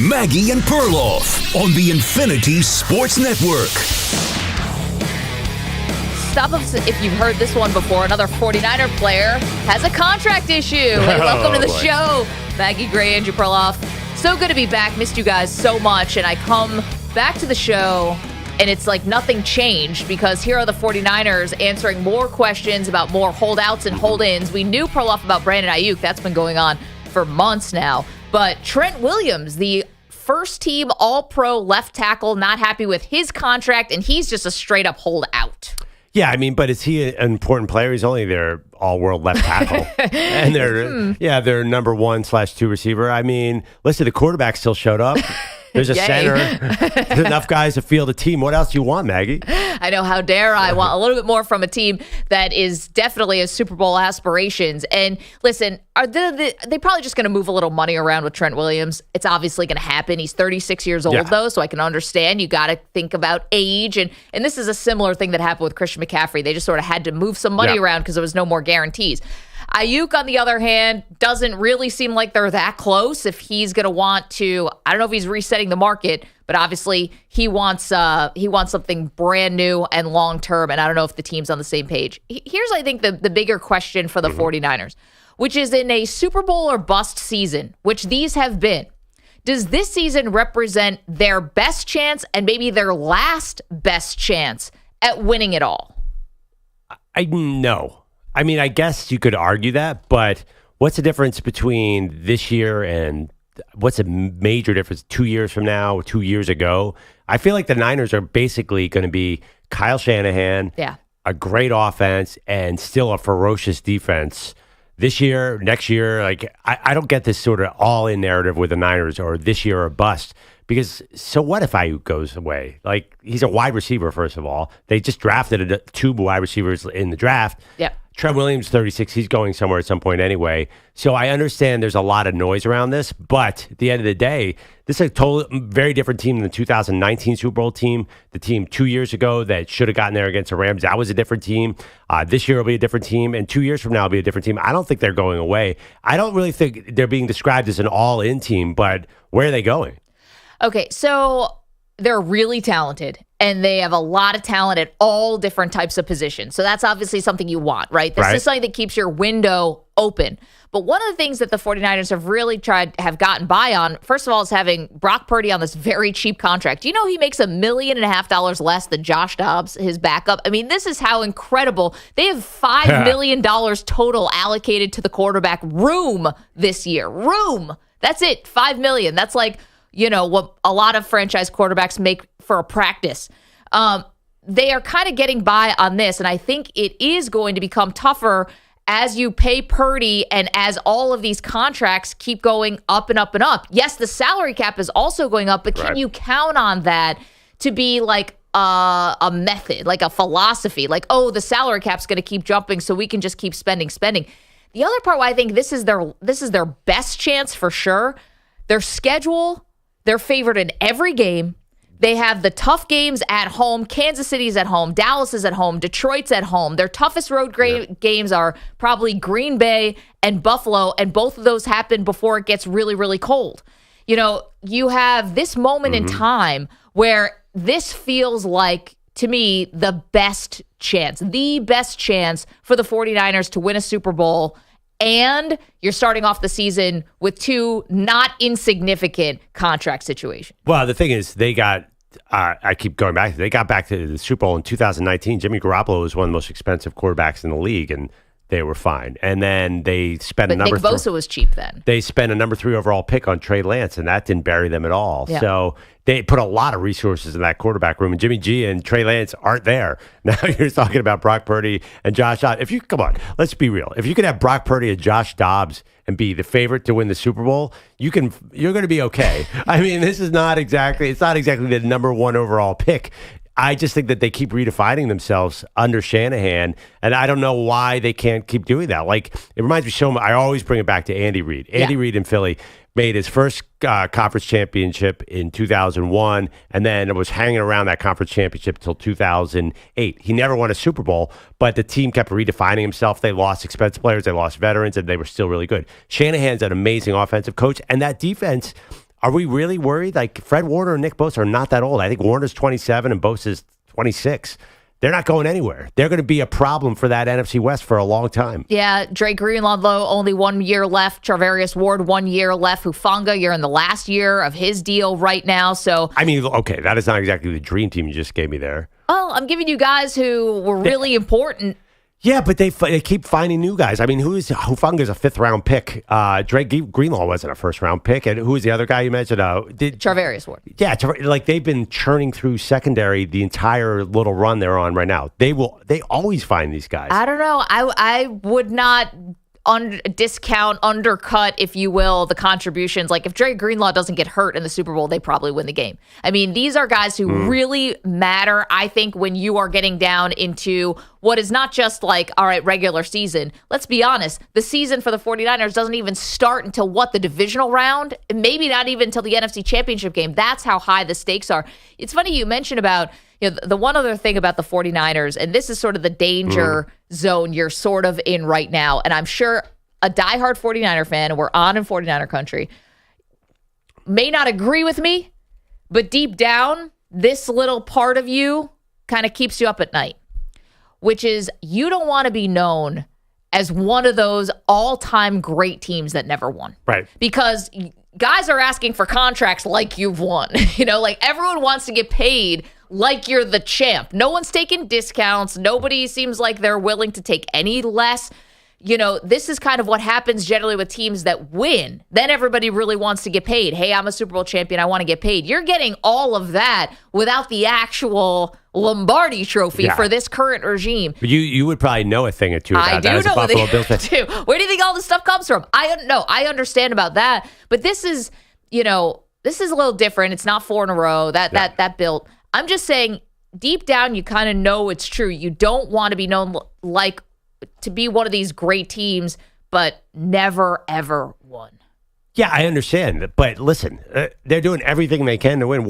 Maggie and Perloff on the Infinity Sports Network. Stop us if you've heard this one before. Another 49er player has a contract issue. Hey, welcome to the show. Maggie Gray, Andrew Perloff. So good to be back. Missed you guys so much. And I come back to the show, and it's like nothing changed because here are the 49ers answering more questions about more holdouts and hold-ins. We knew Perloff about Brandon Ayuk. That's been going on for months now. But Trent Williams, the first-team All-Pro left tackle, not happy with his contract, and he's just a straight-up holdout. Yeah, I mean, but is he an important player? He's only their all-world left tackle. And they're number 1/2 receiver. I mean, listen, the quarterback still showed up. There's a center. There's enough guys to field a team. What else do you want, Maggie? I know. How dare I want a little bit more from a team that is definitely a Super Bowl aspirations. And listen, are they probably just going to move a little money around with Trent Williams? It's obviously going to happen. He's 36 years old, though, so I can understand. You got to think about age. And this is a similar thing that happened with Christian McCaffrey. They just sort of had to move some money around because there was no more guarantees. Ayuk, on the other hand, doesn't really seem like they're that close. If he's going to want to, I don't know if he's resetting the market, but obviously he wants something brand new and long term, and I don't know if the team's on the same page. Here's, I think, the bigger question for the 49ers, which is in a Super Bowl or bust season, which these have been. Does this season represent their best chance and maybe their last best chance at winning it all? No. I mean, I guess you could argue that, but what's the difference between this year and what's a major difference 2 years from now, 2 years ago? I feel like the Niners are basically going to be Kyle Shanahan, a great offense, and still a ferocious defense. This year, next year, like I don't get this sort of all-in narrative with the Niners or this year or bust. Because so what if Ayuk goes away? Like, he's a wide receiver, first of all. They just drafted 2 wide receivers in the draft. Yep. Trent Williams, 36, he's going somewhere at some point anyway. So I understand there's a lot of noise around this, but at the end of the day, this is a very different team than the 2019 Super Bowl team. The team 2 years ago that should have gotten there against the Rams, that was a different team. This year will be a different team, and 2 years from now will be a different team. I don't think they're going away. I don't really think they're being described as an all-in team, but where are they going? Okay, so they're really talented, and they have a lot of talent at all different types of positions. So that's obviously something you want, right? This is something that keeps your window open. But one of the things that the 49ers have really have gotten by on, first of all, is having Brock Purdy on this very cheap contract. Do you know he makes $1.5 million less than Josh Dobbs, his backup? I mean, this is how incredible. They have $5 million total allocated to the quarterback room this year. Room. That's it. $5 million. That's like, what a lot of franchise quarterbacks make for a practice. They are kind of getting by on this, and I think it is going to become tougher as you pay Purdy and as all of these contracts keep going up and up and up. Yes, the salary cap is also going up, but can you count on that to be like a method, like a philosophy? Like, the salary cap's going to keep jumping, so we can just keep spending. The other part why I think this is their best chance for sure, their schedule. They're favored in every game. They have the tough games at home. Kansas City's at home. Dallas is at home. Detroit's at home. Their toughest road games are probably Green Bay and Buffalo, and both of those happen before it gets really, really cold. You have this moment in time where this feels like, to me, the best chance for the 49ers to win a Super Bowl. And you're starting off the season with 2 not insignificant contract situations. Well, the thing is, they got, I keep going back, they got back to the Super Bowl in 2019. Jimmy Garoppolo was one of the most expensive quarterbacks in the league, and they were fine. And then they spent Nick Bosa was cheap then. They spent a number 3 overall pick on Trey Lance, and that didn't bury them at all. Yeah. So they put a lot of resources in that quarterback room, and Jimmy G and Trey Lance aren't there. Now you're talking about Brock Purdy and Josh Dobbs. Come on, let's be real. If you could have Brock Purdy and Josh Dobbs and be the favorite to win the Super Bowl, you're going to be okay. I mean, it's not exactly the number 1 overall pick. I just think that they keep redefining themselves under Shanahan, and I don't know why they can't keep doing that. Like, it reminds me so much. I always bring it back to Andy Reid. Andy Reid in Philly made his first conference championship in 2001, and then was hanging around that conference championship until 2008. He never won a Super Bowl, but the team kept redefining himself. They lost expensive players, they lost veterans, and they were still really good. Shanahan's an amazing offensive coach, and that defense are we really worried? Like Fred Warner and Nick Bosa are not that old. I think Warner's 27 and Bosa's 26. They're not going anywhere. They're going to be a problem for that NFC West for a long time. Yeah, Drake Greenlaw, only 1 year left. Charvarius Ward, 1 year left. Hufanga, you're in the last year of his deal right now. So I mean, okay, that is not exactly the dream team you just gave me there. Oh, I'm giving you guys who were really important. Yeah, but they keep finding new guys. I mean, Hufanga's a 5th-round pick. Drake Greenlaw wasn't a 1st-round pick. And who was the other guy you mentioned? Charvarius Ward. Yeah, like they've been churning through secondary the entire little run they're on right now. They always find these guys. I don't know. I would not discount, undercut, if you will, the contributions. Like if Drake Greenlaw doesn't get hurt in the Super Bowl, they probably win the game. I mean, these are guys who really matter, I think, when you are getting down into what is not just like, all right, regular season. Let's be honest. The season for the 49ers doesn't even start until the divisional round? Maybe not even until the NFC Championship game. That's how high the stakes are. It's funny you mentioned about the one other thing about the 49ers, and this is sort of the danger zone you're sort of in right now, and I'm sure a diehard 49er fan, and we're on in 49er country, may not agree with me, but deep down, this little part of you kind of keeps you up at night, which is you don't want to be known as one of those all-time great teams that never won. Right. Because guys are asking for contracts like you've won. Like everyone wants to get paid like you're the champ. No one's taking discounts. Nobody seems like they're willing to take any less. This is kind of what happens generally with teams that win. Then everybody really wants to get paid. Hey, I'm a Super Bowl champion. I want to get paid. You're getting all of that without the actual Lombardi trophy for this current regime. You would probably know a thing or two about that as a Buffalo Bills fan. Where do you think all this stuff comes from? I don't know. I understand about that. But this is, this is a little different. It's not 4 in a row. That built. I'm just saying, deep down, you kind of know it's true. You don't want to be known like to be one of these great teams, but never, ever won. Yeah, I understand. But listen, they're doing everything they can to win.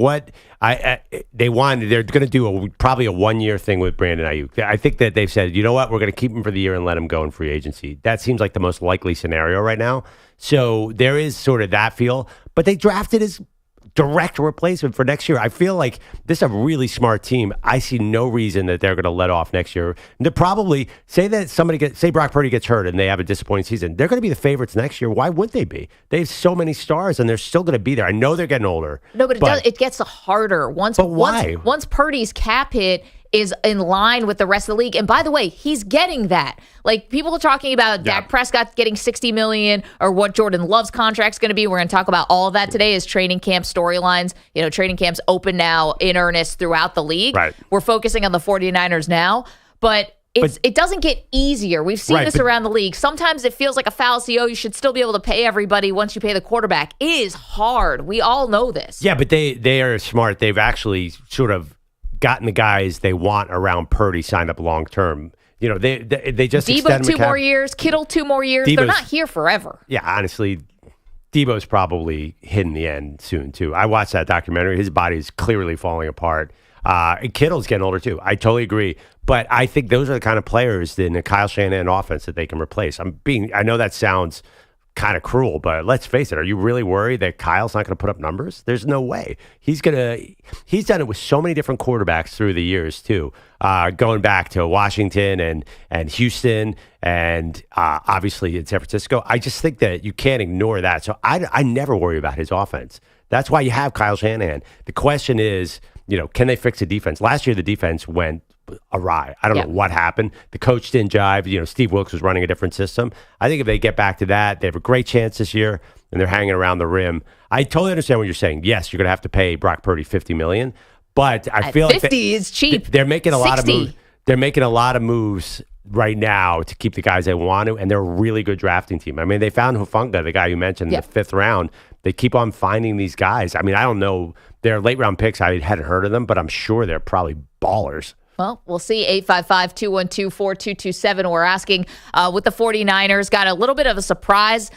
They want, they're going to do probably a 1-year thing with Brandon Ayuk. I think that they've said, you know what, we're going to keep him for the year and let him go in free agency. That seems like the most likely scenario right now. So there is sort of that feel. But they drafted his direct replacement for next year. I feel like this is a really smart team. I see no reason that they're going to let off next year. They're probably, say Brock Purdy gets hurt and they have a disappointing season. They're going to be the favorites next year. Why wouldn't they be? They have so many stars and they're still going to be there. I know they're getting older. No, but it gets harder. Once Purdy's cap hit is in line with the rest of the league. And by the way, he's getting that. Like people are talking about Dak Prescott getting $60 million or what Jordan Love's contract's going to be. We're going to talk about all of that today as training camp storylines. Training camps open now in earnest throughout the league. Right. We're focusing on the 49ers now, but it doesn't get easier. We've seen this around the league. Sometimes it feels like a fallacy. Oh, you should still be able to pay everybody once you pay the quarterback. It is hard. We all know this. Yeah, but they are smart. They've actually sort of gotten the guys they want around Purdy signed up long term. They just Debo 2 more years, Kittle 2 more years. They're not here forever. Yeah, honestly, Debo's probably hitting the end soon too. I watched that documentary. His body's clearly falling apart. And Kittle's getting older too. I totally agree. But I think those are the kind of players in the Kyle Shanahan offense that they can replace. I know that sounds kind of cruel, but let's face it. Are you really worried that Kyle's not going to put up numbers? There's no way. He's done it with so many different quarterbacks through the years too. Going back to Washington and Houston and obviously in San Francisco. I just think that you can't ignore that. So I never worry about his offense. That's why you have Kyle Shanahan. The question is, can they fix the defense? Last year, the defense went awry. I don't know what happened. The coach didn't jive. Steve Wilkes was running a different system. I think if they get back to that, they have a great chance this year, and they're hanging around the rim. I totally understand what you're saying. Yes, you're going to have to pay Brock Purdy $50 million, but I feel 50 is cheap. They're making a 60. lot of moves. They're making a lot of moves right now to keep the guys they want to, and they're a really good drafting team. I mean, they found Hufanga, the guy you mentioned, in the 5th round. They keep on finding these guys. I mean, I don't know. They're late round picks. I hadn't heard of them, but I'm sure they're probably ballers. Well, we'll see. 855-212-4227. We're asking with the 49ers, got a little bit of a surprise.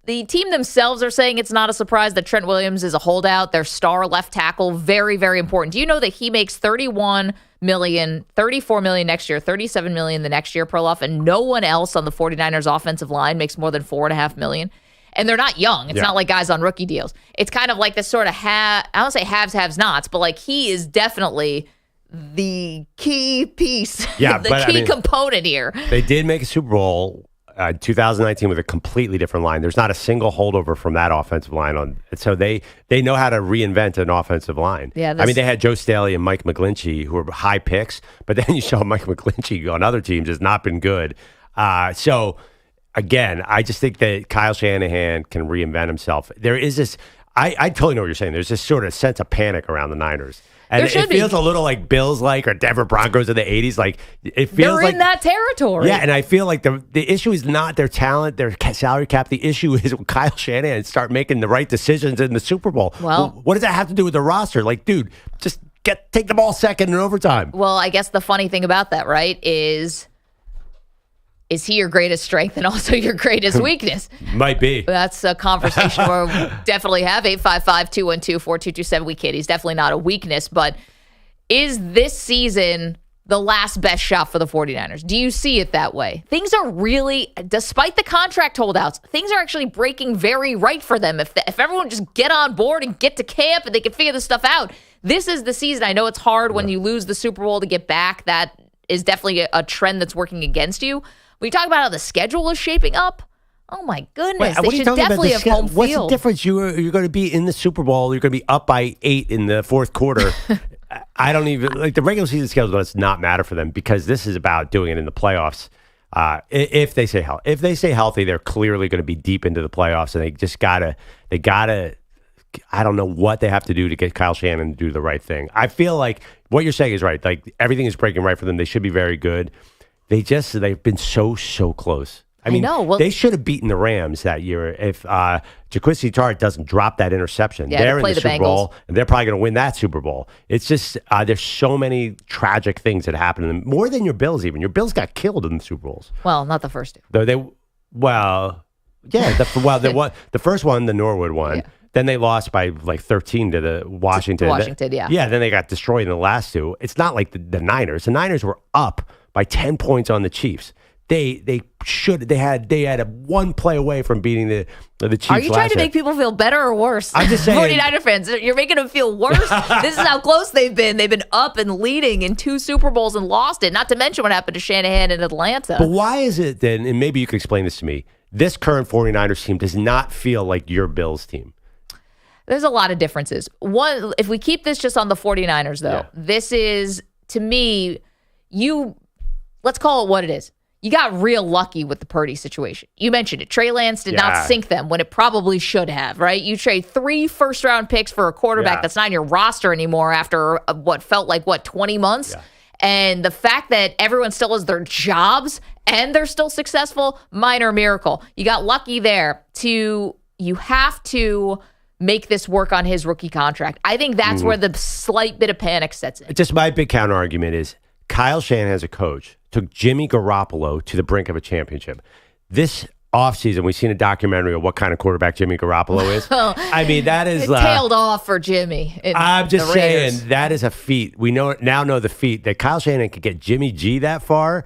The team themselves are saying it's not a surprise that Trent Williams is a holdout. Their star left tackle, very, very important. Do you know that he makes $31 million, $34 million next year, $37 million the next year, Perloff, and no one else on the 49ers offensive line makes more than $4.5 million? And they're not young. It's not like guys on rookie deals. It's kind of like this sort of I don't say haves, nots, but like he is definitely the key piece, component here. They did make a Super Bowl 2019 with a completely different line. There's not a single holdover from that offensive line so they know how to reinvent an offensive line. Yeah, I mean, they had Joe Staley and Mike McGlinchey who were high picks, but then you saw Mike McGlinchey on other teams has not been good. So again, I just think that Kyle Shanahan can reinvent himself. There is this, I totally know what you're saying. There's this sort of sense of panic around the Niners. And it feels a little like Bills or Denver Broncos in the 80s. Like it feels they're in that territory. Yeah, and I feel like the issue is not their talent, their salary cap. The issue is Kyle Shanahan start making the right decisions in the Super Bowl. Well, what does that have to do with the roster? Like, dude, just take the ball second in overtime. Well, I guess the funny thing about that, right, is he your greatest strength and also your greatest weakness? Might be. That's a conversation we'll definitely have. 855-212-4227. We kid. He's definitely not a weakness, but is this season the last best shot for the 49ers? Do you see it that way? Things are really, despite the contract holdouts, things are actually breaking very right for them. If everyone just get on board and get to camp and they can figure this stuff out, this is the season. I know it's hard when you lose the Super Bowl to get back. That is definitely a trend that's working against you. We talk about how the schedule is shaping up. Oh my goodness! They should definitely have home field. What's the difference? You're going to be in the Super Bowl. You're going to be up by 8 in the fourth quarter. I don't even like the regular season schedule does not matter for them because this is about doing it in the playoffs. If they stay healthy, they're clearly going to be deep into the playoffs, and they gotta. I don't know what they have to do to get Kyle Shanahan to do the right thing. I feel like what you're saying is right. Like everything is breaking right for them. They should be very good. They've been so close. I mean, they should have beaten the Rams that year if Jaquiski Tartt doesn't drop that interception. They're in the Super Bowl, and they're probably going to win that Super Bowl. It's just there's so many tragic things that happen to them, more than your Bills even. Your Bills got killed in the Super Bowls. Well, not the first two. The first one, the Norwood one. Yeah. Then they lost by like 13 to the Washington. Yeah, then they got destroyed in the last two. It's not like the Niners. The Niners were up by 10 points on the Chiefs. They had a one play away from beating the Chiefs. Are you trying to make people feel better or worse? I'm just saying. 49er fans, you're making them feel worse. This is how close they've been. They've been up and leading in 2 Super Bowls and lost it. Not to mention what happened to Shanahan in Atlanta. But why is it then, and maybe you can explain this to me, this current 49ers team does not feel like your Bills team? There's a lot of differences. One, if we keep this just on the 49ers, though, this is, to me, let's call it what it is. You got real lucky with the Purdy situation. You mentioned it. Trey Lance did not sink them when it probably should have, right? You trade 3 first-round picks for a quarterback that's not on your roster anymore after what felt like, 20 months? Yeah. And the fact that everyone still has their jobs and they're still successful, minor miracle. You got lucky there. You have to make this work on his rookie contract. I think that's where the slight bit of panic sets in. Just my big counter argument is Kyle Shanahan as a coach took Jimmy Garoppolo to the brink of a championship. This offseason, we've seen a documentary of what kind of quarterback Jimmy Garoppolo is. I mean, that is... It tailed off for Jimmy. I'm just saying, that is a feat. We know the feat that Kyle Shanahan could get Jimmy G that far.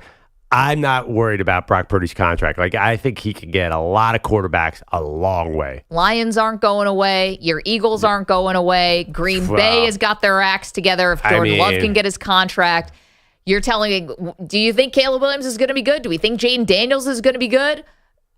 I'm not worried about Brock Purdy's contract. Like, I think he could get a lot of quarterbacks a long way. Lions aren't going away. Your Eagles aren't going away. Green Bay has got their acts together. If Jordan Love can get his contract... You're telling me, do you think Caleb Williams is going to be good? Do we think Jaden Daniels is going to be good?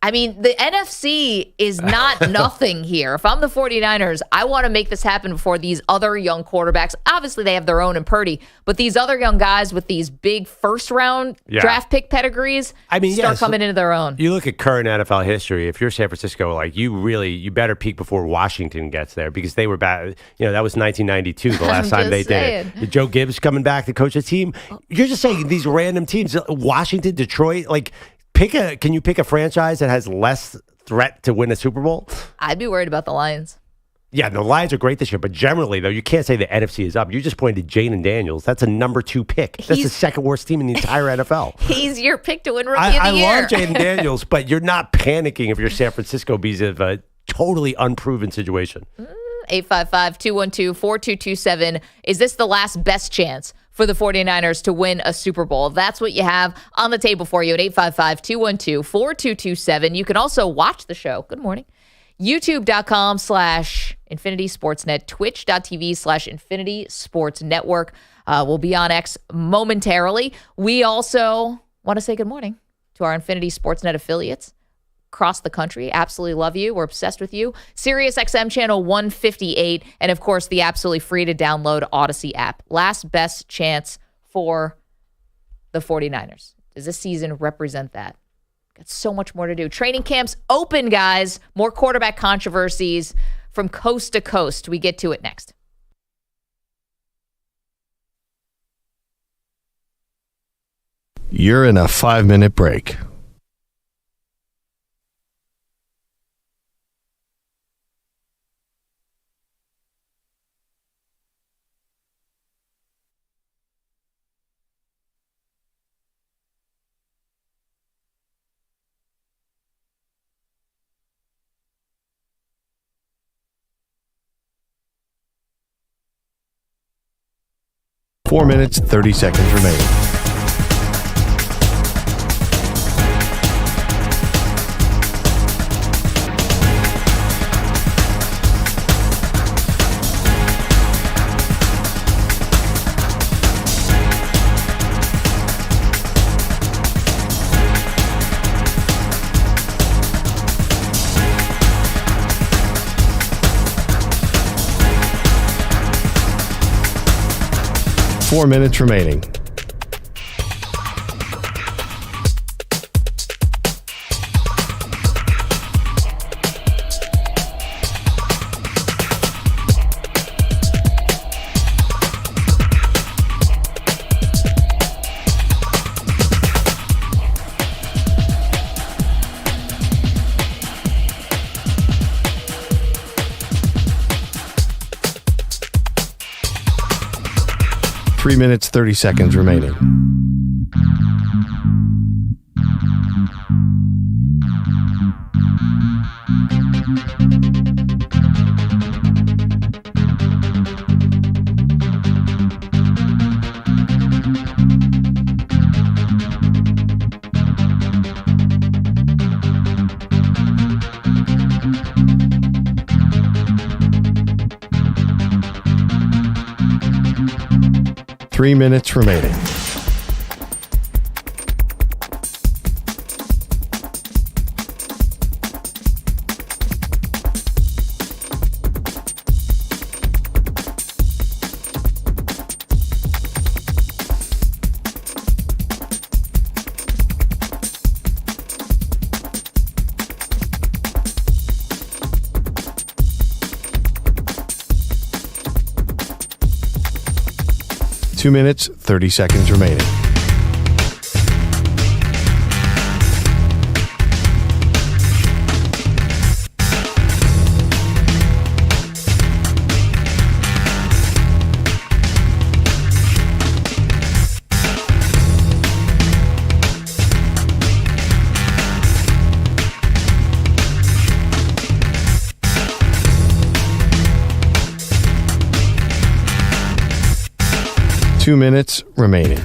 I mean, the NFC is not nothing here. If I'm the 49ers, I want to make this happen before these other young quarterbacks. Obviously, they have their own in Purdy, but these other young guys with these big first-round draft pick pedigrees start coming into their own. You look at current NFL history. If you're San Francisco, like you better peak before Washington gets there because they were bad. That was 1992, the last time they did it. Joe Gibbs coming back to coach a team. You're just saying these random teams, Washington, Detroit, like. Can you pick a franchise that has less threat to win a Super Bowl? I'd be worried about the Lions. Yeah, the Lions are great this year, but generally, though, you can't say the NFC is up. You just pointed to Jaden Daniels. That's a number 2 pick. That's the second worst team in the entire NFL. He's your pick to win Rookie of the Year. I love Jaden Daniels, but you're not panicking if you're San Francisco because of a totally unproven situation. 855-212-4227. Is this the last best chance for the 49ers to win a Super Bowl? That's what you have on the table for you at 855-212-4227. You can also watch the show. Good morning. YouTube.com/Infinity Sportsnet, Twitch.tv/Infinity Sports Network. We'll be on X momentarily. We also want to say good morning to our Infinity Sportsnet affiliates across the country. Absolutely love you. We're obsessed with you. Sirius XM channel 158, and of course the absolutely free to download Odyssey app. Last best chance for the 49ers. Does this season represent that? Got so much more to do. Training camps open, guys. More quarterback controversies from coast to coast. We get to it next. You're in a 5-minute break. Four minutes, 30 seconds remaining. Four minutes remaining. Three minutes, 30 seconds remaining. Three minutes remaining. Two minutes, 30 seconds remaining. Two minutes remaining.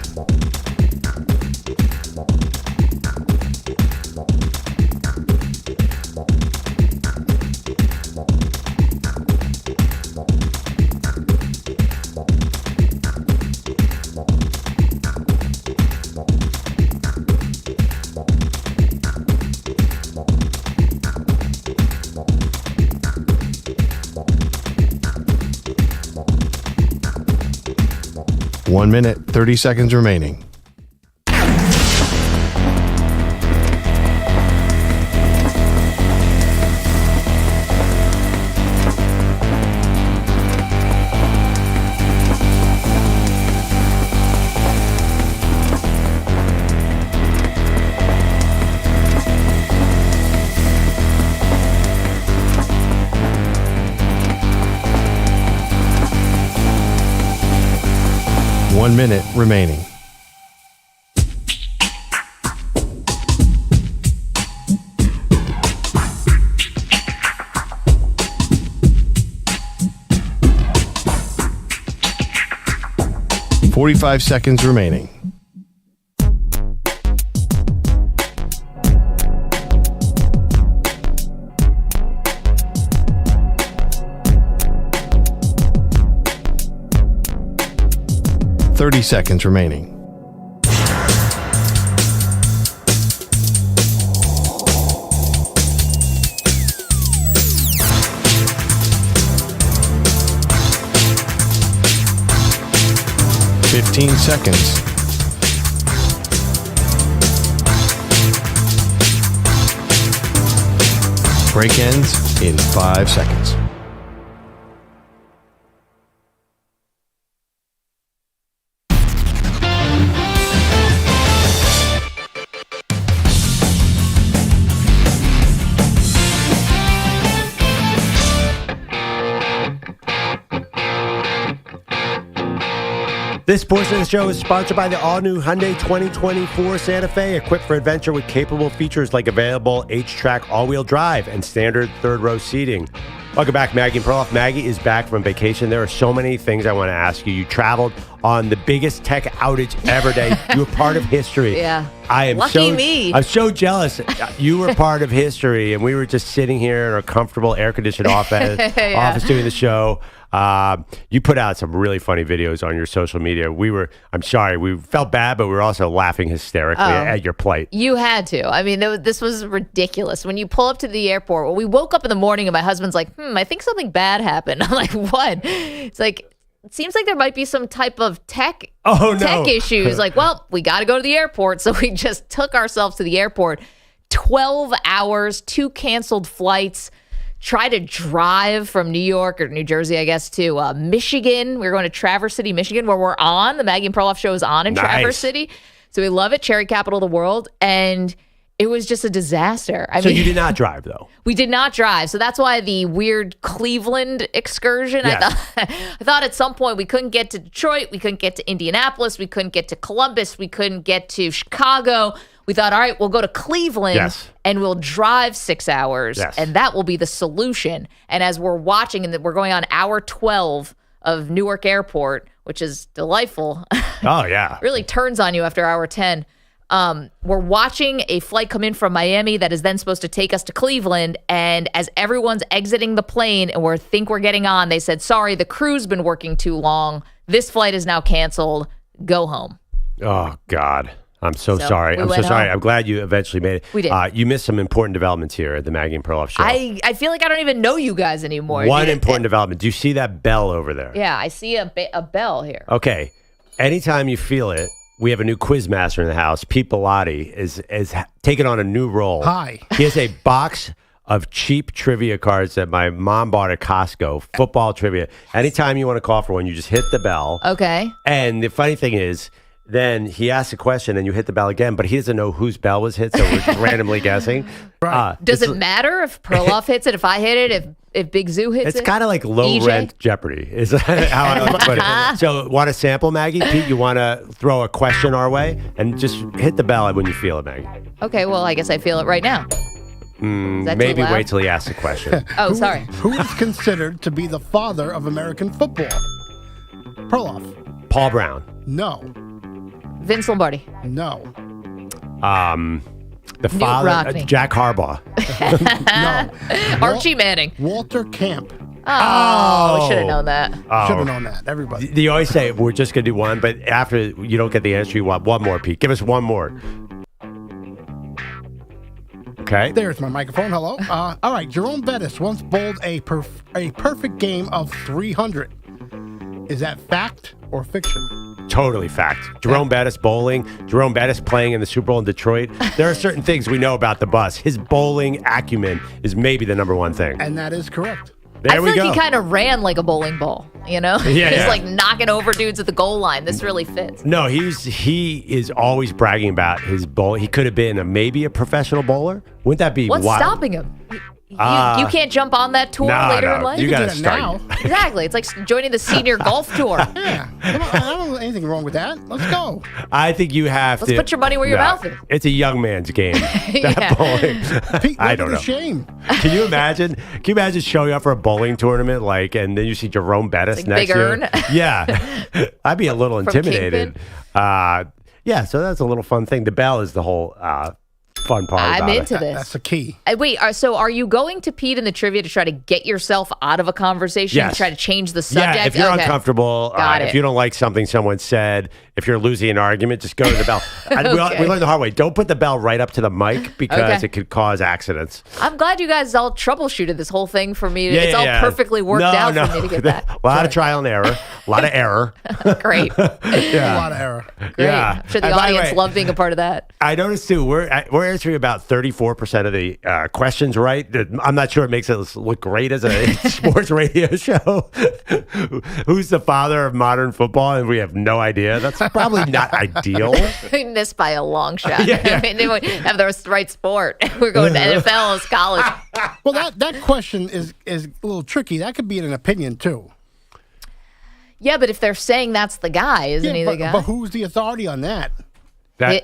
One minute, 30 seconds remaining. One minute remaining. .45 seconds remaining. 30 seconds remaining. Fifteen seconds. Break ends in 5 seconds. This portion of the show is sponsored by the all-new Hyundai 2024 Santa Fe, equipped for adventure with capable features like available H-Track all-wheel drive and standard third-row seating. Welcome back, Maggie Perloff. Maggie is back from vacation. There are so many things I want to ask you. You traveled on the biggest tech outage ever day. You were part of history. Yeah. Lucky me. I'm so jealous. You were part of history, and we were just sitting here in our comfortable air-conditioned office doing the show. You put out some really funny videos on your social media. I'm sorry, we felt bad, but we were also laughing hysterically at your plight. You had to. I mean, this was ridiculous. When you pull up to the airport, well, we woke up in the morning and my husband's like, I think something bad happened. I'm like, what? It's like, it seems like there might be some type of tech issues. Like, well, we got to go to the airport. So we just took ourselves to the airport. 12 hours, 2 canceled flights. Try to drive from New York or New Jersey, I guess, to Michigan. We were going to Traverse City, Michigan, where we're on. The Maggie and Perloff show is on in Traverse City. So we love it, cherry capital of the world. And it was just a disaster. I mean, you did not drive, though. We did not drive. So that's why the weird Cleveland excursion. Yes. I thought at some point we couldn't get to Detroit. We couldn't get to Indianapolis. We couldn't get to Columbus. We couldn't get to Chicago. We thought, all right, we'll go to Cleveland and we'll drive 6 hours and that will be the solution. And as we're watching, and we're going on hour 12 of Newark Airport, which is delightful. Oh, yeah. Really turns on you after hour 10. We're watching a flight come in from Miami that is then supposed to take us to Cleveland. And as everyone's exiting the plane and we think we're getting on, they said, sorry, the crew's been working too long. This flight is now canceled. Go home. Oh, God. I'm so sorry. I'm so sorry. I'm glad you eventually made it. We did. You missed some important developments here at the Maggie and Perloff show. I feel like I don't even know you guys anymore. One important development. Do you see that bell over there? Yeah, I see a bell here. Okay. Anytime you feel it, we have a new quiz master in the house. Pete Bellotti is taking on a new role. Hi. He has a box of cheap trivia cards that my mom bought at Costco, football trivia. Anytime you want to call for one, you just hit the bell. Okay. And the funny thing is, then he asks a question and you hit the bell again, but he doesn't know whose bell was hit, so we're just randomly guessing. Right. Does it matter if Perloff hits it, if I hit it, if Big Zoo hits it? It's kind of like low-rent Jeopardy is how I like to put it. So want to sample, Maggie? Pete, you want to throw a question our way? And just hit the bell when you feel it, Maggie. Okay, well, I guess I feel it right now. Maybe wait till he asks the question. Sorry. Who is considered to be the father of American football? Perloff. Paul Brown. No. Vince Lombardi. No. The father, Jack Harbaugh. No. Archie Manning. Walter Camp. Oh, we should have known that. Should have known that. Everybody. You always say we're just going to do one, but after you don't get the answer, you want one more, Pete. Give us one more. Okay. There's my microphone. Hello. All right. Jerome Bettis once bowled a perfect game of 300. Is that fact or fiction? Totally fact. Jerome Bettis bowling, Jerome Bettis playing in the Super Bowl in Detroit. There are certain things we know about the bus. His bowling acumen is maybe the number one thing. And that is correct. There we go. I feel like he kind of ran like a bowling ball, you know? Just like knocking over dudes at the goal line. This really fits. No, he is always bragging about his bowl. He could have been maybe a professional bowler. Wouldn't that be What's wild? stopping him? You can't jump on that tour later in life? You got to start now. Exactly. It's like joining the senior golf tour. Yeah. Come on, I don't know anything wrong with that. Let's go. I think you have Let's put your money where your mouth is. It's a young man's game. That bowling. Pete, I don't know. Shame. Can you imagine showing up for a bowling tournament and then you see Jerome Bettis like next Big year? Earn. Yeah. I'd be a little intimidated. So that's a little fun thing. The bell is the whole fun part I'm about into it. this. That's the key. Wait, so are you going to Pete in the trivia to try to get yourself out of a conversation? Yes. Try to change the subject? Yeah, if you're uncomfortable, if you don't like something someone said, if you're losing an argument, just go to the bell. We learned the hard way. Don't put the bell right up to the mic because it could cause accidents. I'm glad you guys all troubleshooted this whole thing for me. It's all perfectly worked out for me to get that. A lot of trial and error. A lot of error. Great. A lot of error. Great. Yeah. I'm sure the audience loved being a part of that. I noticed too, we're answering about 34% of the questions right. I'm not sure it makes us look great as a sports radio show. Who's the father of modern football? And we have no idea. That's probably not ideal. We missed by a long shot. Yeah. I mean, they would have the right sport. We're going to NFL as college. Well, that question is a little tricky. That could be an opinion, too. Yeah, but if they're saying that's the guy, isn't he the guy? But who's the authority on that?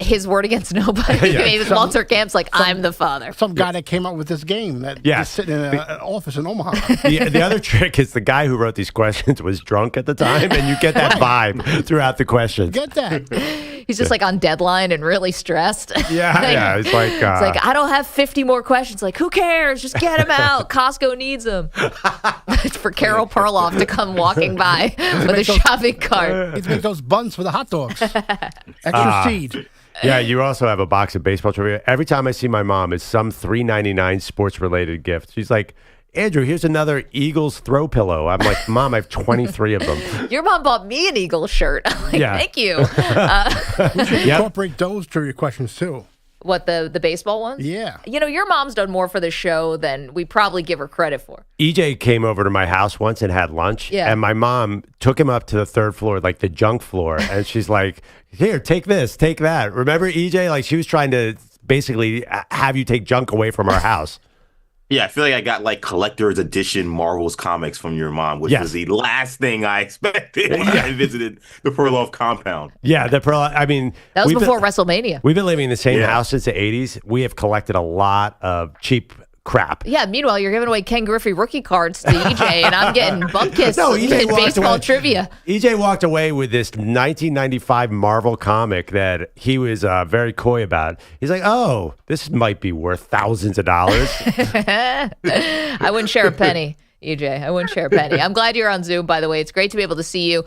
His word against nobody. Maybe Walter Camp's like, I'm the father. Some guy that came up with this game that just sitting in an office in Omaha. The other trick is the guy who wrote these questions was drunk at the time, and you get that vibe throughout the questions. Get that. He's just like on deadline and really stressed. Yeah. It's like, it's like, I don't have 50 more questions. Like, who cares? Just get him out. Costco needs him. It's for Carol Perloff to come walking by with a shopping cart. He's make those buns for the hot dogs. Extra seed. Yeah, you also have a box of baseball trivia. Every time I see my mom, it's some $3.99 sports-related gift. She's like, Andrew, here's another Eagles throw pillow. I'm like, Mom, I have 23 of them. Your mom bought me an Eagles shirt. I'm like, thank you. We should incorporate those trivia questions, too. What, the baseball ones? Yeah. You know, your mom's done more for the show than we probably give her credit for. EJ came over to my house once and had lunch. Yeah. And my mom took him up to the third floor, like the junk floor. And she's like, here, take this, take that. Remember, EJ? Like, she was trying to basically have you take junk away from our house. Yeah, I feel like I got like collector's edition Marvel's comics from your mom, which was the last thing I expected when I visited the Perloff compound. Yeah, I mean, that was before WrestleMania. We've been living in the same house since the 80s. We have collected a lot of cheap crap. Yeah, meanwhile, you're giving away Ken Griffey rookie cards to EJ, and I'm getting Bupkis and baseball trivia. EJ walked away with this 1995 Marvel comic that he was very coy about. He's like, oh, this might be worth thousands of dollars. I wouldn't share a penny. EJ, I wouldn't share a penny. I'm glad you're on Zoom, by the way. It's great to be able to see you.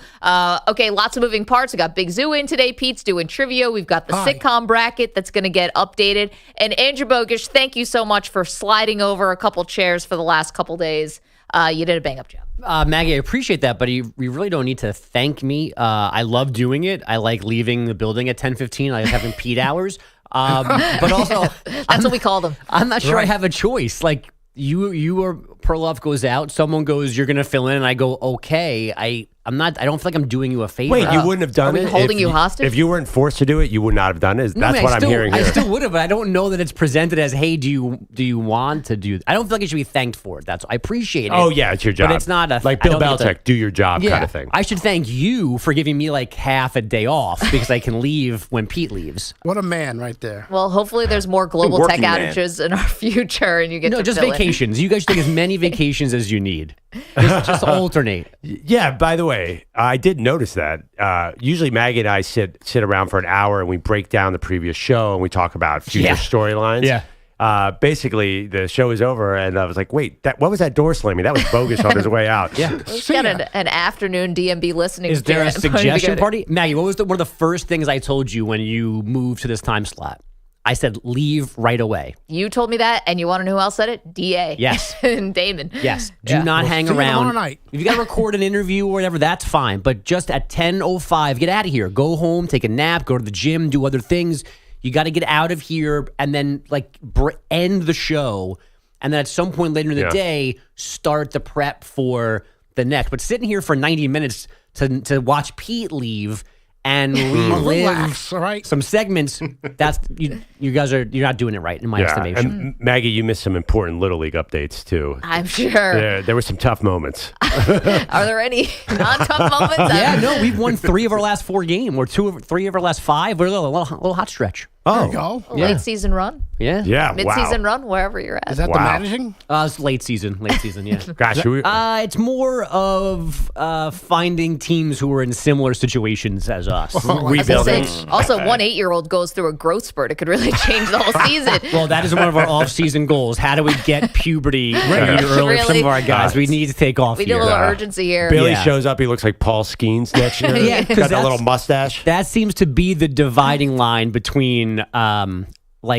Okay, lots of moving parts. We got Big Zoo in today. Pete's doing trivia. We've got the sitcom bracket that's going to get updated. And Andrew Bogish, thank you so much for sliding over a couple chairs for the last couple days. You did a bang-up job. Maggie, I appreciate that, but you really don't need to thank me. I love doing it. I like leaving the building at 10:15. I like having Pete hours. But also... That's what we call them. I'm not sure I have a choice. Like, you or Perloff goes out, someone goes, you're gonna fill in, and I go, okay. I don't feel like I'm doing you a favor. Wait, you wouldn't have done it? Holding you hostage? If you weren't forced to do it, you would not have done it. That's what I'm hearing here. I still would have, but I don't know that it's presented as, hey, do you want to do? I don't feel like you should be thanked for it. I appreciate it. Oh yeah, it's your job. But it's not like Bill Belichick, do your job kind of thing. I should thank you for giving me like half a day off because I can leave when Pete leaves. What a man right there. Well, hopefully there's more global tech outages in our future, and you get to just fill vacations. You guys take as many vacations as you need. Just alternate. Yeah. By the way, I did notice that. Usually Maggie and I sit around for an hour and we break down the previous show and we talk about future storylines. Yeah. Basically, the show is over, and I was like, "Wait, what was that door slamming? That was Bogish on his way out." Yeah, we've got an afternoon DMB listening. Is there a suggestion party, Maggie? What was one of the first things I told you when you moved to this time slot? I said, leave right away. You told me that, and you want to know who else said it? DA. Yes. And Damon. Yes. Do not hang around. If you got to record an interview or whatever, that's fine. But just at 10:05, get out of here. Go home, take a nap, go to the gym, do other things. You got to get out of here and then like end the show. And then at some point later in the day, start the prep for the next. But sitting here for 90 minutes to watch Pete leave and relive some segments, that's you guys you're not doing it right in my estimation. And Maggie, you missed some important Little League updates too. I'm sure. There were some tough moments. Are there any non-tough moments? Yeah, no, we've won 3 of our last 4 games, or 2 or 3 of our last 5. We're a little hot stretch. There you go. Late season run. Yeah. Yeah, Mid-season wow. run, wherever you're at. Is that the managing? It's late season, yeah. Gosh, It's more of finding teams who are in similar situations as us. rebuilding. Also, one 8-year-old goes through a growth spurt. It could really change the whole season. Well, that is one of our off-season goals. How do we get puberty early for some of our guys? We need to take off We here. need a little urgency here. Billy shows up. He looks like Paul Skeens next year. Yeah, 'cause got that little mustache. That seems to be the dividing line between, I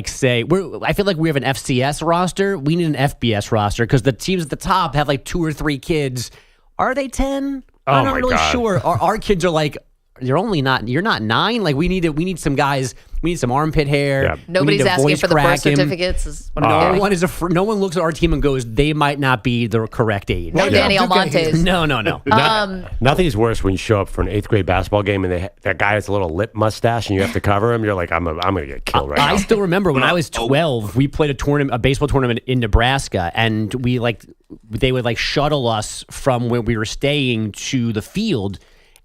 feel like we have an FCS roster. We need an FBS roster because the teams at the top have like 2 or 3 kids. Are they 10? I'm not really sure. Our kids are like, you're not 9. Like we need some guys. We need some armpit hair. Yeah. Nobody's asking for the birth certificates. No one looks at our team and goes, they might not be the correct age. No Danny Almontes. No. Nothing's worse when you show up for an 8th grade basketball game and that guy has a little lip mustache and you have to cover him. You're like, I'm gonna get killed right now. I still remember when I was 12, we played a baseball tournament in Nebraska, and they would shuttle us from where we were staying to the field.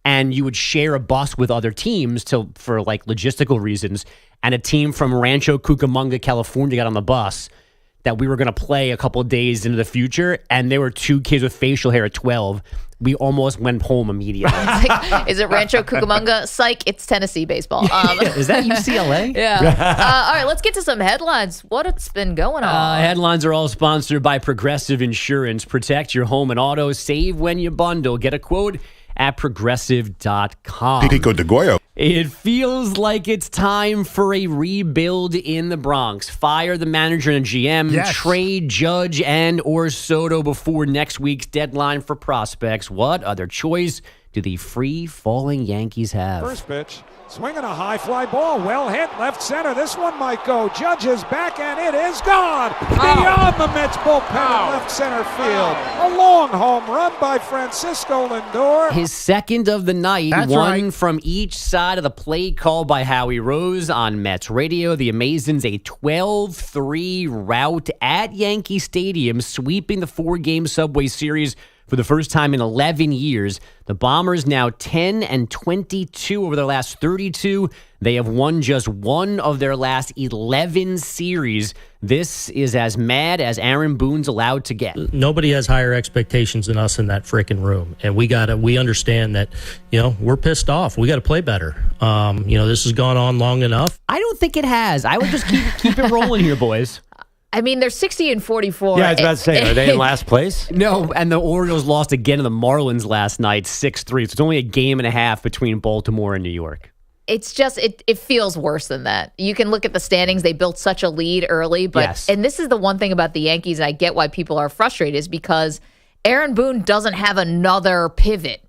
And you would share a bus with other teams for logistical reasons. And a team from Rancho Cucamonga, California got on the bus that we were going to play a couple of days into the future. And there were 2 kids with facial hair at 12. We almost went home immediately. Is it Rancho Cucamonga? Psych, it's Tennessee baseball. Is that UCLA? Yeah. All right, let's get to some headlines. What's been going on? Headlines are all sponsored by Progressive Insurance. Protect your home and auto. Save when you bundle. Get a quote at progressive.com. Pico de Goyo. It feels like it's time for a rebuild in the Bronx. Fire the manager and GM, trade Judge and or Soto before next week's deadline for prospects. What other choice do the free-falling Yankees have? First pitch, swinging a high fly ball, well hit, left center. This one might go. Judge is back, and it is gone. Beyond the Mets bullpen in left center field. A long home run by Francisco Lindor. His second of the night, one from each side of the plate, called by Howie Rose on Mets radio. The Amazons a 12-3 rout at Yankee Stadium, sweeping the 4-game Subway Series for the first time in 11 years. The Bombers now 10-22 over their last 32. They have won just one of their last 11 series. This is as mad as Aaron Boone's allowed to get. Nobody has higher expectations than us in that freaking room. And we understand that, we're pissed off. We got to play better. This has gone on long enough. I don't think it has. I would just keep it rolling here, boys. I mean, they're 60-44. Yeah, I was about to say, are they in last place? No, and the Orioles lost again to the Marlins last night, 6-3. So it's only a game and a half between Baltimore and New York. It's just, it feels worse than that. You can look at the standings. They built such a lead early. And this is the one thing about the Yankees, and I get why people are frustrated, is because Aaron Boone doesn't have another pivot.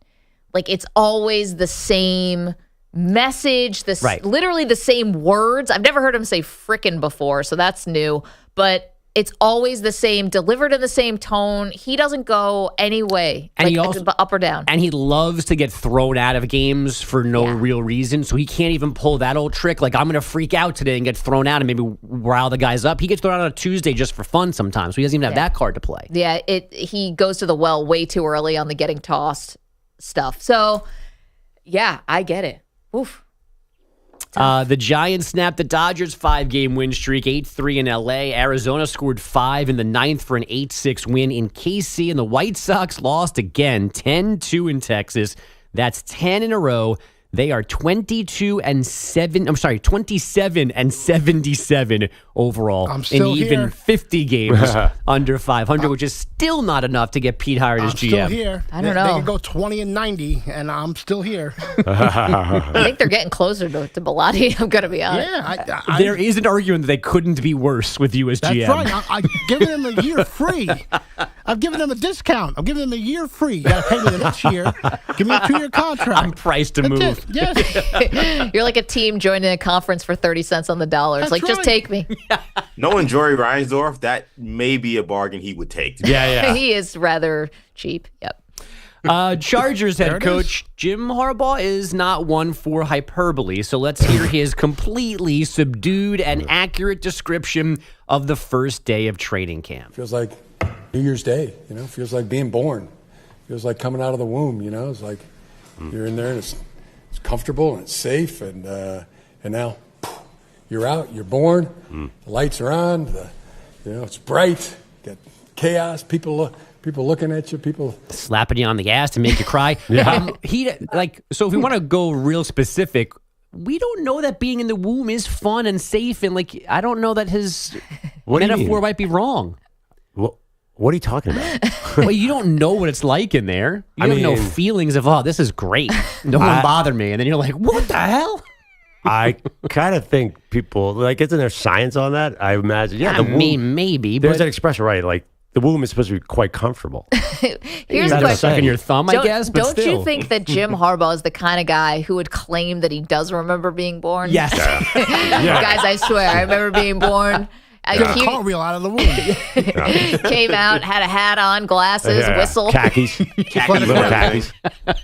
It's always the same message, literally the same words. I've never heard him say frickin' before, so that's new. But it's always the same, delivered in the same tone. He doesn't go any way, and he also, up or down. And he loves to get thrown out of games for no real reason, so he can't even pull that old trick. I'm going to freak out today and get thrown out and maybe rile the guys up. He gets thrown out on a Tuesday just for fun sometimes, so he doesn't even have that card to play. Yeah, he goes to the well way too early on the getting tossed stuff. So, yeah, I get it. Oof. The Giants snapped the Dodgers' 5-game win streak, 8-3 in L.A. Arizona scored 5 in the 9th for an 8-6 win in KC, and the White Sox lost again, 10-2 in Texas. That's 10 in a row. They are 27-77 overall in even 50 games under 500, which is still not enough to get Pete hired as GM. Still here. I don't know. They can go 20-90, and I'm still here. I think they're getting closer to Bellotti. I'm going to be honest. Yeah, there is an argument that they couldn't be worse with you as GM. That's right. I've given them a year free. I've given them a discount. I'm giving them a year free. You got to pay me the next year. Give me a 2-year contract. I'm priced to move. Yes. You're like a team joining a conference for 30 cents on the dollar. It's just take me. Knowing Joey Reinsdorf, that may be a bargain he would take. Yeah. He is rather cheap. Yep. Chargers head coach Jim Harbaugh is not one for hyperbole, so let's hear his completely subdued and accurate description of the first day of training camp. Feels like New Year's Day, feels like being born. Feels like coming out of the womb, It's like you're in there and it's comfortable and it's safe, and now You're out, you're born, the lights are on, it's bright, got chaos, people looking at you, people slapping you on the ass to make you cry. So if we want to go real specific, we don't know that being in the womb is fun and safe, and I don't know that his metaphor might be wrong. What are you talking about? Well, you don't know what it's like in there. You have no feelings of, this is great. No one bothered me. And then you're like, what the hell? I kind of think people, isn't there science on that? I imagine. Yeah, the womb, maybe. There's an expression, right? The womb is supposed to be quite comfortable. Here's the question. Sucking your thumb, I guess, but don't still. You think that Jim Harbaugh is the kind of guy who would claim that he does remember being born? Yes. Guys, I swear, I remember being born. Got a cartwheel out of the womb. Came out, had a hat on, glasses, whistle. Khakis. Little khakis.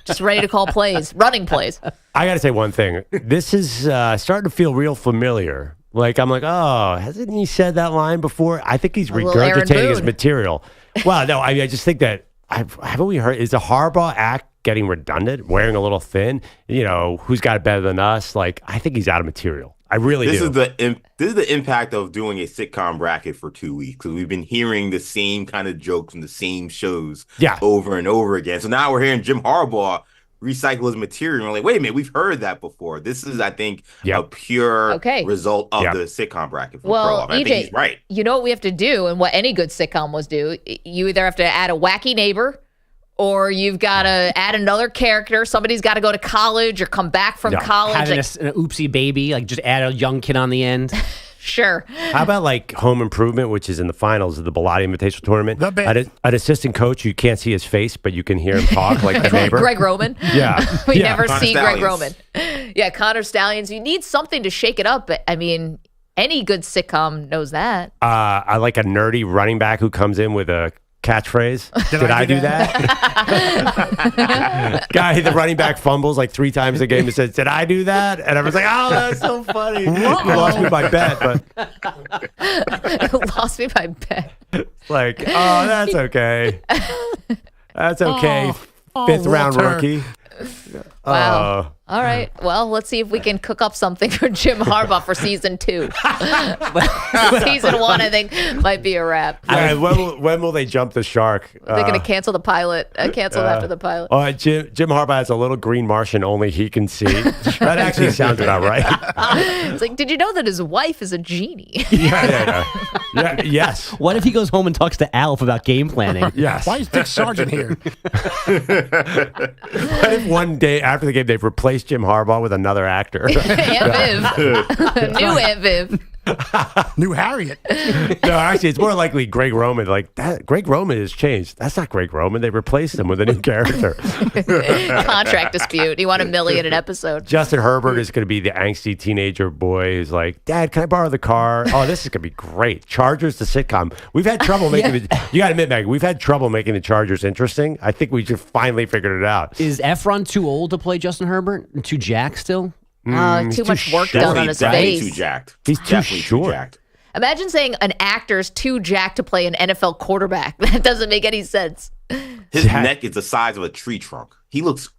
Just ready to call plays, running plays. I got to say one thing. This is starting to feel real familiar. I'm like, hasn't he said that line before? I think he's regurgitating his material. Well, no, I just think that, haven't we heard, is the Harbaugh act getting redundant, wearing a little thin? Who's got it better than us? I think he's out of material. I really do. This is the impact of doing a sitcom bracket for 2 weeks. Because we've been hearing the same kind of jokes from the same shows over and over again. So now we're hearing Jim Harbaugh recycle his material. And we're like, wait a minute, we've heard that before. This is, I think, a pure result of the sitcom bracket for Perloff. I think he's right. You know what we have to do, and what any good sitcom was do? You either have to add a wacky neighbor, or you've got to add another character. Somebody's got to go to college or come back from college. Having an oopsie baby, just add a young kid on the end. Sure. How about Home Improvement, which is in the finals of the Bilotti Invitational Tournament? An assistant coach, you can't see his face, but you can hear him talk like the neighbor. Greg Roman. Yeah. We never see Greg Roman. Yeah, Connor Stallions. You need something to shake it up. Any good sitcom knows that. I like a nerdy running back who comes in with a catchphrase. Did I do that? Guy, the running back fumbles 3 times a game and says, "Did I do that?" And everyone's like, "Oh, that's so funny." You lost me by bet, but lost me by bet. That's okay. That's okay. Fifth round rookie. Wow. All right. Well, let's see if we can cook up something for Jim Harbaugh for season 2. Season 1, I think, might be a wrap. When will they jump the shark? They're going to cancel the pilot. Cancel after the pilot. Jim Harbaugh has a little green Martian only he can see. That actually sounds about right. It's did you know that his wife is a genie? Yeah, yes. What if he goes home and talks to Alf about game planning? Yes. Why is Dick Sargent here? What if one day after the game they've replaced Jim Harbaugh with another actor? Aunt Viv. New Aunt Viv. New Harriet. No, actually, it's more likely Greg Roman. That Greg Roman has changed. That's not Greg Roman. They replaced him with a new character. Contract dispute. You want $1 million an episode. Justin Herbert is going to be the angsty teenager boy who's like, "Dad, can I borrow the car?" Oh, this is going to be great. Chargers, the sitcom. We've had trouble making it. You got to admit, Maggie, we've had trouble making the Chargers interesting. I think we just finally figured it out. Is Efron too old to play Justin Herbert? Too jacked still? Too much work done on his face. Too jacked. He's too short. Jacked. Imagine saying an actor's too jacked to play an NFL quarterback. That doesn't make any sense. His neck is the size of a tree trunk. He looks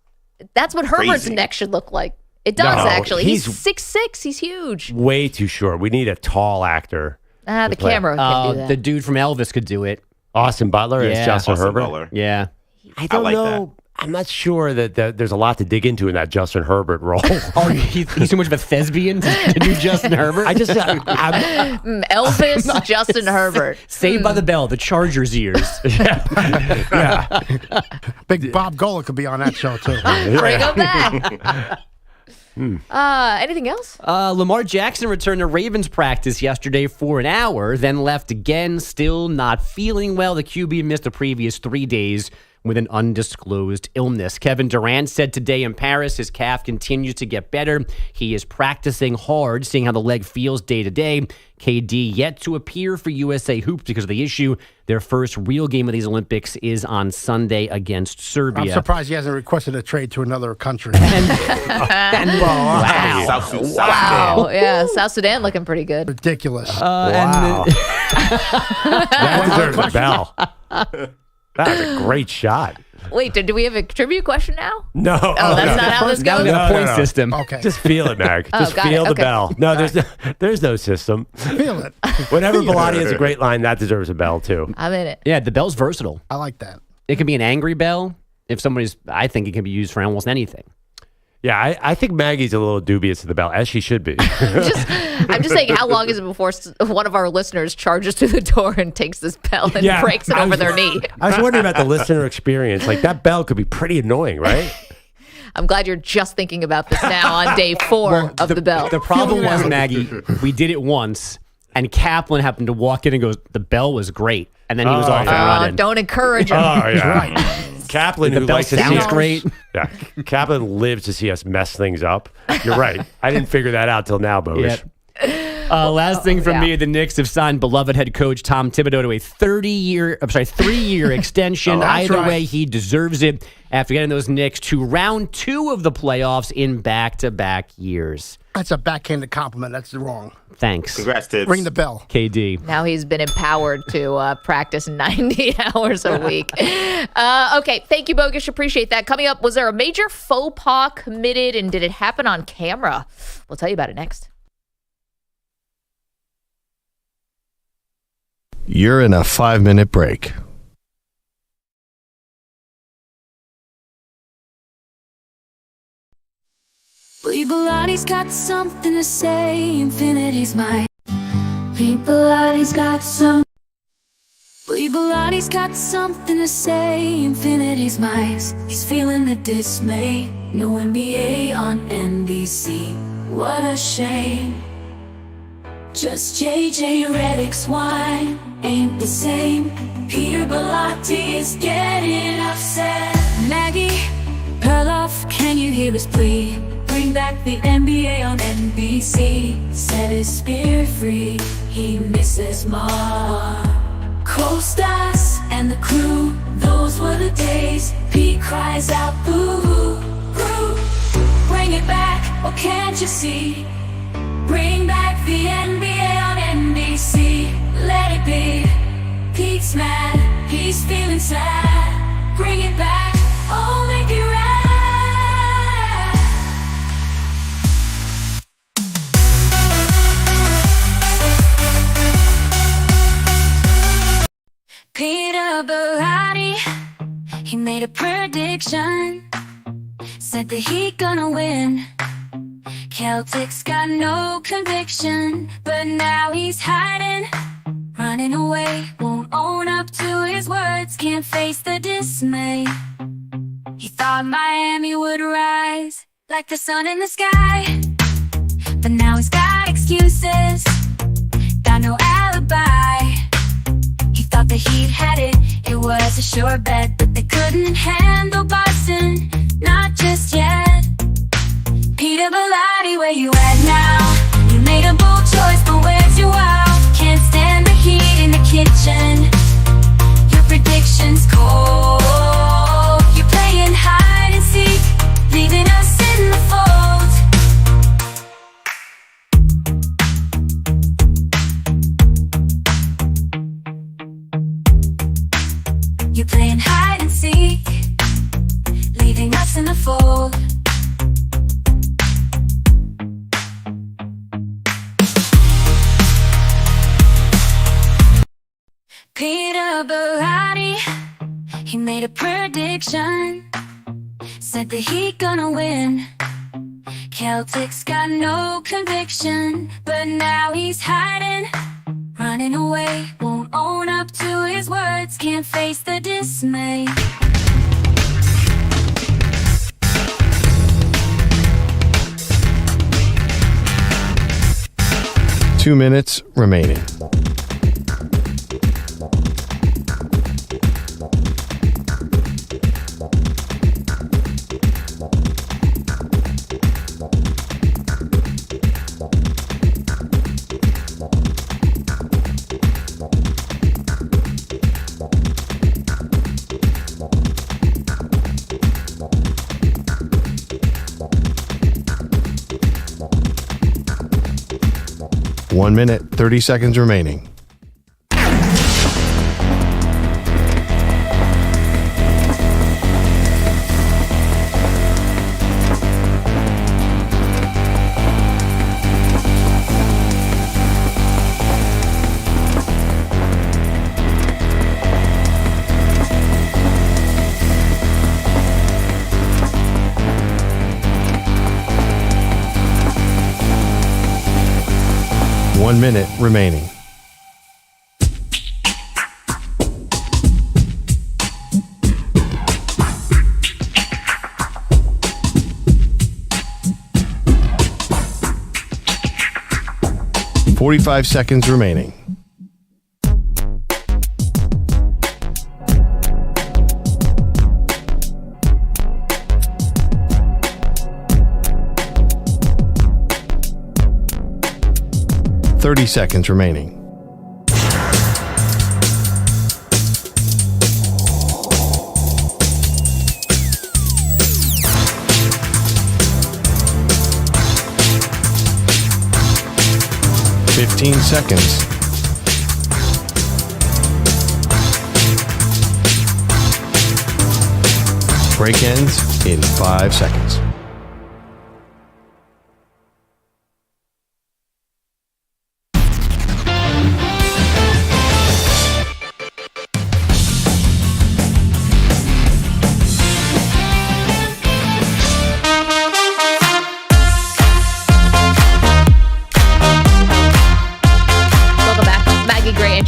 That's what crazy. Herbert's neck should look like. It does, actually. He's 6'6". He's huge. Way too short. We need a tall actor. The camera can do that. The dude from Elvis could do it. Austin Butler is Justin Herbert. Butler. Yeah. I don't know. I'm not sure that there's a lot to dig into in that Justin Herbert role. He's too much of a thespian to do Justin Herbert? Elvis, Justin Herbert. Saved by the Bell, the Chargers years. Yeah. Big Bob Gola could be on that show, too. Bring him back. Anything else? Lamar Jackson returned to Ravens practice yesterday for an hour, then left again, still not feeling well. The QB missed the previous 3 days with an undisclosed illness. Kevin Durant said today in Paris his calf continues to get better. He is practicing hard, seeing how the leg feels day to day. KD yet to appear for USA Hoops because of the issue. Their first real game of these Olympics is on Sunday against Serbia. I'm surprised he hasn't requested a trade to another country. Wow. Yeah, South Sudan looking pretty good. Ridiculous. Wow. That deserves a bell. That was a great shot. Wait, do we have a trivia question now? No. Oh, that's not how this Now goes? we got a point system. Okay. Just feel it, Mag. Oh, Just got feel it. the Okay. bell. No, there's no system. Feel it. Whenever Bellotti has a great line, that deserves a bell, too. I'm in it. Yeah, the bell's versatile. I like that. It can be an angry bell. I think it can be used for almost anything. Yeah, I think Maggie's a little dubious of the bell, as she should be. I'm just saying, how long is it before one of our listeners charges to the door and takes this bell and breaks it over their knee? I was wondering about the listener experience. Like, that bell could be pretty annoying, right? I'm glad you're just thinking about this now on day 4 of the bell. The problem was, Maggie, we did it once, and Kaplan happened to walk in and goes, the bell was great. And then he was off and running. Don't encourage him. Oh, yeah. Kaplan, who likes to see sounds us, great. Yeah, Kaplan lives to see us mess things up. You're right. I didn't figure that out till now, Bogus. Yep. Last thing from me, the Knicks have signed beloved head coach Tom Thibodeau to a 3-year extension. Either way, he deserves it after getting those Knicks to round 2 of the playoffs in back-to-back years. That's a backhanded compliment. That's wrong. Thanks. Congrats, Tibbs. Ring the bell. KD. Now he's been empowered to practice 90 hours a week. Okay, thank you, Bogus. Appreciate that. Coming up, was there a major faux pas committed, and did it happen on camera? We'll tell you about it next. You're in a 5-minute break. Belotti's got something to say, infinity's mine. Belotti's got some. Belotti's got something to say, infinity's mine. He's feeling the dismay. No NBA on NBC. What a shame. Just JJ Redick's wine ain't the same. Peter Bellotti is getting upset. Maggie Perloff, can you hear his plea? Bring back the NBA on NBC. Set his spirit free. He misses Mar. Co-stars and the crew. Those were the days. Pete cries out boo. Bring it back, or can't you see? Bring back the NBA on NBC. Let it be. Pete's mad, he's feeling sad. Bring it back, oh make it right. Peter Bellotti, he made a prediction. Said that he gonna win. Celtics got no conviction, but now he's hiding, running away, won't own up to his words, can't face the dismay. He thought Miami would rise like the sun in the sky, but now he's got excuses, got no alibi. He thought the Heat had it, it was a sure bet, but they couldn't handle Boston, not just yet. Peter Bellotti, where you at now? You made a bold choice, but where's your wow? Can't stand the heat in the kitchen. Your predictions cold. You're playing hide and seek, leaving us in the fold. You're playing hide and seek, leaving us in the fold. Peter Bellotti, he made a prediction. Said that he gonna win. Celtics got no conviction, but now he's hiding, running away, won't own up to his words, can't face the dismay. Two minutes remaining. One minute, 30 seconds remaining. 1 minute remaining. $45 seconds remaining. $30 seconds remaining. $15 seconds. Break ends in 5 seconds.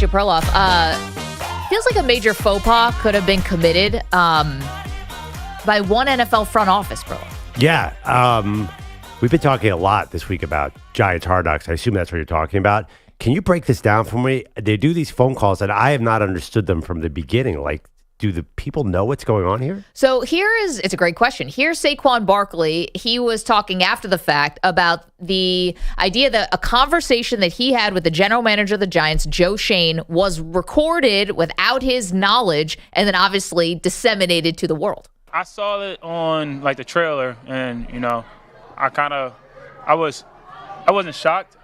Maggie Perloff. Feels like a major faux pas could have been committed by one NFL front office, Perloff. Yeah. We've been talking a lot this week about Giants Hard Knocks. I assume that's what you're talking about. Can you break this down for me? They do these phone calls, and I have not understood them from the beginning. Like, do the people know what's going on here? So it's a great question. Here's Saquon Barkley. He was talking after the fact about the idea that a conversation that he had with the general manager of the Giants, Joe Schoen, was recorded without his knowledge and then obviously disseminated to the world. I saw it on like the trailer, and I wasn't shocked.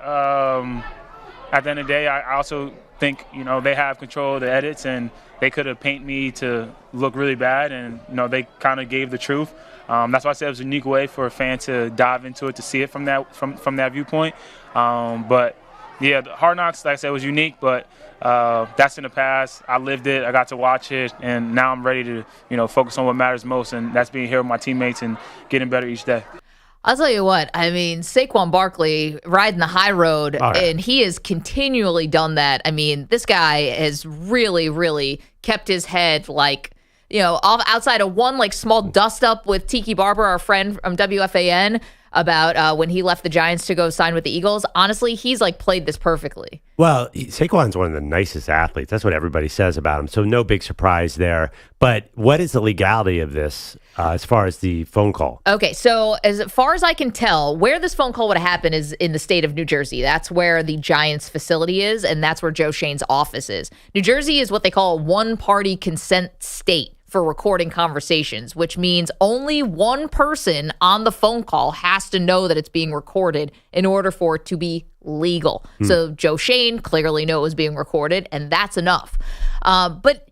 At the end of the day, I also think they have control of the edits, and they could have painted me to look really bad, and they kind of gave the truth. That's why I said it was a unique way for a fan to dive into it, to see it from that viewpoint. But yeah, the Hard Knocks, like I said, was unique, but that's in the past. I lived it. I got to watch it, and now I'm ready to focus on what matters most, and that's being here with my teammates and getting better each day. I'll tell you what, I mean, Saquon Barkley riding the high road, and he has continually done that. I mean, this guy has really, really kept his head outside of one small dust up with Tiki Barber, our friend from WFAN, about when he left the Giants to go sign with the Eagles. Honestly, he's played this perfectly. Well, Saquon's one of the nicest athletes. That's what everybody says about him. So no big surprise there. But what is the legality of this as far as the phone call? Okay, so as far as I can tell, where this phone call would have happened is in the state of New Jersey. That's where the Giants facility is, and that's where Joe Schoen's office is. New Jersey is what they call a one-party consent state for recording conversations, which means only one person on the phone call has to know that it's being recorded in order for it to be legal. So Joe Schoen clearly knows it was being recorded, and that's enough. But,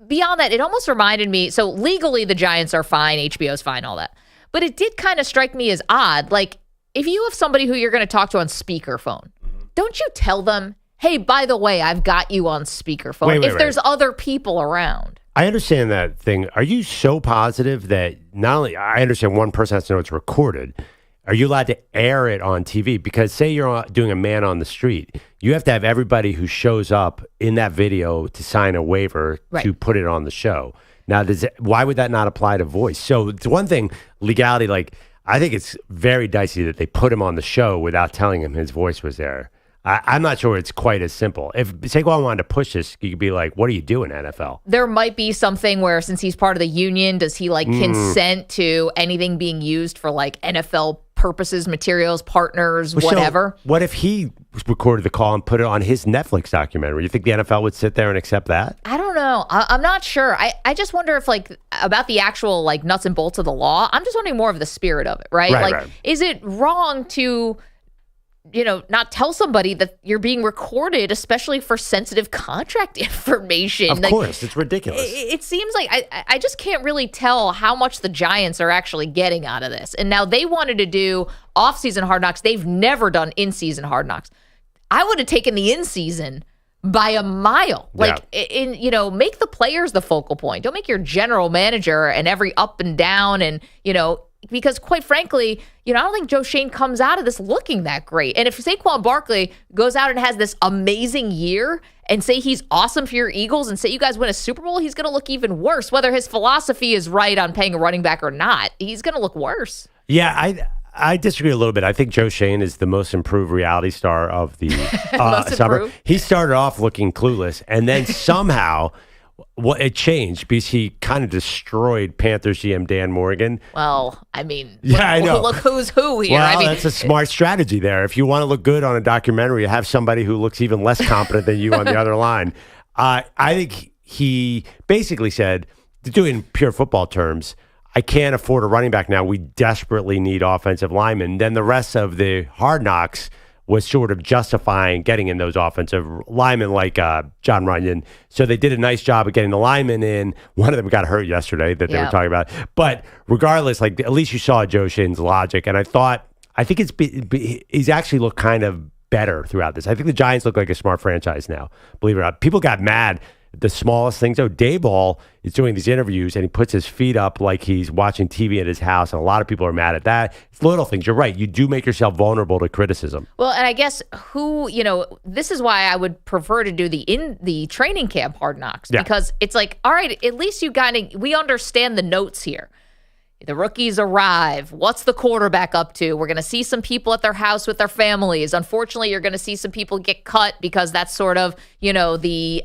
beyond that, it almost reminded me, so legally the Giants are fine, HBO's fine, all that. But it did kind of strike me as odd. Like, if you have somebody who you're going to talk to on speakerphone, don't you tell them, hey, by the way, I've got you on speakerphone if there's other people around? I understand that thing. Are you so positive that not only, I understand one person has to know it's recorded, are you allowed to air it on TV? Because say you're doing a man on the street, you have to have everybody who shows up in that video to sign a waiver to put it on the show. Now, why would that not apply to voice? So it's one thing, legality, I think it's very dicey that they put him on the show without telling him his voice was there. I'm not sure it's quite as simple. If Saquon wanted to push this, you could be like, what are you doing, NFL? There might be something where, since he's part of the union, does he consent to anything being used for NFL purposes, materials, partners, whatever? So what if he recorded the call and put it on his Netflix documentary? You think the NFL would sit there and accept that? I don't know. I'm not sure. I just wonder if about the actual nuts and bolts of the law. I'm just wondering more of the spirit of it, right? Right. Is it wrong to not tell somebody that you're being recorded, especially for sensitive contract information? Of course, it's ridiculous. It seems like I just can't really tell how much the Giants are actually getting out of this. And now they wanted to do off-season Hard Knocks. They've never done in-season Hard Knocks. I would have taken the in-season by a mile. Make the players the focal point. Don't make your general manager and every up and down and, because quite frankly, I don't think Joe Schoen comes out of this looking that great. And if Saquon Barkley goes out and has this amazing year and say he's awesome for your Eagles and say you guys win a Super Bowl, he's going to look even worse. Whether his philosophy is right on paying a running back or not, he's going to look worse. Yeah, I disagree a little bit. I think Joe Schoen is the most improved reality star of the summer. He started off looking clueless, and then somehow it changed because he kind of destroyed Panthers GM Dan Morgan. Well, I mean, I know. Look who's who here. Well, that's a smart strategy there. If you want to look good on a documentary, have somebody who looks even less competent than you on the other line. I think he basically said, to do it in pure football terms, I can't afford a running back now. We desperately need offensive linemen. Then the rest of the Hard Knocks was sort of justifying getting in those offensive linemen like John Runyon. So they did a nice job of getting the linemen in. One of them got hurt yesterday that they were talking about. But regardless, like at least you saw Joe Schoen's logic. And I think he's actually looked kind of better throughout this. I think the Giants look like a smart franchise now, believe it or not. People got mad. The smallest things. So Dayball is doing these interviews and he puts his feet up like he's watching TV at his house. And a lot of people are mad at that. It's little things. You're right. You do make yourself vulnerable to criticism. Well, and I guess this is why I would prefer to do the training camp Hard Knocks, because it's like, all right, at least we understand the notes here. The rookies arrive. What's the quarterback up to? We're going to see some people at their house with their families. Unfortunately, you're going to see some people get cut because that's sort of, the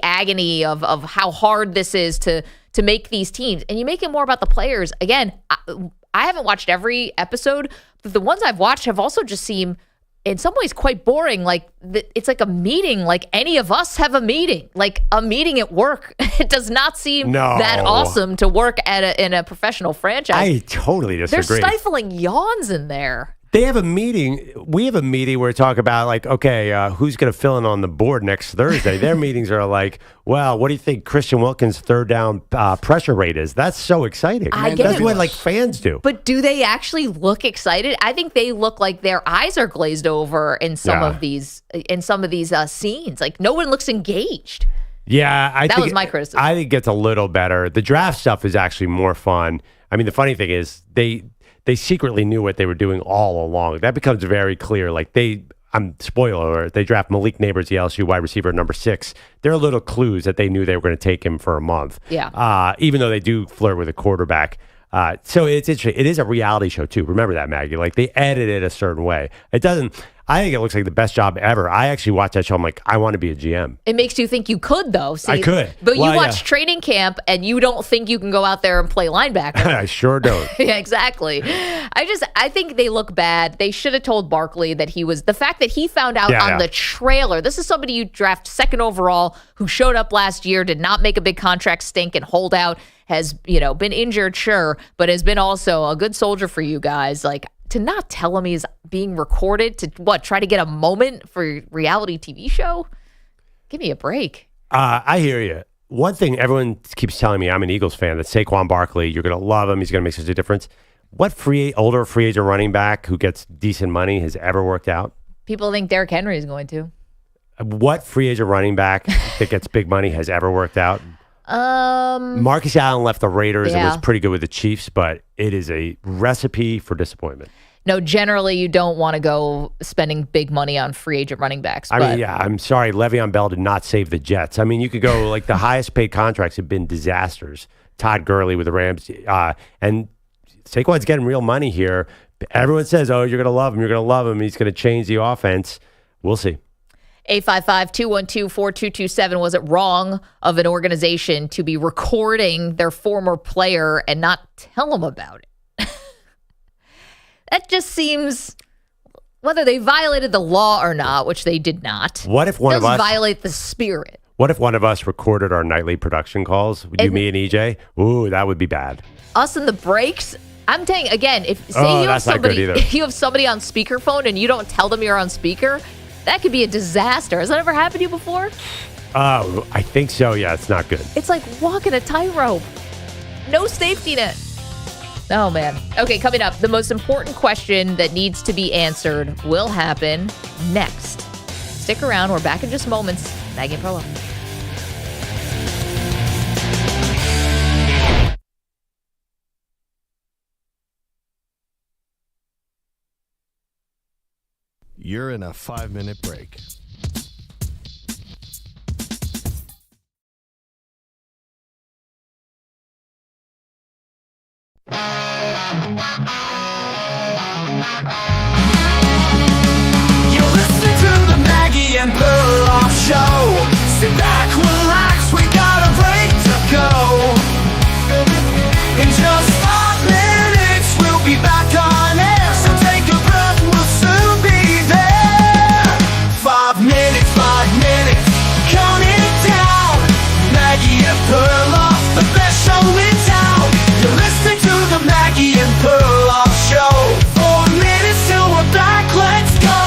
agony of how hard this is to make these teams. And you make it more about the players. Again, I haven't watched every episode, but the ones I've watched have also just seemed in some ways quite boring. Like it's like a meeting, like any of us have a meeting, like a meeting at work. It does not seem that awesome to work in a professional franchise. I totally disagree. There's stifling yawns in there. They have a meeting. We have a meeting where we talk about like, okay, who's going to fill in on the board next Thursday? Their meetings are like, well, what do you think Christian Wilkins' third down pressure rate is? That's so exciting. That's what like fans do. But do they actually look excited? I think they look like their eyes are glazed over in some of these scenes. Like no one looks engaged. Yeah, that was my criticism. I think it gets a little better. The draft stuff is actually more fun. I mean, the funny thing is they secretly knew what they were doing all along. That becomes very clear. Like spoiler alert, they draft Malik Neighbors, the LSU wide receiver, number 6. There are little clues that they knew they were going to take him for a month. Yeah. Even though they do flirt with a quarterback. So it's interesting. It is a reality show too. Remember that, Maggie. Like they edit it a certain way. I think it looks like the best job ever. I actually watch that show. I'm like, I want to be a GM. It makes you think you could, though. See, I could. But you watch training camp and you don't think you can go out there and play linebacker. I sure don't. Yeah, exactly. I think they look bad. They should have told Barkley that the fact that he found out on the trailer. This is somebody you draft 2nd overall who showed up last year, did not make a big contract stink and hold out, has, been injured, sure, but has been also a good soldier for you guys. Like, to not tell him he's being recorded to try to get a moment for a reality TV show? Give me a break. I hear you. One thing everyone keeps telling me, I'm an Eagles fan, that Saquon Barkley, you're going to love him. He's going to make such a difference. What older free agent running back who gets decent money has ever worked out? People think Derrick Henry is going to. What free agent running back that gets big money has ever worked out? Marcus Allen left the Raiders and was pretty good with the Chiefs, but it is a recipe for disappointment. No, generally you don't want to go spending big money on free agent running backs. I'm sorry. Le'Veon Bell did not save the Jets. I mean, you could go like the highest paid contracts have been disasters. Todd Gurley with the Rams, and Saquon's getting real money here. Everyone says, oh, you're going to love him. You're going to love him. He's going to change the offense. We'll see. 855-212-4227. Was it wrong of an organization to be recording their former player and not tell them about it? That just seems, whether they violated the law or not, which they did not. What if one of us violate the spirit? What if one of us recorded our nightly production calls? You, me, and EJ? Ooh, that would be bad. Us in the breaks? I'm telling you, again, if you have somebody on speakerphone and you don't tell them you're on speaker, that could be a disaster. Has that ever happened to you before? I think so. Yeah, it's not good. It's like walking a tightrope. No safety net. Oh, man. Okay, coming up, the most important question that needs to be answered will happen next. Stick around. We're back in just moments. Maggie Perloff. You're in a 5-minute break. You're listening to the Maggie and Perloff Show. Sit back, relax, we got a break to go. In just 5 minutes, we'll be back on air. So take a breath, we'll soon be there. 5 minutes, count it down. Maggie and Perloff, the best show in town. You're listening to the Maggie and Perloff Show. 4 minutes till we're back, let's go.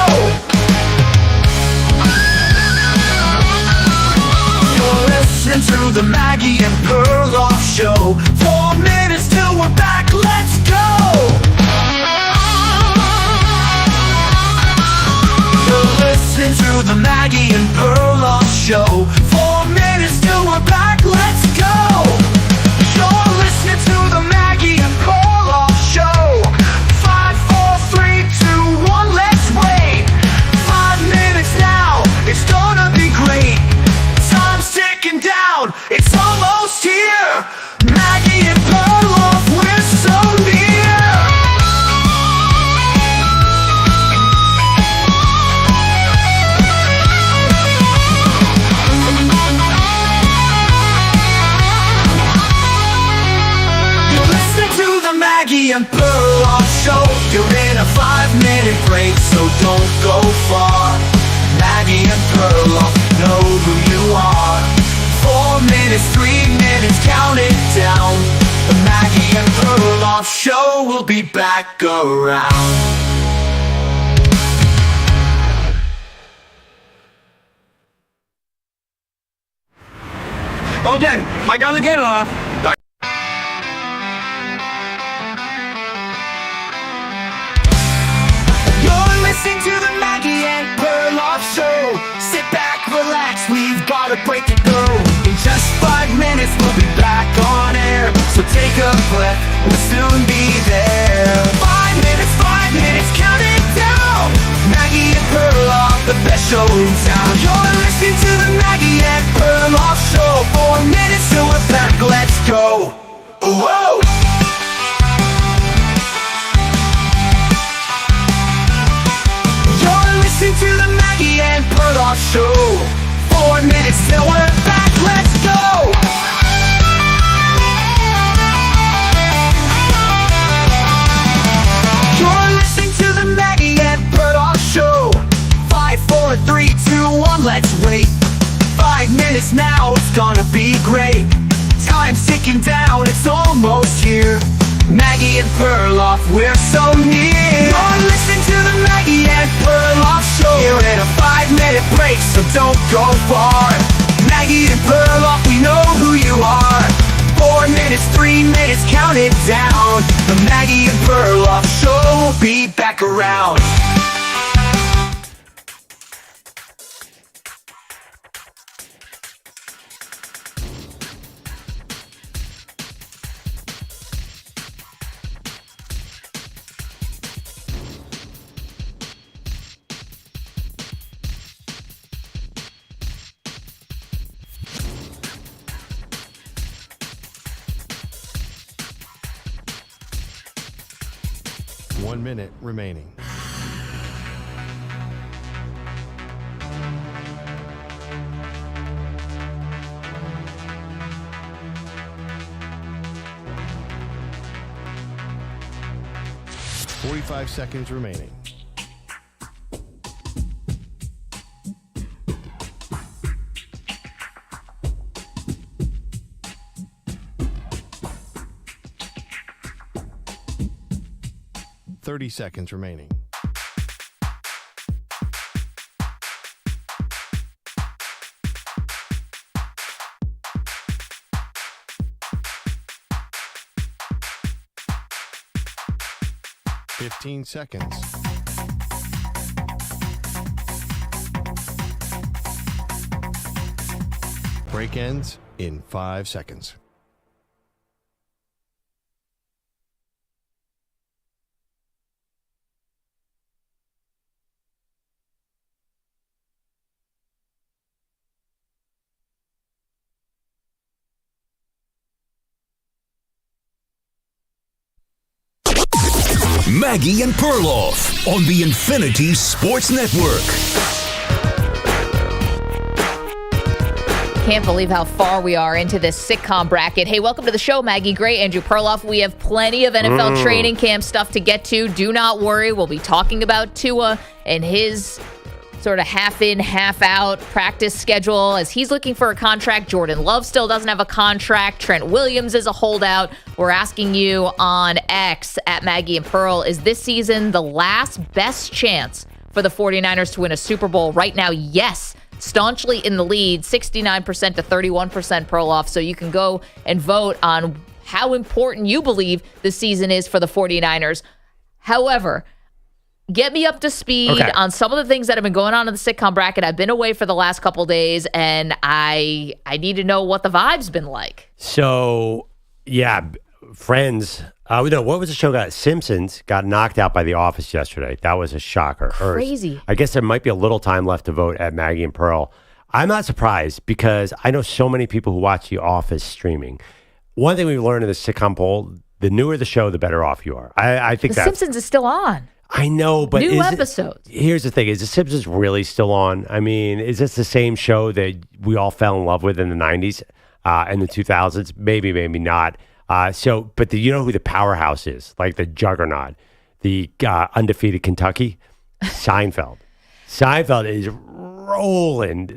You're listening to the Maggie and Perloff Show. 4 minutes till we're back, let's go. You're listening to the Maggie and Perloff Show. 4 minutes till we're back, let's go. You're listening to the Maggie and Perloff Show. 5, 4, 3, 2, 1, let's wait. 5 minutes now, it's gonna be great. Time's ticking down, it's almost here. Maggie and Perloff, we're so near. You're listening to the Maggie and Perloff Show. You're in a 5-minute break, so don't go far. Maggie and Perloff know who you are. 4 minutes, 3 minutes, count it down. The Maggie and Perloff Show will be back around. Okay, Mike on the get off. You're listening to the Maggie and Perloff Show. Sit back, relax, we've got a break to go. In just 5 minutes, we'll be back on air. So take a breath, we'll soon be there. 5 minutes, count it down. Maggie and Perloff, the best show in town. You're listening to the Maggie and Perloff Show. 4 minutes till we're back, let's go. Whoa! You're listening to the Maggie and Perloff Show. 4 minutes till we're back, let's go. You're listening to the Maggie and Perloff Show. 5, 4, 3, 2, 1, let's wait. 5 minutes now, it's gonna be great. Time's ticking down, it's almost here. Maggie and Perloff, we're so near. You're listening to the Maggie and Perloff Show. You're in a 5-minute break, so don't go far. Maggie and Perloff, we know who you are. 4 minutes, 3 minutes, count it down. The Maggie and Perloff Show will be back around. One minute remaining. "45 seconds remaining. "30 seconds remaining. "15 seconds. Break ends in 5 seconds. Maggie and Perloff on the Infinity Sports Network. Can't believe how far we are into this sitcom bracket. Hey, welcome to the show, Maggie Gray, Andrew Perloff. We have plenty of NFL training camp stuff to get to. Do not worry. We'll be talking about Tua and his sort of half in, half out practice schedule as he's looking for a contract. Jordan Love still doesn't have a contract. Trent Williams is a holdout. We're asking you on X at Maggie and Pearl, is this season the last best chance for the 49ers to win a Super Bowl? Right now, yes. Staunchly in the lead, 69% to 31% Perloff. So you can go and vote on how important you believe the season is for the 49ers. However, get me up to speed on some of the things that have been going on in the sitcom bracket. I've been away for the last couple days, and I need to know what the vibe's been like. So, yeah, Friends. What was the show? Simpsons got knocked out by The Office yesterday. That was a shocker. Crazy. I guess there might be a little time left to vote at Maggie and Pearl. I'm not surprised because I know so many people who watch The Office streaming. One thing we've learned in the sitcom poll, the newer the show, the better off you are. I think The Simpsons is still on. I know, but new episodes. Here's the thing: is The Simpsons really still on? I mean, is this the same show that we all fell in love with in the '90s and the 2000s? Maybe, maybe not. But you know who the powerhouse is? Like the juggernaut, the undefeated Kentucky, Seinfeld. Seinfeld is rolling.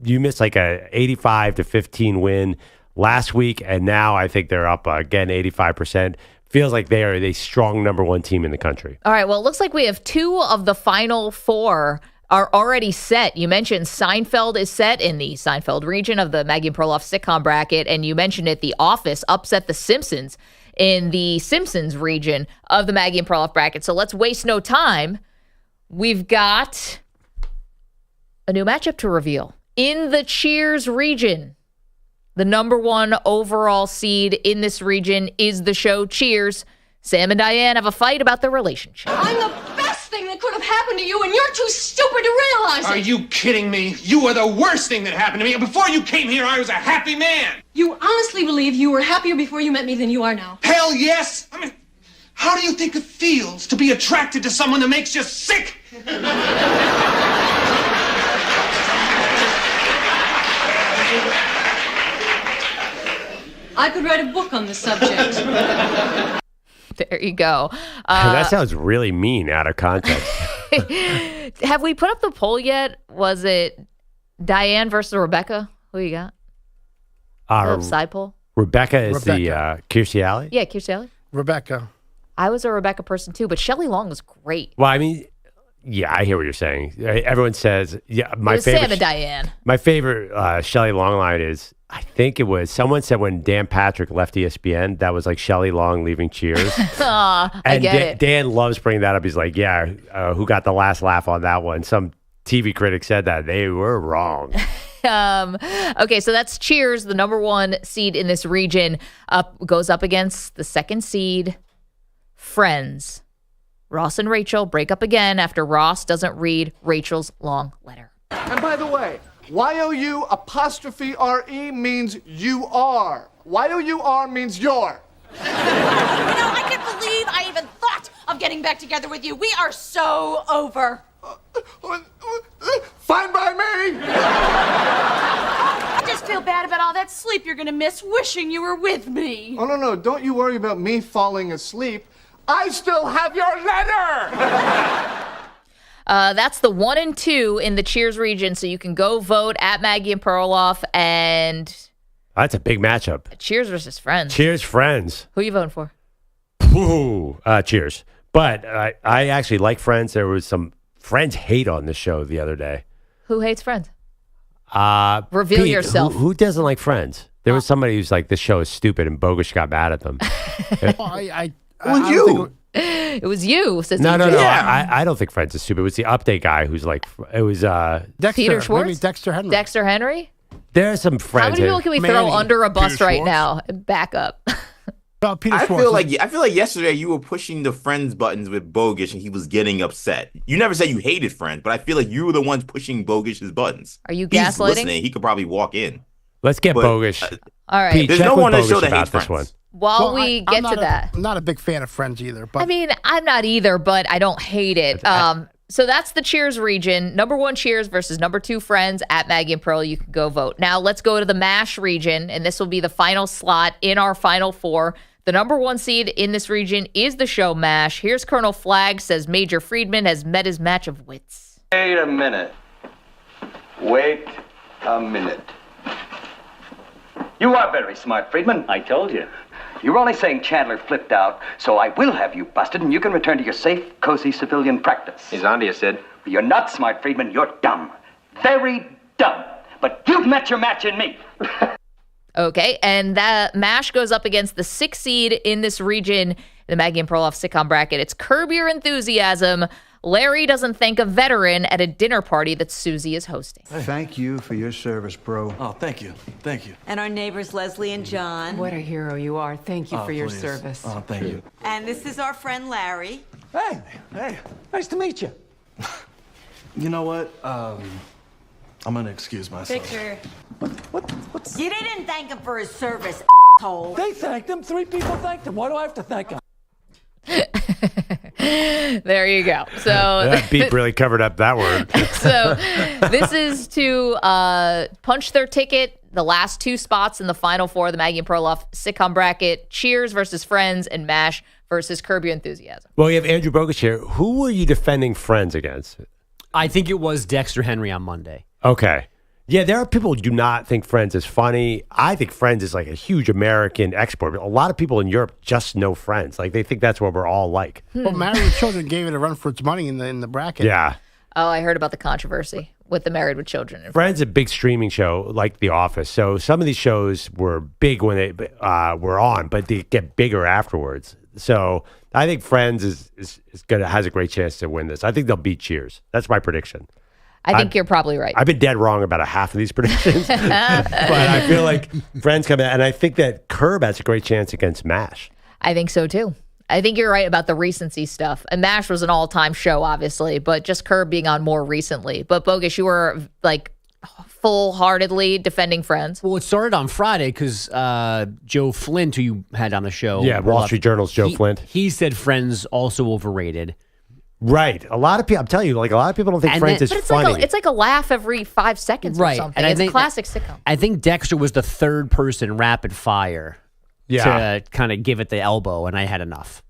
You missed like a 85-15 win last week, and now I think they're up again 85%. Feels like they are a strong number one team in the country. All right, well, it looks like we have 2 of the final 4 are already set. You mentioned Seinfeld is set in the Seinfeld region of the Maggie and Perloff sitcom bracket, and you mentioned it, The Office upset The Simpsons in the Simpsons region of the Maggie and Perloff bracket. So let's waste no time. We've got a new matchup to reveal. In the Cheers region, the number 1 overall seed in this region is the show Cheers. Sam and Diane have a fight about their relationship. I'm the best thing that could have happened to you, and you're too stupid to realize it. Are you kidding me? You are the worst thing that happened to me. Before you came here, I was a happy man. You honestly believe you were happier before you met me than you are now? Hell yes. I mean, how do you think it feels to be attracted to someone that makes you sick? I could write a book on the subject. There you go. That sounds really mean out of context. Have we put up the poll yet? Was it Diane versus Rebecca? Who you got? Side poll. Rebecca is the Kirstie Alley? Yeah, Kirstie Alley. Rebecca. I was a Rebecca person too, but Shelley Long was great. Well, I mean, yeah, I hear what you're saying. Everyone says, my favorite. Sam and Diane. My favorite Shelley Long line is, I think it was, someone said when Dan Patrick left ESPN, that was like Shelley Long leaving Cheers. I get it. Dan loves bringing that up. He's like, who got the last laugh on that one? Some TV critic said that. They were wrong. Okay, so that's Cheers, the number 1 seed in this region, goes up against the 2nd seed, Friends. Ross and Rachel break up again after Ross doesn't read Rachel's long letter. And by the way, Y-O-U''RE means you are. Y-O-U-R means you're. I can't believe I even thought of getting back together with you. We are so over. Fine by me. I just feel bad about all that sleep you're going to miss wishing you were with me. Oh, no. Don't you worry about me falling asleep. I still have your letter. That's the 1 and 2 in the Cheers region, so you can go vote at Maggie and Perloff, and that's a big matchup. Cheers versus Friends. Cheers, Friends. Who are you voting for? Ooh, Cheers. But I actually like Friends. There was some Friends hate on this show the other day. Who hates Friends? Reveal Pete, yourself. Who doesn't like Friends? There was somebody who's like, this show is stupid, and Bogus got mad at them. It was you. Says No. Yeah. I don't think Friends is stupid. It was the update guy who's like, it was Dexter, Peter Schwartz? Maybe Dexter Henry. Dexter Henry? There are some Friends. How many people can we throw under a bus right now and back up? Peter I Schwartz. feel like yesterday you were pushing the Friends buttons with Bogus and he was getting upset. You never said you hated Friends, but I feel like you were the ones pushing Bogus's buttons. Are you He's gaslighting? listening. He could probably walk in. Let's get Bogus. All right. Pete, There's check no with one on the Bogus show that about hates this Friends. one. while we get to that. I'm not a big fan of Friends either. But I mean, I'm not either, but I don't hate it. So that's the Cheers region. Number 1 Cheers versus number 2 Friends at Maggie and Pearl. You can go vote. Now let's go to the MASH region, and this will be the final slot in our final 4. The number 1 seed in this region is the show MASH. Here's Colonel Flagg says Major Friedman has met his match of wits. Wait a minute. Wait a minute. You are very smart, Friedman. I told you. You're only saying Chandler flipped out, so I will have you busted, and you can return to your safe, cozy civilian practice. He's on to you, Sid. You're not smart, Friedman. You're dumb. Very dumb. But you've met your match in me. Okay, and that MASH goes up against the 6th seed in this region, the Maggie and Perloff sitcom bracket. It's Curb Your Enthusiasm. Larry doesn't thank a veteran at a dinner party that Susie is hosting. Thank you for your service, bro. Oh, thank you. Thank you. And our neighbors, Leslie and John. What a hero you are. Thank you for your please. service. Oh, thank you. And this is our friend Larry. Hey, nice to meet you. You know what? I'm gonna excuse myself. Picture. What's... You didn't thank him for his service, asshole. They thanked him. 3 people thanked him. Why do I have to thank him? There you go. So that beep really covered up that word. So this is to punch their ticket. The last 2 spots in the final 4 of the Maggie and Perloff sitcom bracket. Cheers versus Friends and MASH versus Curb Your Enthusiasm. Well, you have Andrew Bogus here. Who were you defending Friends against? I think it was Dexter Henry on Monday. Okay. Yeah, there are people who do not think Friends is funny. I think Friends is like a huge American export. A lot of people in Europe just know Friends. Like they think that's what we're all like. Well, Married with Children gave it a run for its money in the bracket. Yeah. Oh, I heard about the controversy with the Married with Children. Friends is a big streaming show like The Office. So some of these shows were big when they were on, but they get bigger afterwards. So I think Friends has a great chance to win this. I think they'll beat Cheers. That's my prediction. I think you're probably right. I've been dead wrong about a half of these predictions, but I feel like Friends come out, and I think that Curb has a great chance against MASH. I think so too. I think you're right about the recency stuff. And MASH was an all-time show, obviously, but just Curb being on more recently. But Bogus, you were like full-heartedly defending Friends. Well, it started on Friday because Joe Flint, who you had on the show. Yeah, Wall Street Journal's Joe Flint. He said Friends also overrated. Right. A lot of people, I'm telling you, like a lot of people don't think Friends is funny. It's like a laugh every 5 seconds or something. And it's a classic sitcom. I think Dexter was the 3rd person rapid fire to kind of give it the elbow, and I had enough.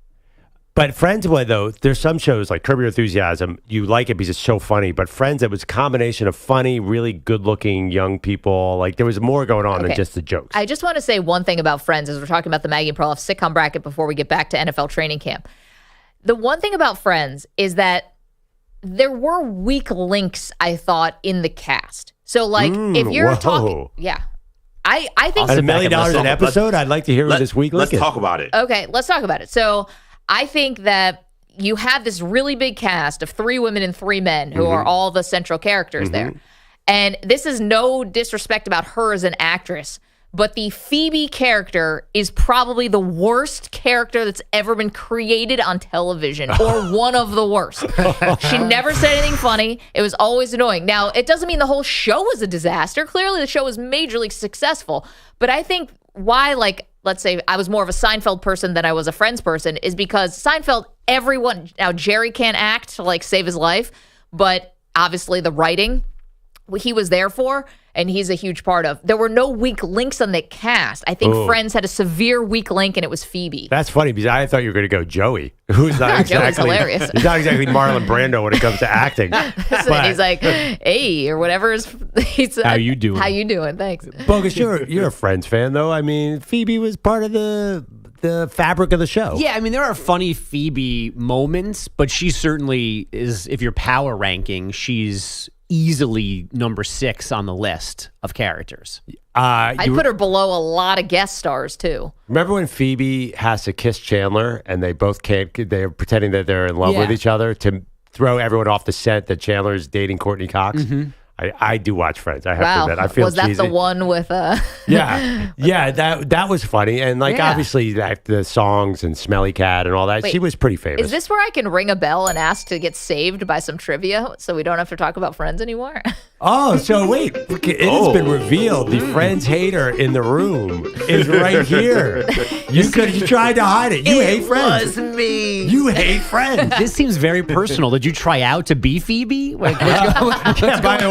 But Friends, though, there's some shows like Curb Your Enthusiasm, you like it because it's so funny, but Friends, it was a combination of funny, really good-looking young people. Like there was more going on than just the jokes. I just want to say one thing about Friends as we're talking about the Maggie and Perloff sitcom bracket before we get back to NFL training camp. The one thing about Friends is that there were weak links, I thought, in the cast. So, like, if you're talking... Yeah. I think... At $1 million an episode? I'd like to hear what this week link is. Let's talk about it. Okay, let's talk about it. So, I think that you have this really big cast of 3 women and 3 men who are all the central characters there. And this is no disrespect about her as an actress, but the Phoebe character is probably the worst character that's ever been created on television, or one of the worst. She never said anything funny. It was always annoying. Now, it doesn't mean the whole show was a disaster. Clearly, the show was majorly successful. But I think why, like, let's say I was more of a Seinfeld person than I was a Friends person, is because Seinfeld, now Jerry can't act to, like, save his life, but obviously the writing he was there for, and he's a huge part of. There were no weak links on the cast. I think Friends had a severe weak link, and it was Phoebe. That's funny because I thought you were going to go Joey, who's not Joey's hilarious. He's not exactly Marlon Brando when it comes to acting. So he's like, hey, or whatever. How you doing? How you doing? Thanks. Bogus, you're a Friends fan, though. I mean, Phoebe was part of the fabric of the show. Yeah, I mean, there are funny Phoebe moments, but she certainly is, if you're power ranking, she's easily number 6 on the list of characters. I'd put her below a lot of guest stars, too. Remember when Phoebe has to kiss Chandler and they both they're pretending that they're in love with each other to throw everyone off the set that Chandler's dating Courtney Cox? I do watch Friends. I have to admit. I feel was that cheesy. the one with Yeah, that was funny, and obviously the songs and Smelly Cat and all that. Wait, she was pretty famous. Is this where I can ring a bell and ask to get saved by some trivia so we don't have to talk about Friends anymore? Oh, so wait, it has been revealed. The Friends hater in the room is right here. You tried to hide it. You hate Friends. It was me. You hate Friends. This seems very personal. Did you try out to be Phoebe? Like, by the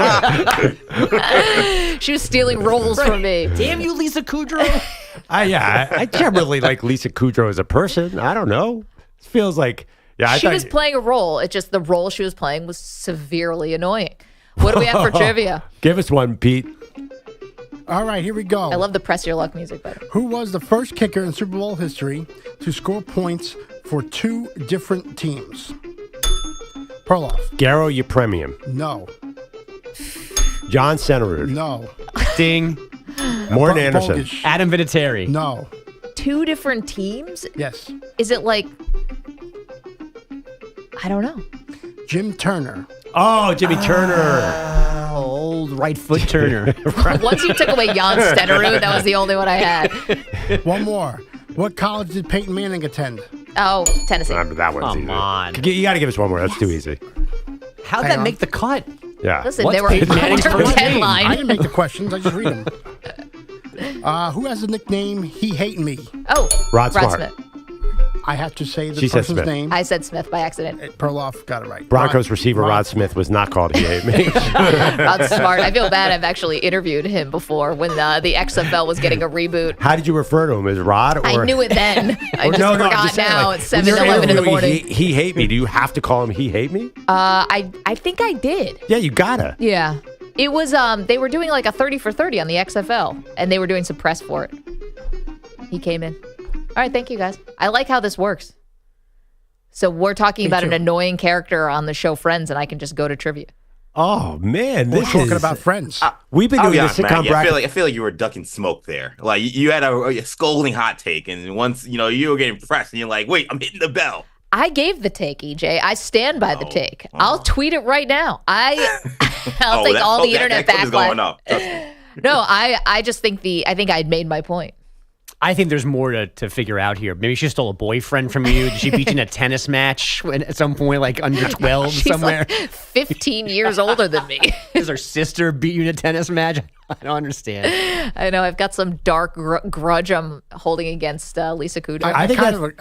way, she was stealing roles from me. Damn you, Lisa Kudrow. I can't really like Lisa Kudrow as a person. I don't know. It feels like she was playing a role. It's just the role she was playing was severely annoying. What do we have for trivia? Give us one, Pete. All right, here we go. I love the press your luck music better. Who was the first kicker in Super Bowl history to score points for 2 different teams? Perloff. Garo Yepremian. No. John Centerud. No. Ding. Morton Anderson. Bogus. Adam Vinatieri. No. 2 different teams? Yes. Is it like... I don't know. Jim Turner. Oh, Jimmy Turner. Old right foot Turner. Once you took away Jan Stenerud, that was the only one I had. One more. What college did Peyton Manning attend? Oh, Tennessee. That one's easy. Come on. You got to give us one more. That's too easy. How'd that make the cut? Yeah. Listen, they were headline. I didn't make the questions. I just read them. Who has the nickname He Hate Me? Oh, Rod Smart. Smith. I have to say the She said person's Smith. name. I said Smith by accident. Perloff got it right. Broncos receiver Rod Smith was not called He Hate Me. Rod Smart. I feel bad. I've actually interviewed him before when the XFL was getting a reboot. How did you refer to him? As Rod? Or? I knew it then. I just forgot now. It's 7:11 in the morning. He Hate Me. Do you have to call him He Hate Me? I think I did. Yeah, you gotta. Yeah. It was they were doing like a 30 for 30 on the XFL, and they were doing some press for it. He came in. All right, thank you guys. I like how this works. So we're talking about an annoying character on the show Friends, and I can just go to trivia. Oh man, we're talking about Friends. We've been doing this sitcom bracket. I feel like you were ducking smoke there. Like you had a scolding hot take, and once you were getting pressed, and you're like, "Wait, I'm hitting the bell." I gave the take, EJ. I stand by the take. I'll tweet it right now. I'll take all the internet backlash. Going up. No, I just think I think I'd made my point. I think there's more to figure out here. Maybe she stole a boyfriend from you. Did she beat you in a tennis match at some point, like under 12 She's somewhere? Like 15 years older than me. Does her sister beat you in a tennis match? I don't understand. I know. I've got some dark grudge I'm holding against Lisa Kudrow. I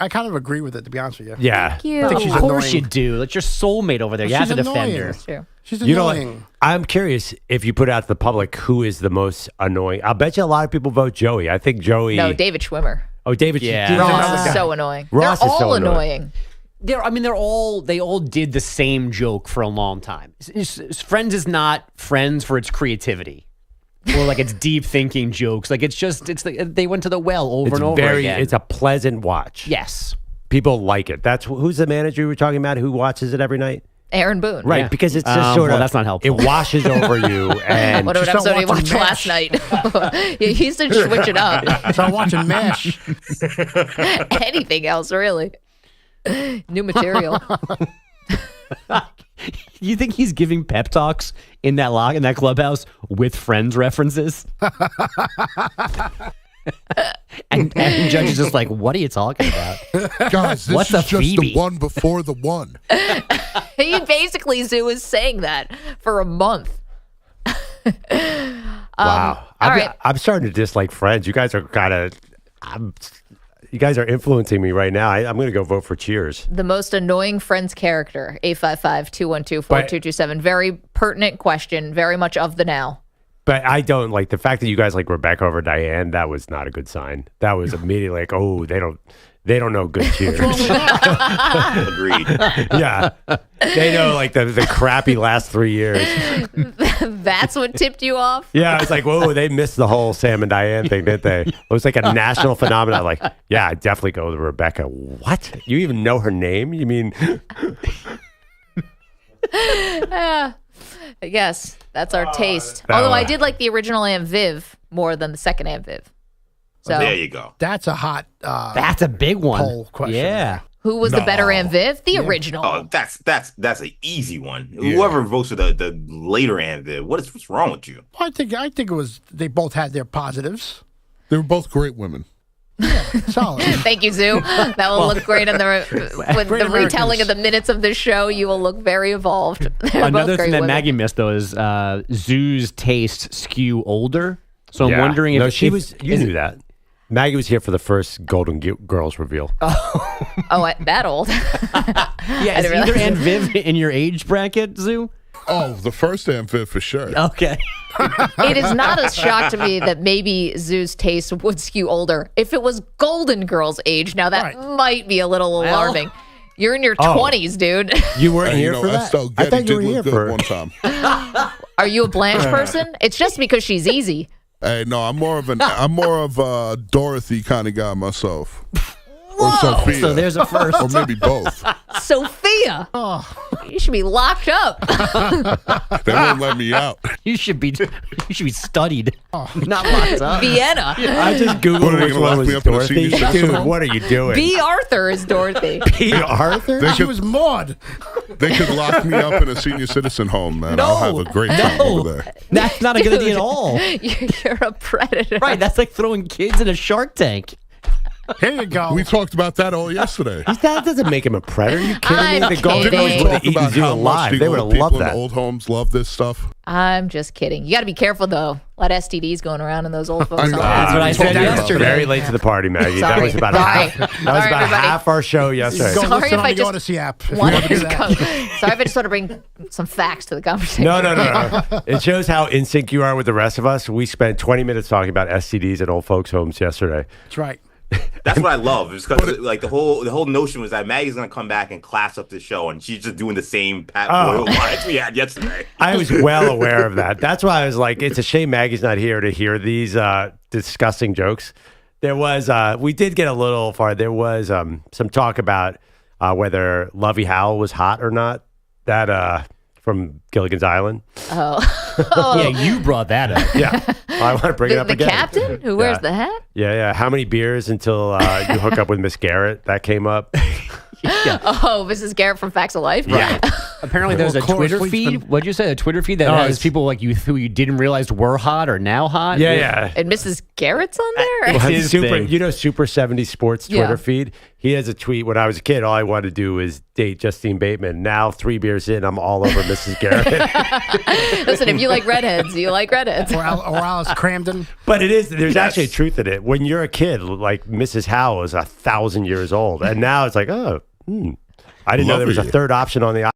kind of agree with it, to be honest with you. Yeah. Thank you. I think she's Of course annoying. you do. That's your soulmate over there. You have to defend her. That's true. She's annoying. I'm curious if you put out to the public who is the most annoying. I'll bet you a lot of people vote Joey. I think Joey. No, David Schwimmer. Oh, David. Yeah. Ross is so annoying. Ross They're is all so annoying. They all did the same joke for a long time. Friends is not Friends for its creativity or like its deep thinking jokes. Like they went to the well over and over again. It's a pleasant watch. Yes. People like it. Who's the manager you were talking about who watches it every night? Aaron Boone. Right, Yeah. because it's just sort of, that's not helpful. It washes over you. And What episode did you watch last night? He used to switch it up. So I'm watching MASH. Anything else, really. New material. You think he's giving pep talks in that clubhouse with Friends references? and Judge is just like, what are you talking about? Guys, this What's is a just Phoebe? the one before the one. He basically was saying that for a month. Wow. All right. I'm starting to dislike Friends. You guys are you guys are influencing me right now. I'm going to go vote for Cheers. The most annoying Friends character, 855-212-4227. Very pertinent question, very much of the now. But I don't like the fact that you guys like Rebecca over Diane. That was not a good sign. That was immediately like, oh, they don't know good Cheers. Agreed. Yeah. They know like the crappy last 3 years. That's what tipped you off? Yeah, it's like, whoa, they missed the whole Sam and Diane thing, didn't they? It was like a national phenomenon. Like, yeah, I definitely go with Rebecca. What? You even know her name? You mean? Yes, that's our taste. Although I did like the original Aunt Viv more than the second Aunt Viv. So there you go. That's a hot That's a big one. poll question. Yeah. Who was the better Aunt Viv? The original. Oh, that's an easy one. Yeah. Whoever votes for the later Aunt Viv, what's wrong with you? I think it was they both had their positives. They were both great women. Yeah, solid. Thank you, Zoo. That will look great on the retelling of the minutes of the show. You will look very evolved. Another thing that Maggie missed though is Zoo's tastes skew older. So I'm wondering if she was. You knew that. Maggie was here for the first Golden Girls reveal. That old. Yeah, is either Aunt Viv in your age bracket, Zoo? Oh, the first Aunt Viv for sure. Okay. It is not a shock to me that maybe Zoo's taste would skew older. If it was Golden Girls' age, now that might be a little alarming. You're in your 20s, dude. You weren't here for that? Estelle I thought you were did here look for good one time. Are you a Blanche person? It's just because she's easy. Hey, no, I'm more of a Dorothy kind of guy myself. Or Whoa. Sophia. So there's a first. Or maybe both. Sophia. Oh, you should be locked up. They won't let me out. You should be studied, not locked up. Vienna. I just Googled which one was Dorothy. Dude, what are you doing? B. Arthur is Dorothy. B. Arthur? She was Maud. They could lock me up in a senior citizen home, man. I'll have a great time over there. That's not a good idea at all. You're a predator. Right, that's like throwing kids in a Shark Tank. Here you go. We talked about that all yesterday. That doesn't make him a predator. Are you kidding me? I'm The Golden kidding. Girls would have eaten you alive. They would have loved In that. old homes love this stuff. I'm just kidding. You got to be careful, though. A lot of STDs going around in those old folks' homes. That's what I said yesterday. Very late to the party, Maggie. That was about half our show yesterday. Go Sorry listen if on I the just Odyssey app. wanted to go. Sorry if I just want to bring some facts to the conversation. No. It shows how in sync you are with the rest of us. We spent 20 minutes talking about STDs at old folks' homes yesterday. That's right. That's what I love. It's because like the whole notion was that Maggie's gonna come back and class up the show, and she's just doing the same Pat Boyle lines we had yesterday. I was well aware of that. That's why I was like, it's a shame Maggie's not here to hear these disgusting jokes. There was, we did get a little far. There was some talk about whether Lovey Howell was hot or not. That from Gilligan's Island. Oh. Yeah, you brought that up. Yeah. I want to bring it up the again. The captain who wears the hat? Yeah. How many beers until you hook up with Miss Garrett? That came up. Yeah. Oh, Mrs. Garrett from Facts of Life? Yeah. Apparently there's a Twitter feed. What'd you say? A Twitter feed that has people like you who you didn't realize were hot or now hot? Yeah. And Mrs. Garrett's on there? Well, Super 70 Sports Twitter feed. He has a tweet. When I was a kid, all I wanted to do was date Justine Bateman. Now, 3 beers in, I'm all over Mrs. Garrett. Listen, if you like redheads, you like redheads. Or Alice Cramden. But there's actually a truth in it. When you're a kid, like Mrs. Howell is 1,000 years old. And now it's like, I didn't know there was a third option on the A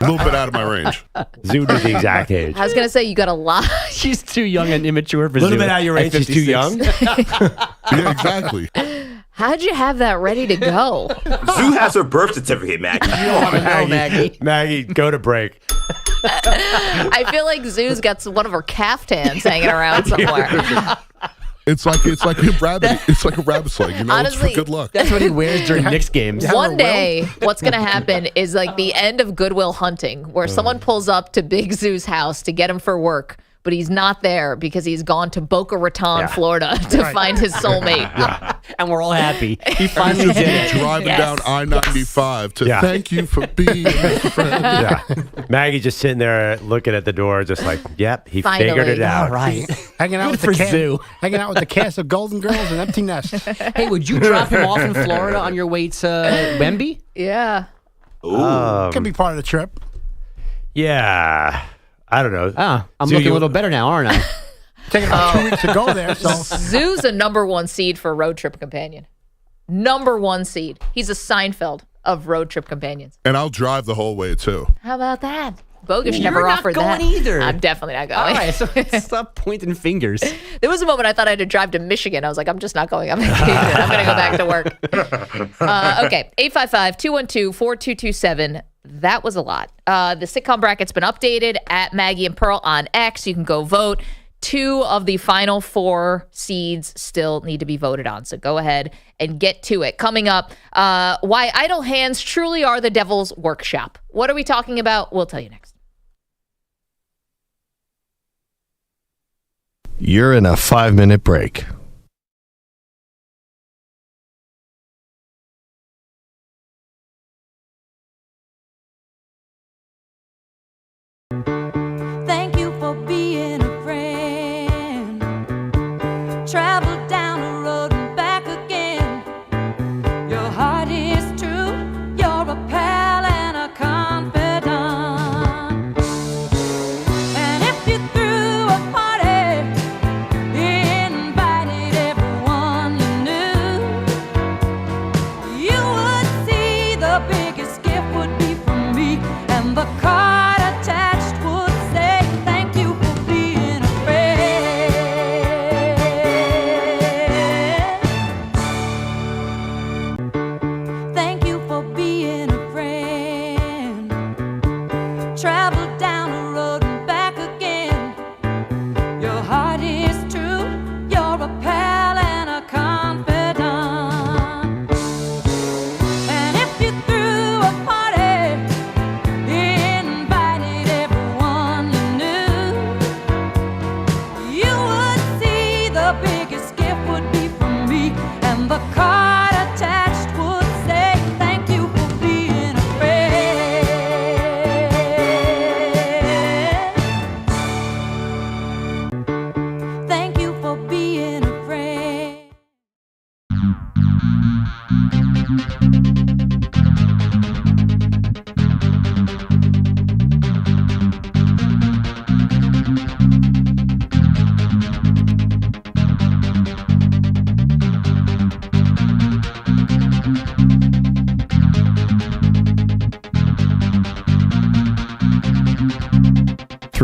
little bit out of my range. Zoo is the exact age. I was going to say, you got a lot. She's too young and immature for A little Zoo bit out of your range. She's too young. Yeah, exactly. How'd you have that ready to go? Zoo has her birth certificate, Maggie. You don't want to know, Maggie. Maggie, go to break. I feel like Zoo's got one of her caftans hanging around somewhere. It's like a rabbit. It's like a rabbit's leg. You know, Honestly, it's for good luck. That's what he wears during Knicks games. One day, what's going to happen is like the end of Goodwill Hunting, where someone pulls up to Big Zoo's house to get him for work, but he's not there because he's gone to Boca Raton, Florida to find his soulmate. And we're all happy. He finally did it. Driving down I-95 to thank you for being my friend. Maggie just sitting there looking at the door, just like, yep, he Finally. figured it out. All right. Hanging out with the Zoo. Hanging out with the cast of Golden Girls and Empty Nest. Hey, would you drop him off in Florida on your way to Wemby? Yeah. Can be part of the trip. Yeah. I don't know. I'm looking a little better now, aren't I? Taking about 2 weeks to go there. So Zoo's a #1 seed for road trip companion. #1 seed. He's a Seinfeld of road trip companions. And I'll drive the whole way too. How about that? Bogus You're never not offered going that. either. I'm definitely not going. All right, so stop pointing fingers. There was a moment I thought I had to drive to Michigan. I was like, I'm just not going on vacation. I'm going to go back to work. Okay, 855-212-4227. That was a lot. The sitcom bracket's been updated at Maggie and Pearl on X. You can go vote. 2 of the final 4 seeds still need to be voted on. So go ahead and get to it. Coming up, why idle hands truly are the devil's workshop. What are we talking about? We'll tell you next. You're in a 5-minute break.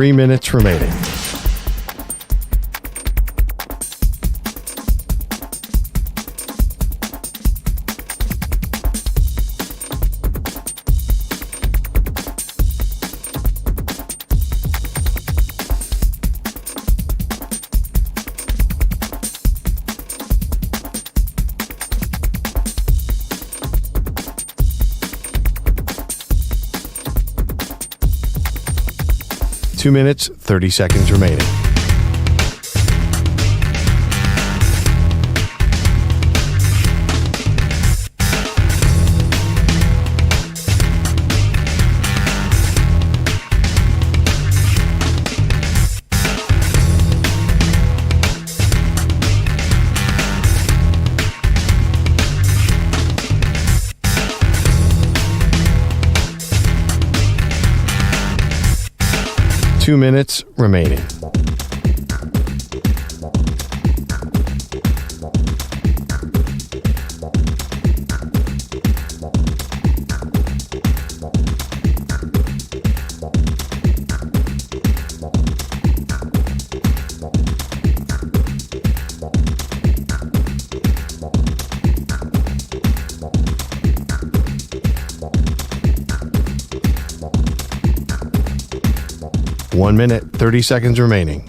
3 minutes remaining. Two minutes, 30 seconds remaining. Two minutes remaining. One minute, 30 seconds remaining.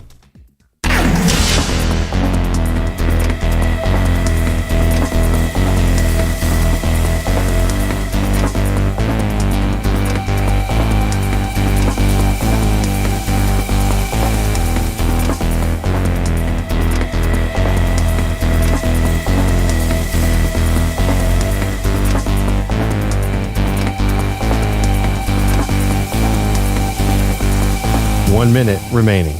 One minute remaining.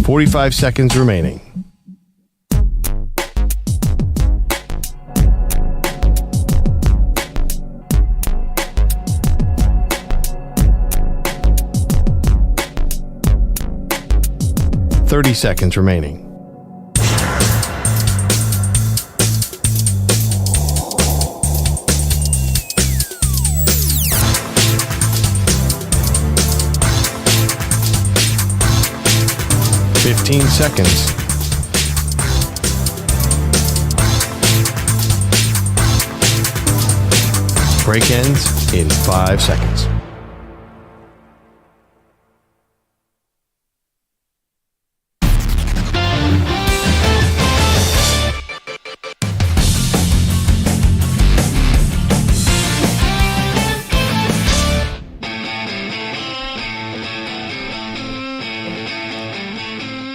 .45 seconds remaining. .30 seconds remaining. .15 seconds. Break ends in 5 seconds.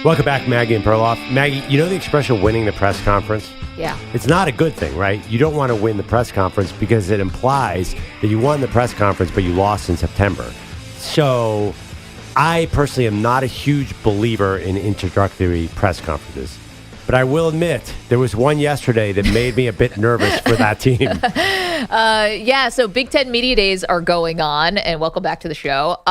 Welcome back, Maggie and Perloff. Maggie, you know the expression winning the press conference? Yeah. It's not a good thing, right? You don't want to win the press conference because it implies that you won the press conference, but you lost in September. So I personally am not a huge believer in introductory press conferences. But I will admit, there was one yesterday that made me a bit nervous for that team. Yeah, so Big Ten Media Days are going on, and welcome back to the show.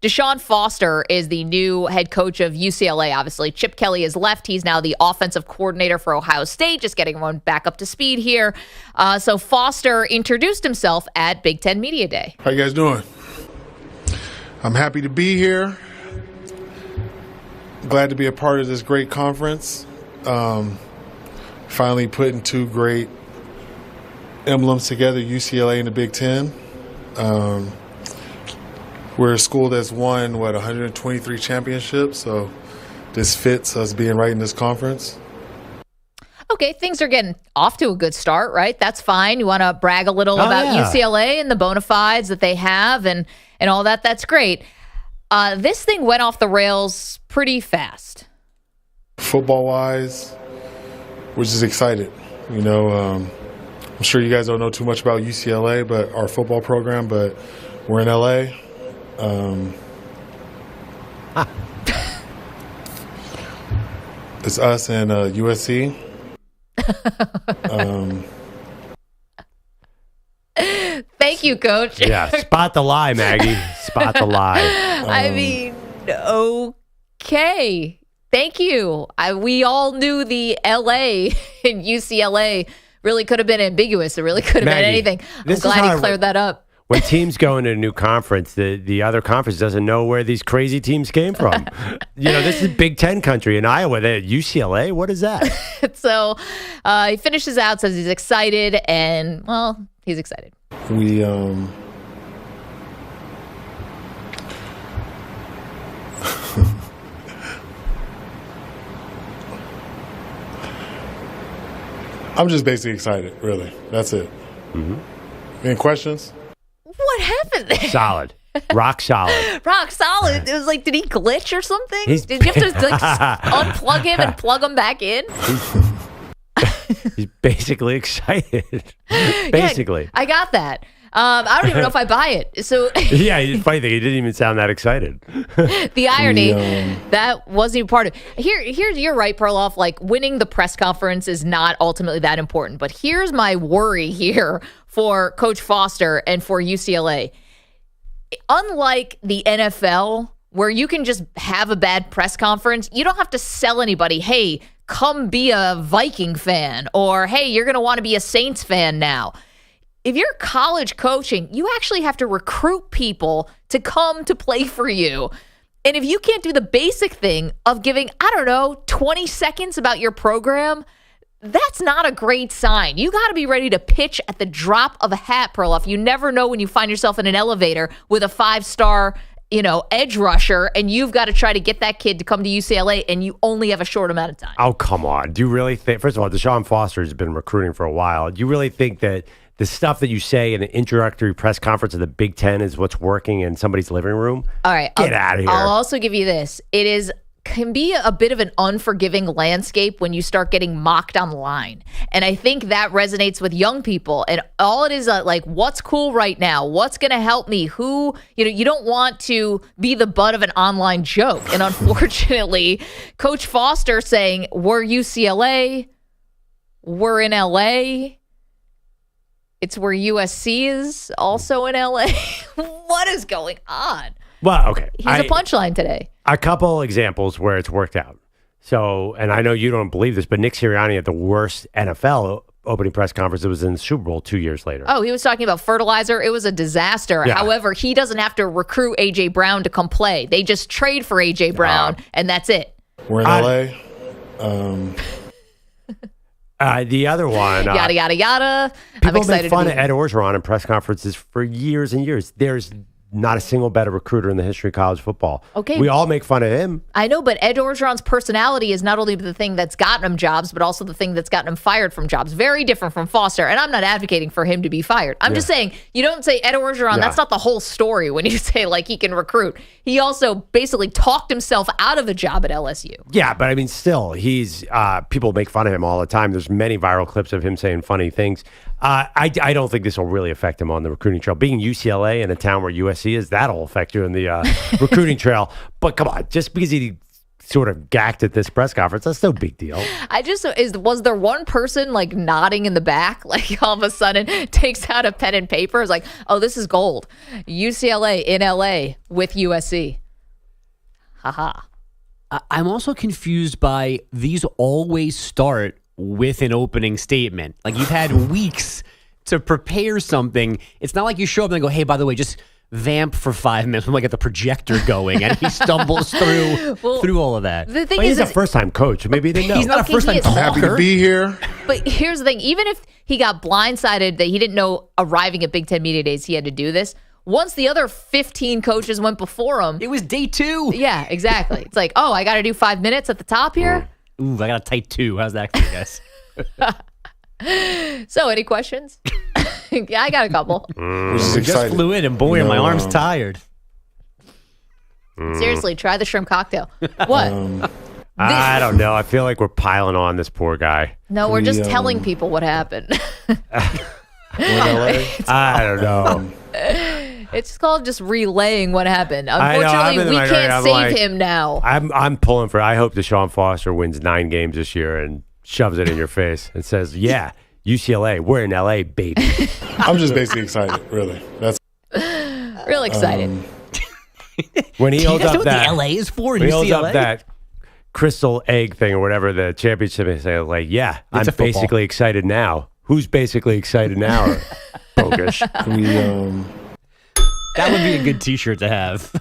Deshaun Foster is the new head coach of UCLA, obviously. Chip Kelly has left. He's now the offensive coordinator for Ohio State, just getting everyone back up to speed here. So Foster introduced himself at Big Ten Media Day. How you guys doing? I'm happy to be here. Glad to be a part of this great conference. Finally putting two great emblems together, UCLA and the Big Ten. We're a school that's won, 123 championships, so this fits us being right in this conference. Okay, things are getting off to a good start, right? That's fine. You want to brag a little about UCLA and the bona fides that they have and all that. That's great. This thing went off the rails pretty fast. Football-wise, we're just excited. You know, I'm sure you guys don't know too much about UCLA, but our football program, but we're in LA. It's us and USC. Thank you, Coach. Yeah, spot the lie, Maggie. Spot the lie. I mean, okay. Thank you. We all knew the LA and UCLA really could have been ambiguous. It really could have been anything. I'm glad he cleared that up. When teams go into a new conference, the other conference doesn't know where these crazy teams came from. This is Big Ten country in Iowa. UCLA, what is that? So he finishes out, says he's excited, and, well, he's excited. We, I'm just basically excited, really. That's it. Mm-hmm. Any questions? What happened there? Solid. Rock solid. Rock solid. It was like, did he glitch or something? Did you have to unplug him and plug him back in? He's basically excited. Basically. Yeah, I got that. I don't even know if I buy it. So yeah, funny thing, he didn't even sound that excited. The irony, that wasn't even part of it. Here's you're right, Perloff. Like, winning the press conference is not ultimately that important. But here's my worry here for Coach Foster and for UCLA. Unlike the NFL, where you can just have a bad press conference, you don't have to sell anybody, hey, come be a Viking fan, or hey, you're going to want to be a Saints fan now. If you're college coaching, you actually have to recruit people to come to play for you. And if you can't do the basic thing of giving, 20 seconds about your program, that's not a great sign. You got to be ready to pitch at the drop of a hat, Perloff. You never know when you find yourself in an elevator with a 5-star, edge rusher, and you've got to try to get that kid to come to UCLA, and you only have a short amount of time. Oh, come on. Do you really think, first of all, Deshaun Foster has been recruiting for a while. Do you really think that the stuff that you say in an introductory press conference of the Big Ten is what's working in somebody's living room? All right. Get out of here. I'll also give you this. It can be a bit of an unforgiving landscape when you start getting mocked online. And I think that resonates with young people. And all it is like, what's cool right now? What's going to help me? Who, you don't want to be the butt of an online joke. And unfortunately, Coach Foster saying, we're UCLA, we're in LA. It's where USC is also in LA. What is going on? Well, okay. He's a punchline today. A couple examples where it's worked out. So, and I know you don't believe this, but Nick Sirianni had the worst NFL opening press conference. It was in the Super Bowl 2 years later. Oh, he was talking about fertilizer. It was a disaster. Yeah. However, he doesn't have to recruit A.J. Brown to come play. They just trade for A.J. Brown, and that's it. We're in L.A. The other one. Yada, yada, yada. People make fun of Ed Orgeron in press conferences for years and years. There's not a single better recruiter in the history of college football. Okay. We all make fun of him. I know, but Ed Orgeron's personality is not only the thing that's gotten him jobs, but also the thing that's gotten him fired from jobs. Very different from Foster. And I'm not advocating for him to be fired. I'm just saying, you don't say Ed Orgeron. That's not the whole story when you say, like, he can recruit. He also basically talked himself out of a job at LSU. Yeah, but I mean, still, he's people make fun of him all the time. There's many viral clips of him saying funny things. I don't think this will really affect him on the recruiting trail. Being UCLA in a town where USC is, that'll affect you in the recruiting trail. But come on, just because he sort of gacked at this press conference, that's no big deal. Was there one person like nodding in the back, like all of a sudden takes out a pen and paper, is like, oh, this is gold. UCLA in LA with USC. Haha. I'm also confused by these always start with an opening statement. Like, you've had weeks to prepare something. It's not like you show up and go, hey, by the way, just vamp for 5 minutes. I'm like, get the projector going, and he stumbles through all of that. The thing he's a first-time coach. Maybe he didn't know. He's not a first-time talker. Happy to be here. But here's the thing. Even if he got blindsided that he didn't know arriving at Big Ten Media Days he had to do this, once the other 15 coaches went before him. It was day 2. Yeah, exactly. It's like, oh, I got to do 5 minutes at the top here? Ooh, I got a tight 2. How's that for you guys? So, any questions? Yeah, I got a couple. Just flew in, and boy, my arm's tired. Seriously, try the shrimp cocktail. What? I don't know. I feel like we're piling on this poor guy. No, we're just telling people what happened. I don't know. It's called just relaying what happened. Unfortunately, we can't save him now. I'm pulling for. I hope Deshaun Foster wins 9 games this year and shoves it in your face and says, "Yeah, UCLA, we're in LA, baby." I'm just basically excited. Really, that's real excited. When he holds up that LA is for when he holds up that crystal egg thing or whatever the championship is. Like, yeah, I'm basically excited now. Who's basically excited now? Bogus. That would be a good T-shirt to have.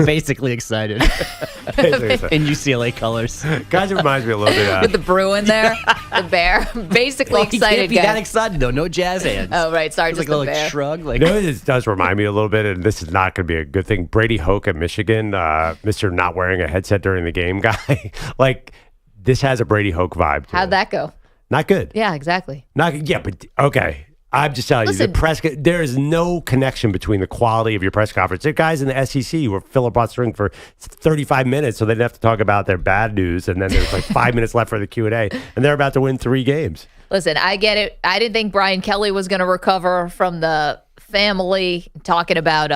Basically excited. In UCLA colors. Guys, it reminds me a little bit with the brew in there, the bear. Basically excited. He can't be that excited though. No jazz hands. Oh right, sorry, just like a the bear. shrug. Like, this does remind me a little bit, and this is not going to be a good thing. Brady Hoke at Michigan, Mr. Not wearing a headset during the game guy. Like, this has a Brady Hoke vibe. How'd that go? Not good. Yeah, exactly. But okay. I'm just telling you, there is no connection between the quality of your press conference. There are guys in the SEC who were filibustering for 35 minutes, so they didn't have to talk about their bad news, and then there's like 5 minutes left for the Q&A, and they're about to win 3 games. Listen, I get it. I didn't think Brian Kelly was going to recover from the family talking about,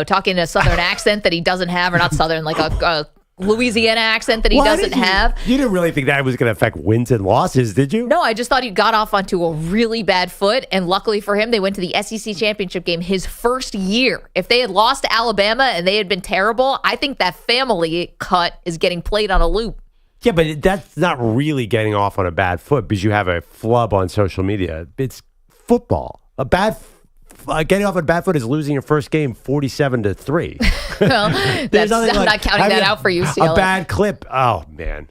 talking a Southern accent that he doesn't have, or not Southern, like a Louisiana accent that he doesn't have. You didn't really think that was going to affect wins and losses, did you? No, I just thought he got off onto a really bad foot, and luckily for him, they went to the SEC championship game his first year. If they had lost to Alabama and they had been terrible, I think that family cut is getting played on a loop. Yeah, but that's not really getting off on a bad foot because you have a flub on social media. It's football. Getting off on a bad foot is losing your first game 47-3. Well, I'm not counting that out for UCLA. A bad clip. Oh, man.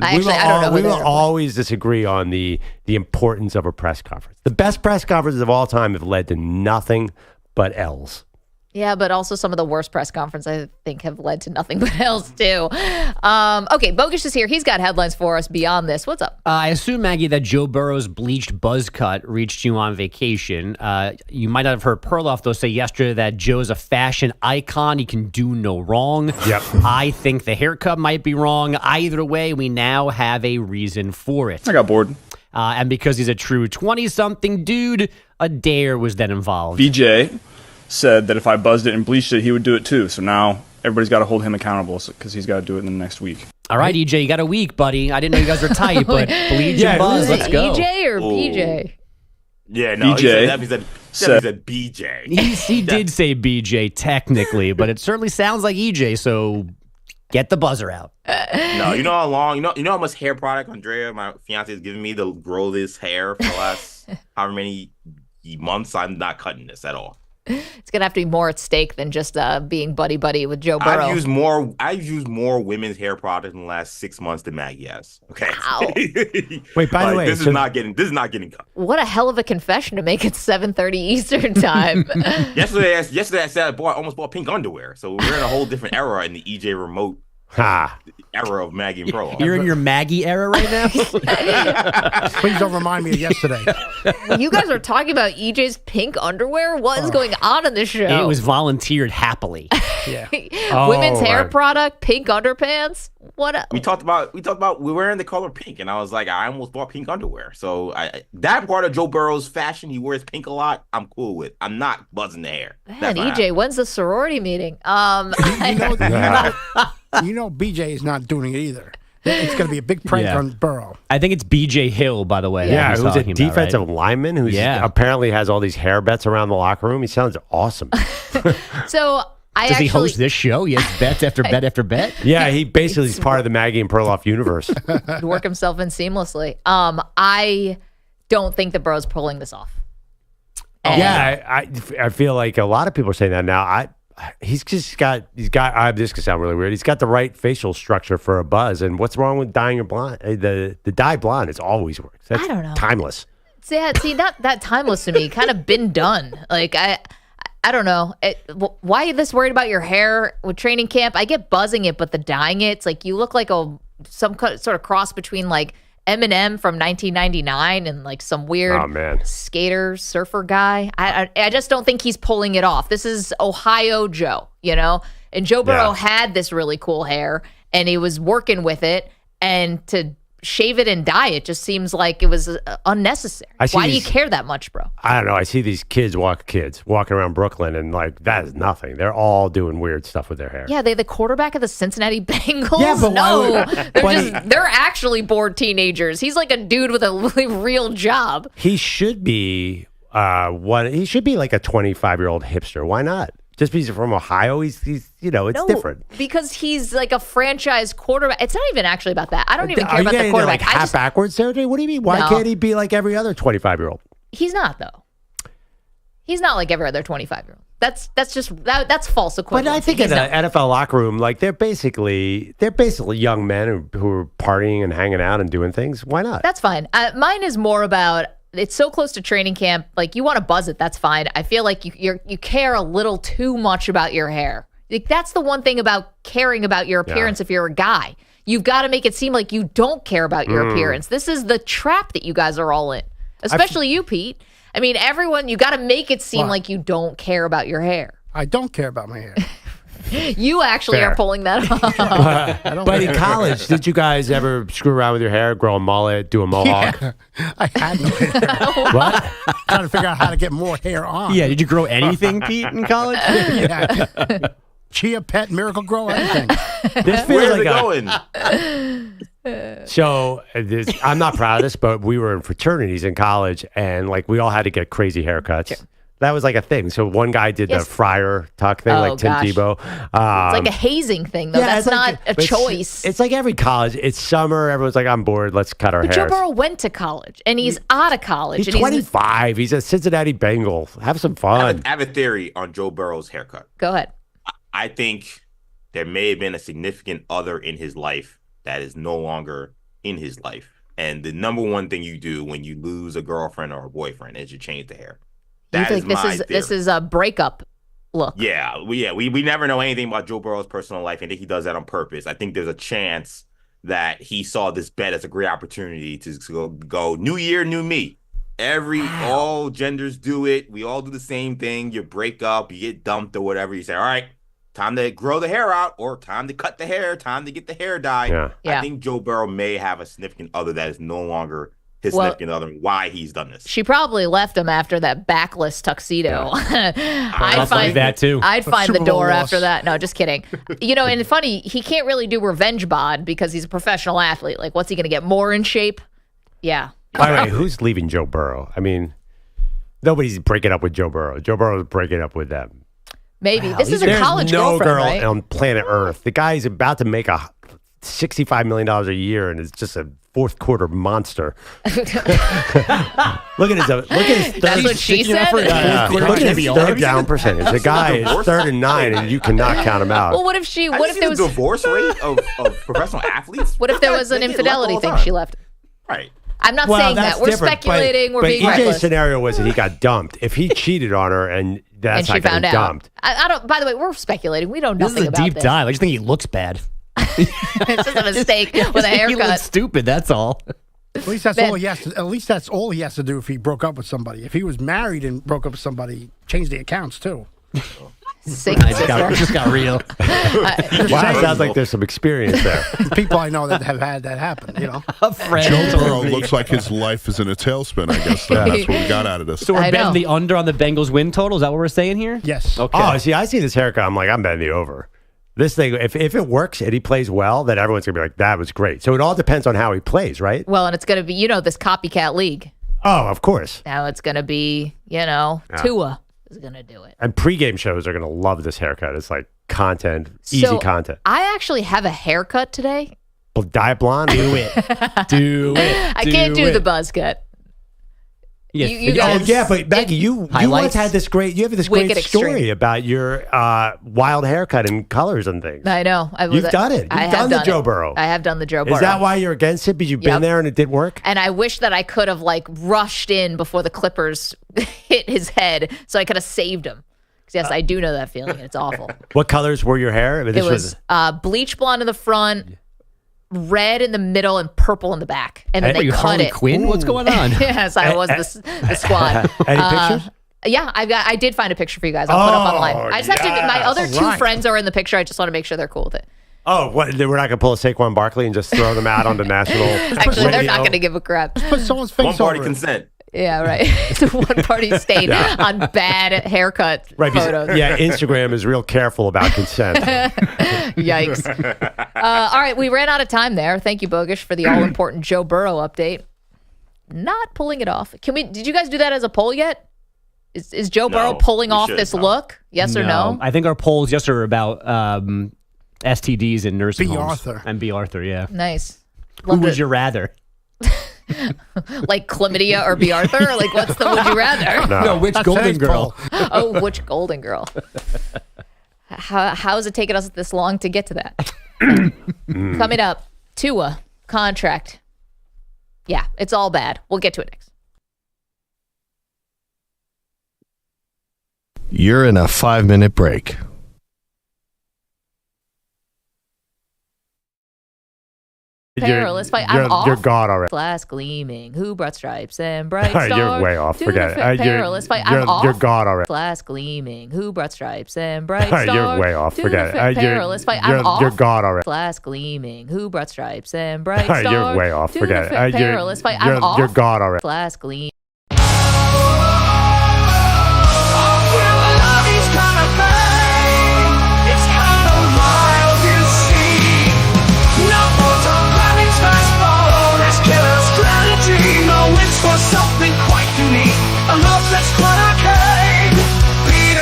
I don't know. We will always disagree on the importance of a press conference. The best press conferences of all time have led to nothing but L's. Yeah, but also some of the worst press conferences, I think, have led to nothing but else, too. Okay, Bogus is here. He's got headlines for us beyond this. What's up? I assume, Maggie, that Joe Burrow's bleached buzz cut reached you on vacation. You might not have heard Perloff, though, say yesterday that Joe's a fashion icon. He can do no wrong. Yep. I think the haircut might be wrong. Either way, we now have a reason for it. I got bored. And because he's a true 20-something dude, a dare was then involved. BJ said that if I buzzed it and bleached it, he would do it too. So now everybody's got to hold him accountable because he's got to do it in the next week. All right, EJ, you got a week, buddy. I didn't know you guys were tight, but bleach and buzz, let's go. EJ or BJ? Yeah, no, BJ he said BJ. He did say BJ technically, but it certainly sounds like EJ, so get the buzzer out. No, you know how long, you know how much hair product Andrea, my fiance, has given me to grow this hair for the last however many months. I'm not cutting this at all. It's gonna have to be more at stake than just being buddy with Joe Burrow. I've used more women's hair product in the last 6 months than Maggie has. Okay. Wow. Wait, by the way, this is not getting cut. What a hell of a confession to make at 7:30 Eastern time. Yesterday I said I almost bought pink underwear. So we're in a whole different era in the EJ remote era of Maggie and Perloff. You're in your Maggie era right now? Please don't remind me of yesterday. You guys are talking about EJ's pink underwear? What is going on in this show? It was volunteered happily. Yeah. Women's hair product, pink underpants. We talked about we're wearing the color pink, and I was like, I almost bought pink underwear. So that part of Joe Burrow's fashion, he wears pink a lot. I'm cool with. I'm not buzzing the hair. Man, EJ, when's the sorority meeting? You know BJ is not doing it either. It's going to be a big prank on Burrow. I think it's BJ Hill, by the way. Yeah, who's a defensive lineman who apparently has all these hair bets around the locker room. He sounds awesome. So Does he host this show? He has bets after bet after bet? Yeah, he basically is part of the Maggie and Perloff universe. He'd work himself in seamlessly. I don't think that Burrow's pulling this off. I feel like a lot of people are saying that now. He's this could sound really weird. He's got the right facial structure for a buzz. And what's wrong with dyeing your blonde? The dye blonde, it's always works. That's I don't know. Timeless. See, not that timeless to me. Kind of been done. Like I don't know. Why are you this worried about your hair with training camp? I get buzzing it, but the dyeing it, it's like you look like some sort of cross between like Eminem from 1999 and like some weird skater surfer guy. I just don't think he's pulling it off. This is Ohio Joe, and Joe Burrow had this really cool hair and he was working with it, and to shave it and dye it just seems like it was unnecessary. Why do you care that much, bro? I don't know. I see these kids walking around Brooklyn, and like that is nothing. They're all doing weird stuff with their hair. Yeah, they're the quarterback of the Cincinnati Bengals. Yeah, but they're actually bored teenagers. He's like a dude with a really real job. He should be he should be like a 25-year-old hipster. Why not? Just because he's from Ohio, he's it's different. Because he's like a franchise quarterback. It's not even actually about that. I don't even care about the quarterback. Like half backwards there? What do you mean? Why can't he be like every other 25-year-old? He's not, though. He's not like every other 25-year-old. That's false equivalency. But I think in an NFL locker room, like they're basically young men who are partying and hanging out and doing things. Why not? That's fine. Mine is more about it's so close to training camp. Like you want to buzz it, that's fine. I feel like you care a little too much about your hair. Like that's the one thing about caring about your appearance. If you're a guy, you've got to make it seem like you don't care about your appearance. This is the trap that you guys are all in, especially you, Pete. I mean, everyone, you got to make it seem like you don't care about your hair. I don't care about my hair. You actually are pulling that off. But in college, did you guys ever screw around with your hair, grow a mullet, do a mohawk? Yeah, I had no hair. What? Trying to figure out how to get more hair on. Yeah, did you grow anything, Pete, in college? Yeah. Chia Pet, Miracle Grow, anything. This feels like going. So I'm not proud of this, but we were in fraternities in college, and like we all had to get crazy haircuts. Sure. That was like a thing. So one guy did the friar tuck thing, like Tim Tebow. It's like a hazing thing, though. That's not a choice. It's like every college. It's summer. Everyone's like, I'm bored. Let's cut our hair. Joe Burrow went to college, and he's out of college. He's 25. He's a Cincinnati Bengal. Have some fun. I have a theory on Joe Burrow's haircut. Go ahead. I think there may have been a significant other in his life that is no longer in his life. And the number one thing you do when you lose a girlfriend or a boyfriend is you change the hair. You think this is a breakup look? Yeah, we never know anything about Joe Burrow's personal life. I think he does that on purpose. I think there's a chance that he saw this bet as a great opportunity to go new year, new me. All genders do it. We all do the same thing. You break up, you get dumped or whatever. You say, all right, time to grow the hair out or time to cut the hair, time to get the hair dyed. Yeah. I think Joe Burrow may have a significant other that is no longer his significant other, why he's done this. She probably left him after that backless tuxedo. I'd find that too. I'd find the door after that. No, just kidding. And funny, he can't really do revenge bod because he's a professional athlete. Like, what's he going to get more in shape? Yeah. By the way, who's leaving Joe Burrow? I mean, nobody's breaking up with Joe Burrow. Joe Burrow is breaking up with them. Maybe. Wow. This is a college girlfriend, girl right? on planet Earth. The guy is about to make $65 million a year and is just a fourth quarter monster. Look at his That's what she said? Look at his third down percentage. The guy is 3rd and 9 and you cannot count him out. Well, what if there was a divorce rate of professional athletes? What if there was an infidelity thing she left? Right. I'm not saying that. We're speculating. We're being reckless. EJ's scenario was that he got dumped. If he cheated on her and that's and she not found getting out. dumped. I don't. By the way, we're speculating. We don't know nothing about this. This is a deep dive. I just think he looks bad. It's just a mistake with a haircut. He looks stupid. That's all. At least that's all he has to. At least that's all he has to do if he broke up with somebody. If he was married and broke up with somebody, change the accounts too. It just got real. Wow, sounds like there's some experience there. People I know that have had that happen. A friend. Joe Burrow looks like his life is in a tailspin. I guess that's what we got out of this. So we're betting the under on the Bengals win total. Is that what we're saying here? Yes. Okay. Oh, see, I see this haircut. I'm like, I'm betting the over. This thing, if it works and he plays well, then everyone's gonna be like, that was great. So it all depends on how he plays, right? Well, and it's gonna be, this copycat league. Oh, of course. Now it's gonna be, Tua is gonna do it. And pregame shows are gonna love this haircut. It's like content, easy content. I actually have a haircut today. Dye it blonde. Do it. Do it. I can't do the buzz cut. Yeah, you guys, but Maggie, you once had this great. You have this great story about your wild haircut and colors and things. I know. You've done it. You've done the Joe Burrow. I have done the Joe Burrow. Is that why you're against it? Because you've been there and it did work. And I wish that I could have rushed in before the clippers hit his head, so I could have saved him. Because yes, I do know that feeling, and it's awful. What colors were your hair? It was bleach blonde in the front. Red in the middle and purple in the back, and then they cut Harley it. Quinn? What's going on? Yes, I was the squad. Any pictures? Yeah, I did find a picture for you guys. I'll put up online. I just have to. My other two friends are in the picture. I just want to make sure they're cool with it. Oh, what? We're not gonna pull a Saquon Barkley and just throw them out onto national. Actually, they're not gonna give a crap. Put someone's face One party consent. Yeah, right. It's a one-party state on bad haircut photos. Yeah, Instagram is real careful about consent. Yikes. All right, we ran out of time there. Thank you, Bogish, for the all-important Joe Burrow update. Not pulling it off. Did you guys do that as a poll yet? Is Joe Burrow pulling off this look? Yes or no? I think our polls yesterday are about STDs in nursing B. homes. Arthur. And B. Arthur, yeah. Nice. Who would you rather? Like chlamydia or B. Arthur? Or like, what's the would you rather? No, which Golden Girl? Oh, which Golden Girl? How is it taking us this long to get to that? Coming up, Tua contract. Yeah, it's all bad. We'll get to it next. You're in a 5-minute break. Perilous fight. I'm off. You're gone already. Glass gleaming. Who brought stripes and bright stars? You're way off. Forget it. Perilous fight. I'm off. You're gone already. Glass gleaming. Who brought stripes and bright stars? You're way off. Forget it. Perilous fight. I'm off. You're gone already. Glass gleaming. Who brought stripes and bright stars? You're way off. Forget it. Perilous fight. I'm off. You're gone already. Glass gleaming.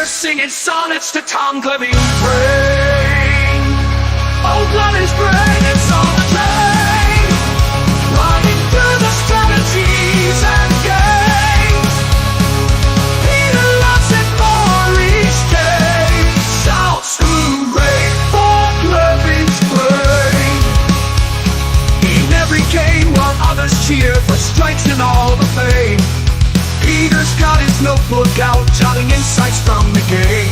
Singing sonnets to Tom Clevy's brain. Oh, Clevy's brain, it's on the train. Running through the strategies and games. Peter loves it more each day. Shouts hooray for Clevy's brain. In every game while others cheer for strikes and all the fame. Peter's got his notebook out, jotting insights from the game.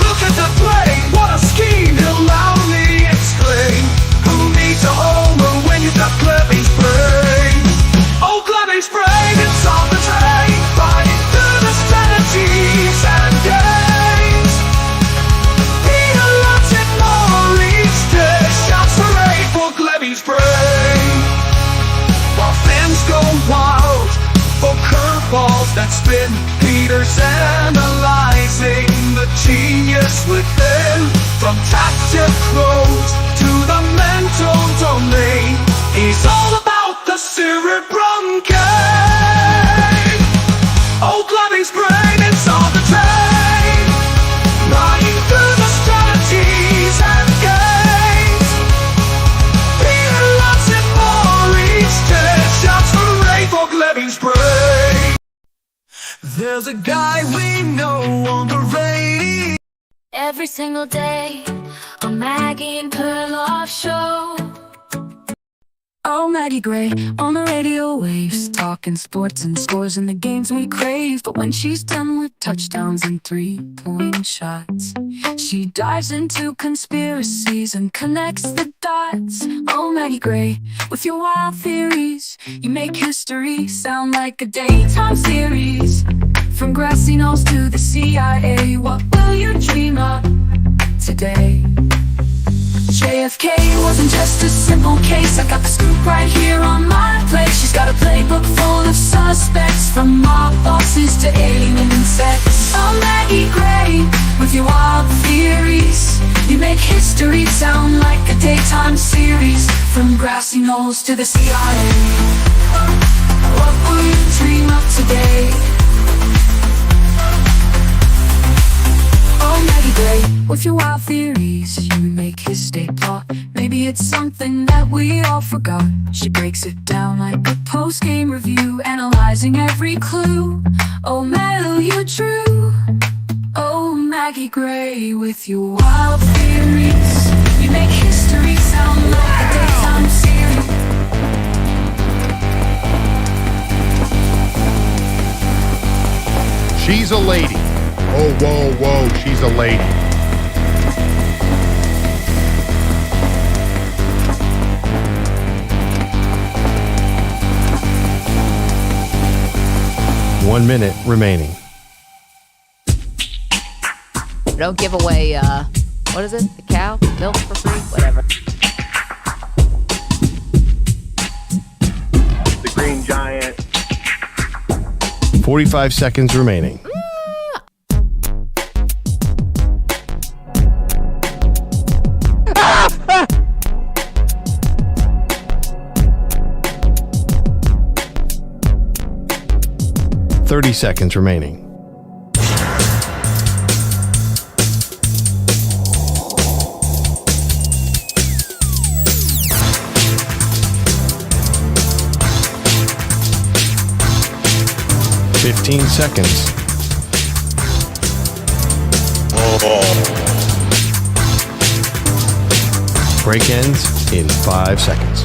Look at the play, what a scheme, he'll loudly exclaim. Who needs a homer when you've got Clevy's brain? Oh, Clevy's brain, it's on the train, fighting through the strategies and games. Peter loves it more each day, shouts hooray for Clevy's brain. While fans go wild for curveballs that spin, Peter's analyzing the genius within. From tactic throws to the mental domain, he's all about the cerebrum game. Oh, Clevy's brain, it's on the train, running through the strategies and games. Peter loves it more each day, shouts hooray for Clevy's brain. There's a guy we know on the radio. Every single day, a Maggie and Perloff show. Oh, Maggie Gray on the radio waves, talking sports and scores and the games we crave. But when she's done with touchdowns and three-point shots, she dives into conspiracies and connects the dots. Oh, Maggie Gray, with your wild theories, you make history sound like a daytime series. From grassy knolls to the CIA, what will you dream of today? JFK wasn't just a simple case. I got the scoop right here on my plate. She's got a playbook full of suspects, from mob bosses to alien insects. Oh, Maggie Gray, with your wild theories, you make history sound like a daytime series. From grassy knolls to the CIA, what will you dream of today? Oh, Maggie Gray, with your wild theories, you make his state plot. Maybe it's something that we all forgot. She breaks it down like a post-game review, analyzing every clue. Oh, Mel, you're true. Oh, Maggie Gray, with your wild theories, you make history sound like a daytime series. She's a lady. Oh, whoa, whoa, she's a lady. One minute remaining. Don't give away, what is it? The cow? Milk for free? Whatever. The Green Giant. 45 seconds remaining. 30 seconds remaining. 15 seconds. Break ends in 5 seconds.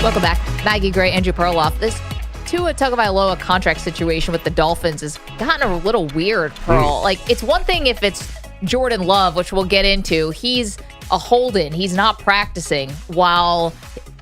Welcome back. Maggie Gray, Andrew Perloff. This Tua Tagovailoa contract situation with the Dolphins has gotten a little weird, Pearl. Like, it's one thing if it's Jordan Love, which we'll get into. He's a hold-in. He's not practicing while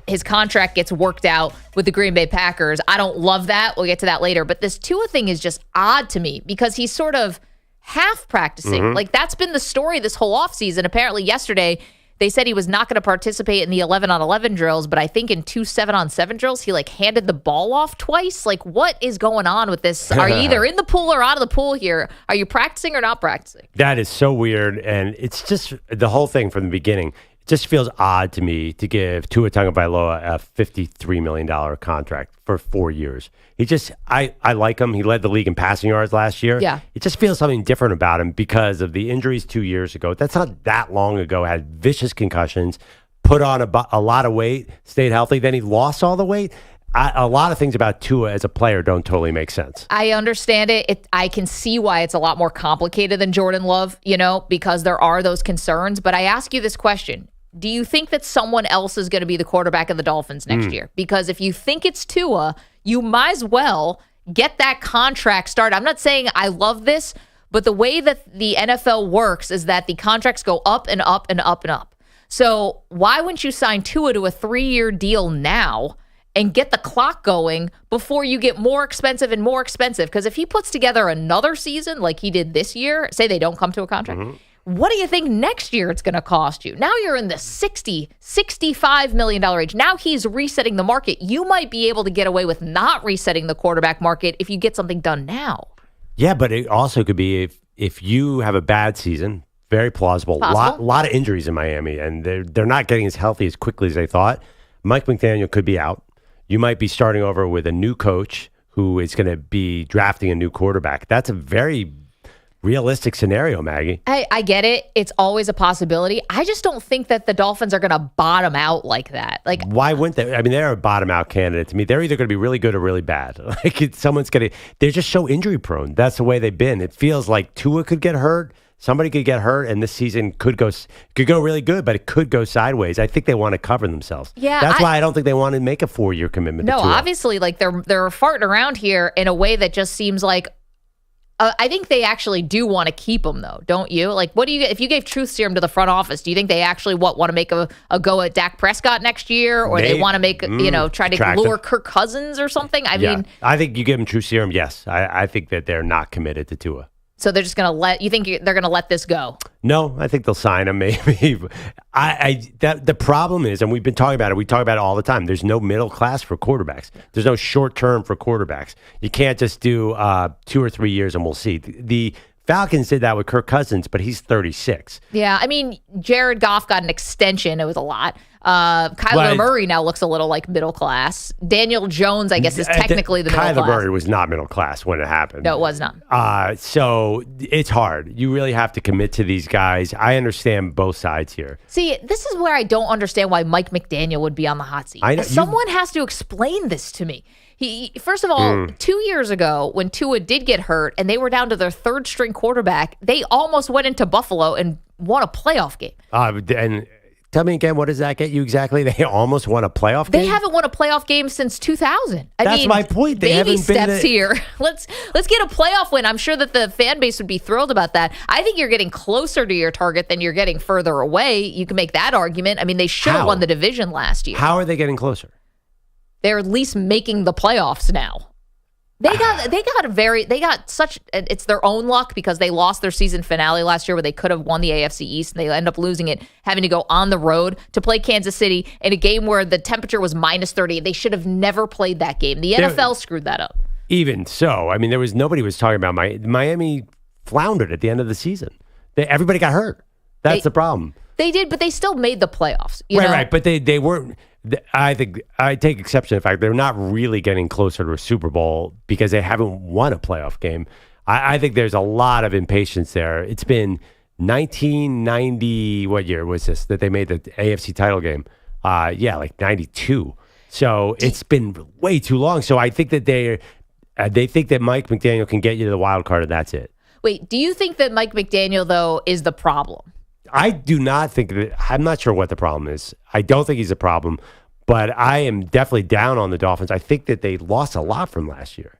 his contract gets worked out with the Green Bay Packers. I don't love that. We'll get to that later. But this Tua thing is just odd to me because he's sort of half practicing. Like, that's been the story this whole offseason. Apparently yesterday, they said he was not going to participate in the 11-on-11 drills, but I think in 2 7-on-7 drills, he handed the ball off twice. Like, what is going on with this? Are you either in the pool or out of the pool here? Are you practicing or not practicing? That is so weird, and it's just the whole thing from the beginning. It just feels odd to me to give Tua Tagovailoa a $53 million contract for 4 years. I like him. He led the league in passing yards last year. Yeah. It just feels something different about him because of the injuries 2 years ago. That's not that long ago. Had vicious concussions, put on a lot of weight, stayed healthy. Then he lost all the weight. A lot of things about Tua as a player don't totally make sense. I understand it. I can see why it's a lot more complicated than Jordan Love, because there are those concerns. But I ask you this question. Do you think that someone else is going to be the quarterback of the Dolphins next year? Because if you think it's Tua, you might as well get that contract started. I'm not saying I love this, but the way that the NFL works is that the contracts go up and up and up and up. So why wouldn't you sign Tua to a 3-year deal now and get the clock going before you get more expensive and more expensive? Because if he puts together another season like he did this year, say they don't come to a contract, what do you think next year it's going to cost you? Now you're in the $65 million range. Now he's resetting the market. You might be able to get away with not resetting the quarterback market if you get something done now. Yeah, but it also could be if you have a bad season, very plausible. Lot of injuries in Miami, and they're not getting as healthy as quickly as they thought. Mike McDaniel could be out. You might be starting over with a new coach who is going to be drafting a new quarterback. That's a very realistic scenario, Maggie. I get it. It's always a possibility. I just don't think that the Dolphins are going to bottom out like that. Like, why wouldn't they? I mean, they're a bottom out candidate to me. They're either going to be really good or really bad. They're just so injury prone. That's the way they've been. It feels like Tua could get hurt. Somebody could get hurt, and this season could go really good, but it could go sideways. I think they want to cover themselves. Yeah, that's why I don't think they want to make a 4-year commitment. No, to Tua. Obviously, they're farting around here in a way that just seems like. I think they actually do want to keep him, though, don't you? Like, what do you if you gave truth serum to the front office? Do you think they actually want to make a go at Dak Prescott next year, or they want to make try to lure Kirk Cousins or something? I mean, I think you give them truth serum. Yes, I think that they're not committed to Tua. So they're just going to let you think they're going to let this go? No, I think they'll sign him. Maybe. The problem is, and we've been talking about it. We talk about it all the time. There's no middle class for quarterbacks. There's no short term for quarterbacks. You can't just do 2 or 3 years and we'll see. The Falcons did that with Kirk Cousins, but he's 36. Yeah, I mean, Jared Goff got an extension. It was a lot. Kyler Murray now looks a little like middle class. Daniel Jones, I guess, is technically the middle class. Kyler Murray was not middle class when it happened. No, it was not. So it's hard. You really have to commit to these guys. I understand both sides here. See, this is where I don't understand why Mike McDaniel would be on the hot seat. Someone has to explain this to me. First of all, 2 years ago, when Tua did get hurt and they were down to their third string quarterback, they almost went into Buffalo and won a playoff game. And tell me again, what does that get you exactly? They almost won a playoff game? They haven't won a playoff game since 2000. That's my point. They baby haven't steps here. Let's get a playoff win. I'm sure that the fan base would be thrilled about that. I think you're getting closer to your target than you're getting further away. You can make that argument. I mean, they should have won the division last year. How are they getting closer? They're at least making the playoffs now. It's their own luck because they lost their season finale last year where they could have won the AFC East and they end up losing it, having to go on the road to play Kansas City in a game where the temperature was -30. They should have never played that game. The NFL screwed that up. Even so, I mean, nobody was talking about Miami floundered at the end of the season. Everybody got hurt. That's the problem. They did, but they still made the playoffs. You know? Right. But they weren't. I think I take exception to the fact they're not really getting closer to a Super Bowl because they haven't won a playoff game. I think there's a lot of impatience there. It's been 1990. What year was this that they made the AFC title game? Like 92. So it's been way too long. So I think that they think that Mike McDaniel can get you to the wild card, and that's it. Wait, do you think that Mike McDaniel, though, is the problem? I do not think that. I'm not sure what the problem is. I don't think he's a problem, but I am definitely down on the Dolphins. I think that they lost a lot from last year.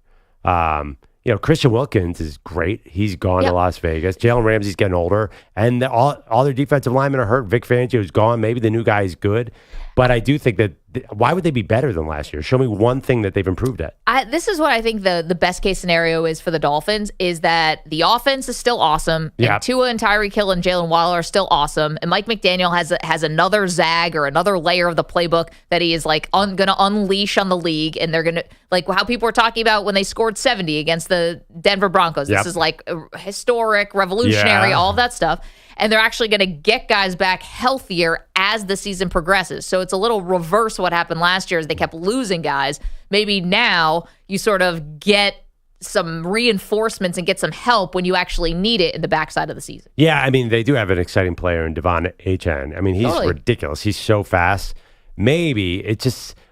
Christian Wilkins is great. He's gone to Las Vegas. Jalen Ramsey's getting older, and all their defensive linemen are hurt. Vic Fangio's gone. Maybe the new guy is good, but I do think that why would they be better than last year? Show me one thing that they've improved at. This is what I think the best case scenario is for the Dolphins is that the offense is still awesome. And Tua and Tyreek Hill and Jalen Waddle are still awesome. And Mike McDaniel has another zag or another layer of the playbook that he is like going to unleash on the league. And they're going to, like how people were talking about when they scored 70 against the Denver Broncos. This is like historic, revolutionary, all of that stuff. And they're actually going to get guys back healthier as the season progresses. So it's a little reverse what happened last year as they kept losing guys. Maybe now you sort of get some reinforcements and get some help when you actually need it in the backside of the season. Yeah, I mean, they do have an exciting player in Devon Achane. I mean, he's ridiculous. He's so fast. Maybe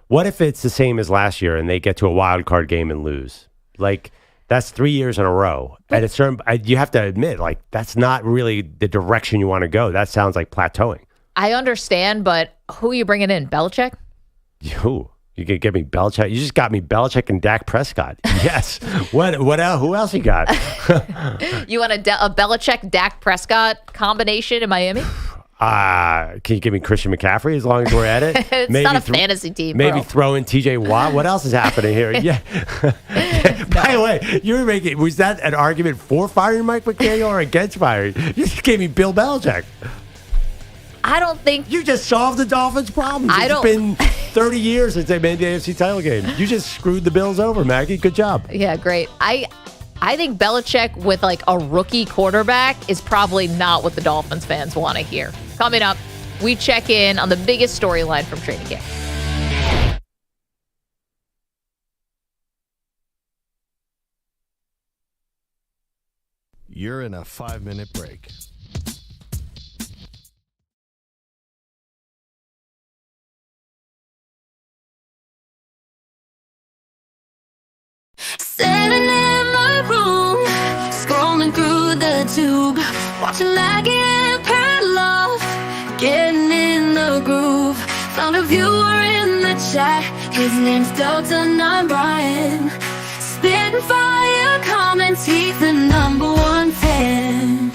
what if it's the same as last year and they get to a wild card game and lose? Like, that's 3 years in a row. At a certain, you have to admit, like, that's not really the direction you want to go. That sounds like plateauing. I understand, but who are you bringing in? Belichick? You could give me Belichick. You just got me Belichick and Dak Prescott. Yes. What else? Who else you got? You want a Belichick Dak Prescott combination in Miami? Can you give me Christian McCaffrey as long as we're at it? It's maybe not a fantasy team. Maybe throw in TJ Watt. What else is happening here? Yeah. By the way, was that an argument for firing Mike McDaniel or against firing? You just gave me Bill Belichick. I don't think you just solved the Dolphins' problems. It's been 30 years since they made the AFC title game. You just screwed the Bills over, Maggie. Good job. Yeah, great. I think Belichick with like a rookie quarterback is probably not what the Dolphins fans want to hear. Coming up, we check in on the biggest storyline from training camp. You're in a 5-minute break. Sitting in my room, scrolling through the tube, watching Maggie Perloff, getting in the groove. Found a viewer in the chat, his name's Delta 9 Brian. Spitting fire comments, he's the #1 fan.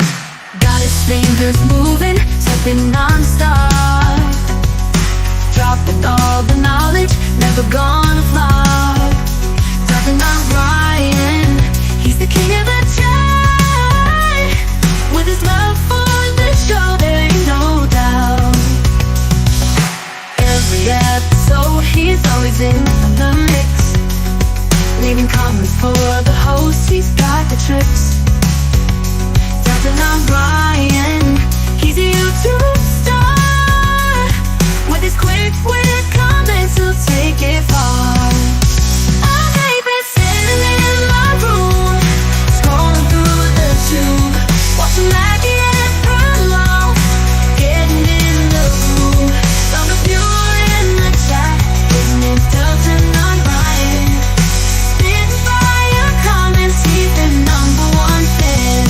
Got his fingers moving, typing non-stop. Dropping all the knowledge, never gonna flop. Talking about Ryan, he's the king of the chat. With his love for the show, there ain't no doubt. Every episode, he's always in the mix. Leaving comments for the host, he's got the tricks. Talking about Ryan, he's a YouTube star. With his quick comments, he'll take it far. Watching Maggie and Perloff, getting in the groove. Found a viewer in the chat, his name's Delta 9 Brian. Spitting fire comments, he's the #1 fan.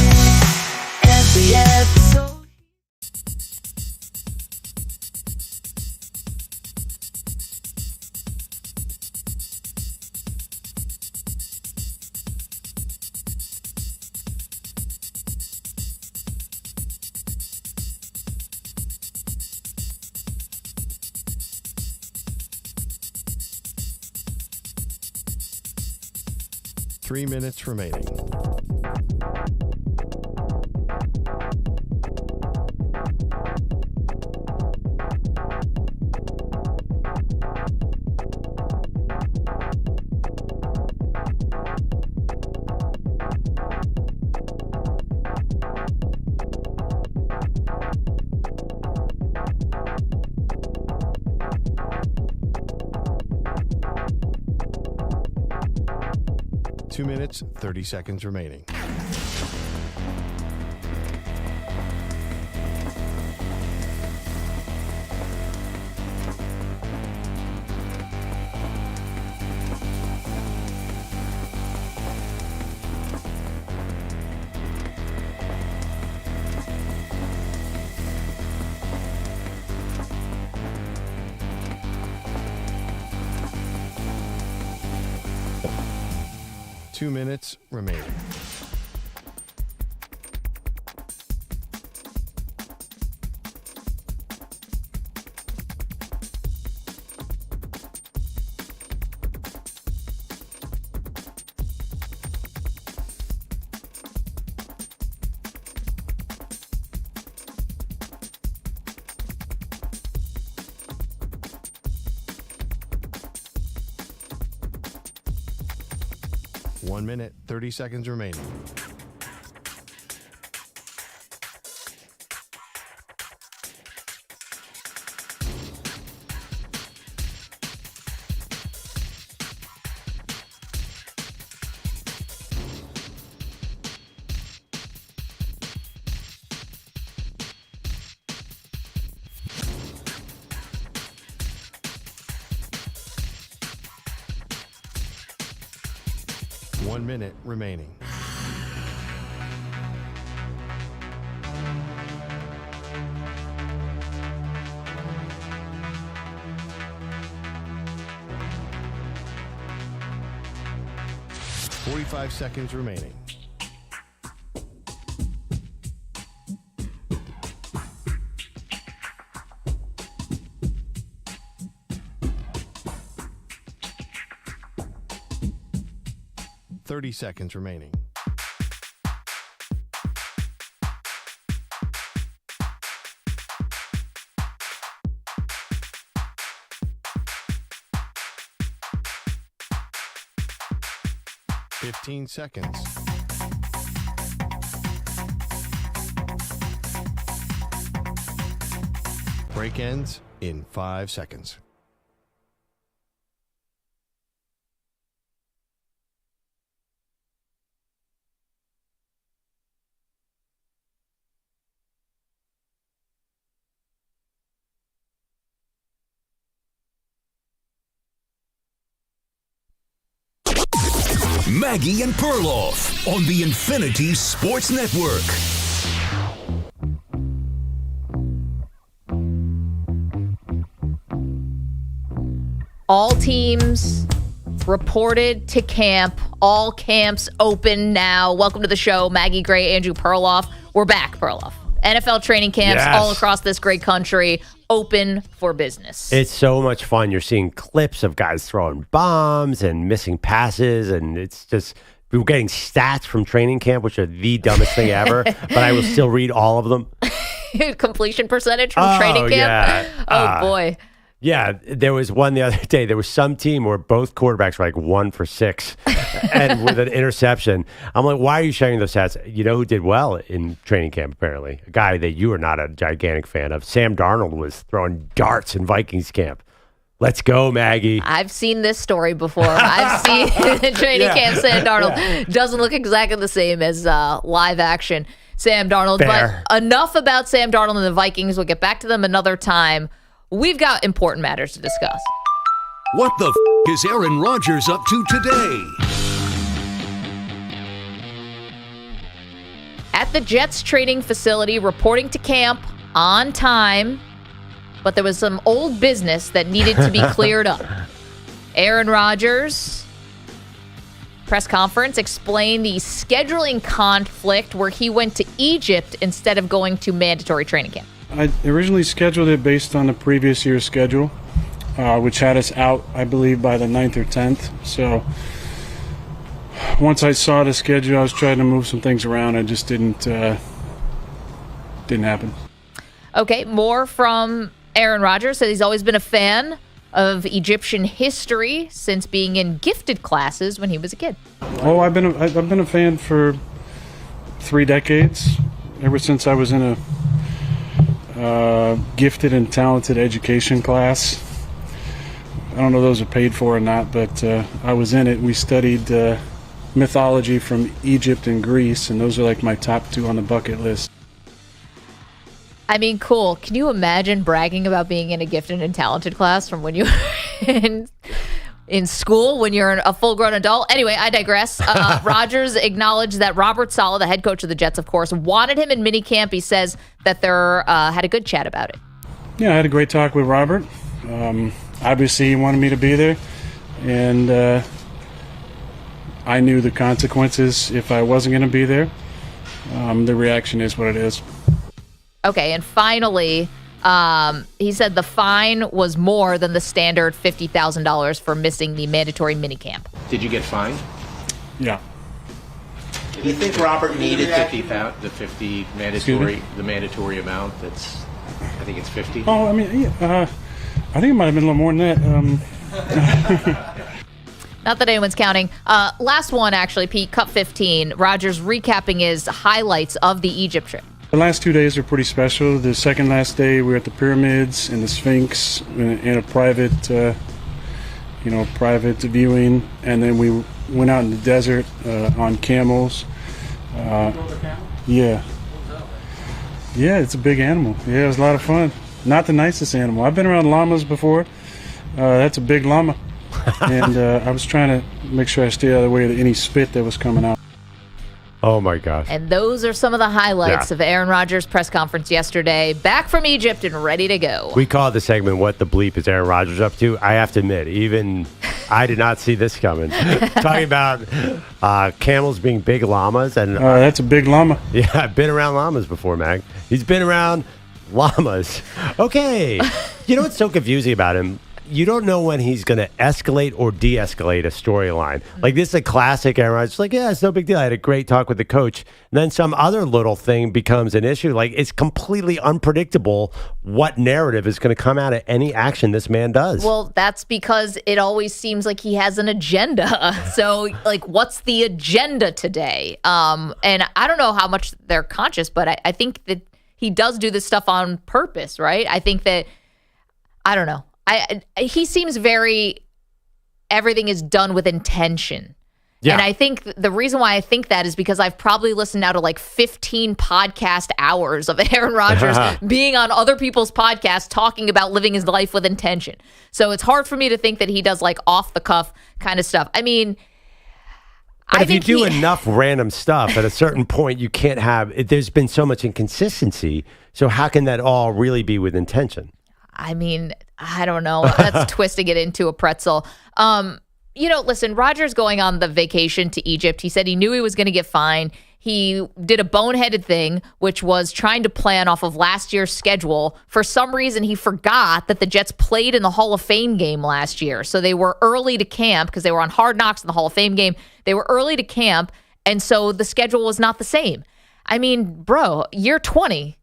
Every episode. Three minutes remaining. 2 minutes, 30 seconds remaining. Two minutes remaining. One minute, 30 seconds remaining. One minute remaining. Forty-five seconds remaining. Seconds remaining. Fifteen seconds. Break ends in 5 seconds. Maggie and Perloff on the Infinity Sports Network. All teams reported to camp. All camps open now. Welcome to the show, Maggie Gray, Andrew Perloff. We're back, Perloff. NFL training camps all across this great country open for business. It's so much fun. You're seeing clips of guys throwing bombs and missing passes, and it's just we're getting stats from training camp, which are the dumbest thing ever, but I will still read all of them. Completion percentage from training camp? Yeah. Boy. Yeah, there was one the other day. There was some team where both quarterbacks were like 1 for 6 and with an interception. I'm like, why are you sharing those stats? You know who did well in training camp, apparently? A guy that you are not a gigantic fan of. Sam Darnold was throwing darts in Vikings camp. Let's go, Maggie. I've seen this story before. I've seen training camp Sam Darnold. Doesn't look exactly the same as live action Sam Darnold. Fair. But enough about Sam Darnold and the Vikings. We'll get back to them another time. We've got important matters to discuss. What the is Aaron Rodgers up to today? At the Jets training facility, reporting to camp on time, but there was some old business that needed to be cleared up. Aaron Rodgers, press conference, explained the scheduling conflict where he went to Egypt instead of going to mandatory training camp. I originally scheduled it based on the previous year's schedule, which had us out, I believe, by the 9th or 10th. So once I saw the schedule, I was trying to move some things around. It just didn't happen. Okay, more from Aaron Rodgers. Said he's always been a fan of Egyptian history since being in gifted classes when he was a kid. Oh, I've been a fan for 3 decades, ever since I was in a gifted and talented education class. I don't know if those are paid for or not, but I was in it. We studied mythology from Egypt and Greece, and those are like my top 2 on the bucket list. I mean, cool. Can you imagine bragging about being in a gifted and talented class from when you were in school, when you're a full-grown adult? Anyway, I digress. Rodgers acknowledged that Robert Saleh, the head coach of the Jets, of course, wanted him in minicamp. He says that they had a good chat about it. Yeah, I had a great talk with Robert. Obviously, he wanted me to be there, and I knew the consequences if I wasn't going to be there. The reaction is what it is. Okay, and finally, he said the fine was more than the standard $50,000 for missing the mandatory minicamp. Did you get fined? Yeah. Do you think Robert needed the 50 mandatory amount? I think it's 50. Oh, I mean, yeah, I think it might have been a little more than that. Not that anyone's counting. Last one, actually, Pete, Cup 15. Rodgers recapping his highlights of the Egypt trip. The last 2 days are pretty special. The second last day, we were at the pyramids and the Sphinx in a private, private viewing, and then we went out in the desert on camels. Yeah. Yeah, it's a big animal. Yeah, it was a lot of fun. Not the nicest animal. I've been around llamas before. That's a big llama. And I was trying to make sure I stayed out of the way of any spit that was coming out. Oh, my gosh. And those are some of the highlights of Aaron Rodgers' press conference yesterday. Back from Egypt and ready to go. We call the segment, What the Bleep is Aaron Rodgers Up To? I have to admit, even I did not see this coming. Talking about camels being big llamas. And that's a big llama. Yeah, I've been around llamas before, Mag. He's been around llamas. Okay. You know what's so confusing about him? You don't know when he's going to escalate or de-escalate a storyline. Like, this is a classic Aaron Rodgers. Like, yeah, it's no big deal. I had a great talk with the coach. And then some other little thing becomes an issue. Like, it's completely unpredictable what narrative is going to come out of any action this man does. Well, that's because it always seems like he has an agenda. So, like, what's the agenda today? And I don't know how much they're conscious, but I think that he does do this stuff on purpose, right? I think that, I don't know. He seems everything is done with intention. Yeah. And I think the reason why I think that is because I've probably listened now to like 15 podcast hours of Aaron Rodgers being on other people's podcasts talking about living his life with intention. So it's hard for me to think that he does like off the cuff kind of stuff. I mean, but if you do enough random stuff, at a certain point, you can't have, there's been so much inconsistency. So how can that all really be with intention? I mean, I don't know. That's twisting it into a pretzel. Listen, Rodgers going on the vacation to Egypt, he said he knew he was going to get fined. He did a boneheaded thing, which was trying to plan off of last year's schedule. For some reason, he forgot that the Jets played in the Hall of Fame game last year. So they were early to camp because they were on Hard Knocks in the Hall of Fame game. They were early to camp, and so the schedule was not the same. I mean, bro, year 20.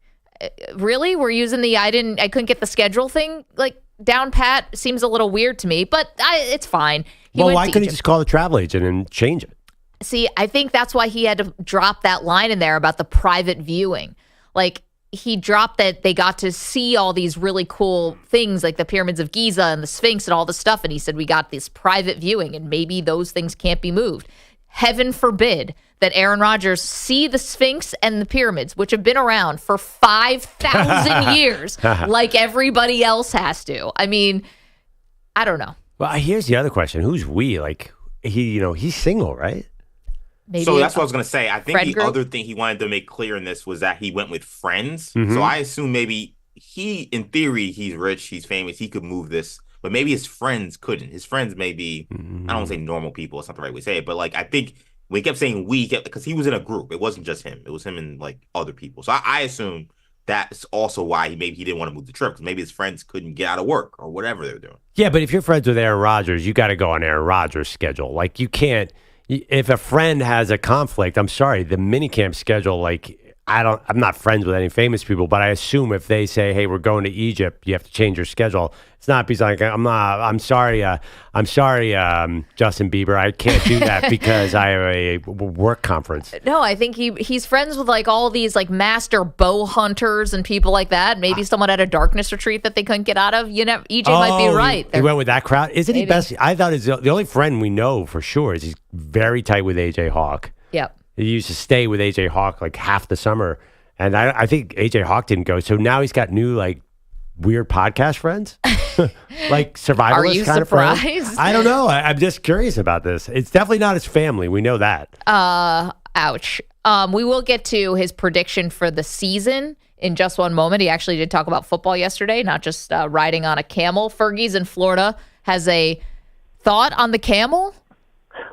Really? We're using I couldn't get the schedule thing like down pat. Seems a little weird to me, but it's fine. Why couldn't he just call the travel agent and change it? See, I think that's why he had to drop that line in there about the private viewing. Like, he dropped that they got to see all these really cool things like the pyramids of Giza and the Sphinx and all this stuff. And he said, we got this private viewing and maybe those things can't be moved. Heaven forbid that Aaron Rodgers see the Sphinx and the pyramids, which have been around for 5,000 years, like everybody else has to. I mean, I don't know. Well, here's the other question. Who's we? Like, he's single, right? Maybe so that's what I was going to say. I think the other thing he wanted to make clear in this was that he went with friends. Mm-hmm. So I assume maybe in theory, he's rich, he's famous, he could move this. But maybe his friends couldn't. His friends may be, I don't want to say normal people. It's not the right way to say it. But, like, I think we kept saying because he was in a group. It wasn't just him. It was him and, like, other people. So I assume that's also why he didn't want to move the trip. Because maybe his friends couldn't get out of work or whatever they're doing. Yeah, but if you're friends with Aaron Rodgers, you got to go on Aaron Rodgers' schedule. Like, you can't. If a friend has a conflict, I'm sorry, the minicamp schedule, like, I'm not friends with any famous people, but I assume if they say, hey, we're going to Egypt, you have to change your schedule. It's not because I'm sorry, Justin Bieber, I can't do that because I have a work conference. No, I think he's friends with like all these like master bow hunters and people like that. Maybe someone at a darkness retreat that they couldn't get out of. You know, EJ might be right. He went with that crowd. Isn't he best? I thought the only friend we know for sure is he's very tight with AJ Hawk. Yep. He used to stay with AJ Hawk like half the summer. And I think AJ Hawk didn't go. So now he's got new like weird podcast friends. Like survivalist Are you kind surprised? of friends. I don't know. I'm just curious about this. It's definitely not his family. We know that. Ouch. We will get to his prediction for the season in just one moment. He actually did talk about football yesterday, not just riding on a camel. Fergie's in Florida has a thought on the camel.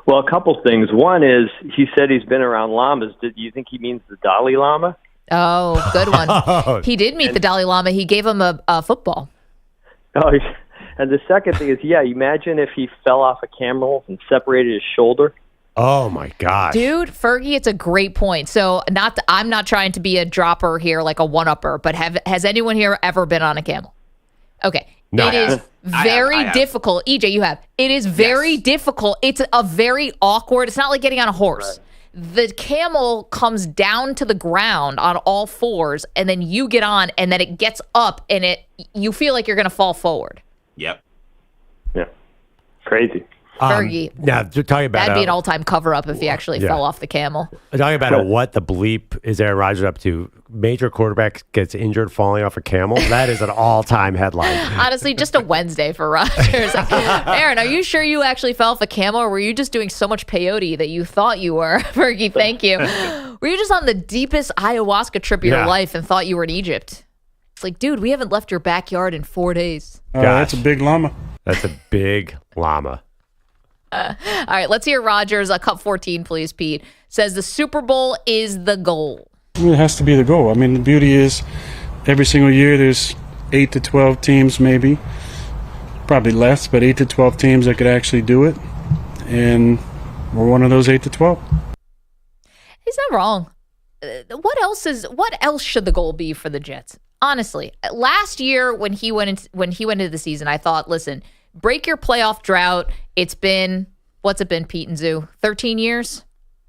Well, a couple things. One is he said he's been around llamas. Do you think he means the Dalai Lama? Oh, good one. He did meet the Dalai Lama. He gave him a football. Oh, and the second thing is, imagine if he fell off a camel and separated his shoulder. Oh my gosh, dude, Fergie, it's a great point. So, I'm not trying to be a dropper here, like a one-upper, but has anyone here ever been on a camel? Okay, no, it is very difficult. EJ, you have. It is very difficult. It's a very awkward. It's not like getting on a horse. Right. The camel comes down to the ground on all fours, and then you get on, and then it gets up, and you feel like you're going to fall forward. Yep. Yeah. Crazy. Fergie. Now, talking about that'd be an all-time cover-up if he actually fell off the camel. Talking about what the bleep is Aaron Rodgers up to? Major quarterback gets injured falling off a camel. That is an all-time headline. Honestly, just a Wednesday for Rodgers. Aaron, are you sure you actually fell off a camel, or were you just doing so much peyote that you thought you were? Fergie, thank you. Were you just on the deepest ayahuasca trip of your life and thought you were in Egypt? It's like, dude, we haven't left your backyard in 4 days. That's a big llama. That's a big llama. All right, let's hear Rodgers. Cup 14, please, Pete. Says the Super Bowl is the goal. It has to be the goal. I mean, the beauty is every single year there's 8 to 12 teams, maybe. Probably less, but 8 to 12 teams that could actually do it. And we're one of those 8 to 12. He's not wrong. What else should the goal be for the Jets? Honestly, last year when he went into the season, I thought, listen, break your playoff drought. It's been, what's it been, Pete and Zoo? 13 years?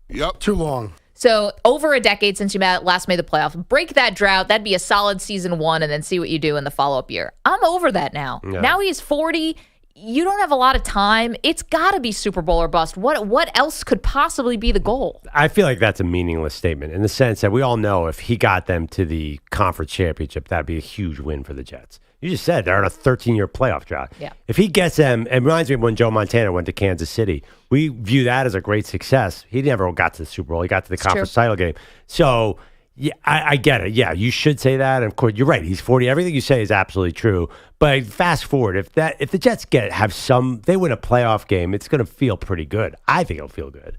Yep, too long. So over a decade since you last made the playoff. Break that drought. That'd be a solid season one, and then see what you do in the follow-up year. I'm over that now. Yeah. Now he's 40. You don't have a lot of time. It's got to be Super Bowl or bust. What else could possibly be the goal? I feel like that's a meaningless statement in the sense that we all know if he got them to the conference championship, that'd be a huge win for the Jets. You just said they're on a 13-year playoff drought. Yeah. If he gets them, it reminds me of when Joe Montana went to Kansas City. We view that as a great success. He never got to the Super Bowl. He got to the conference title game. So, yeah, I get it. Yeah, you should say that. And of course, you're right. He's 40. Everything you say is absolutely true. But fast forward, if the Jets they win a playoff game, it's going to feel pretty good. I think it'll feel good.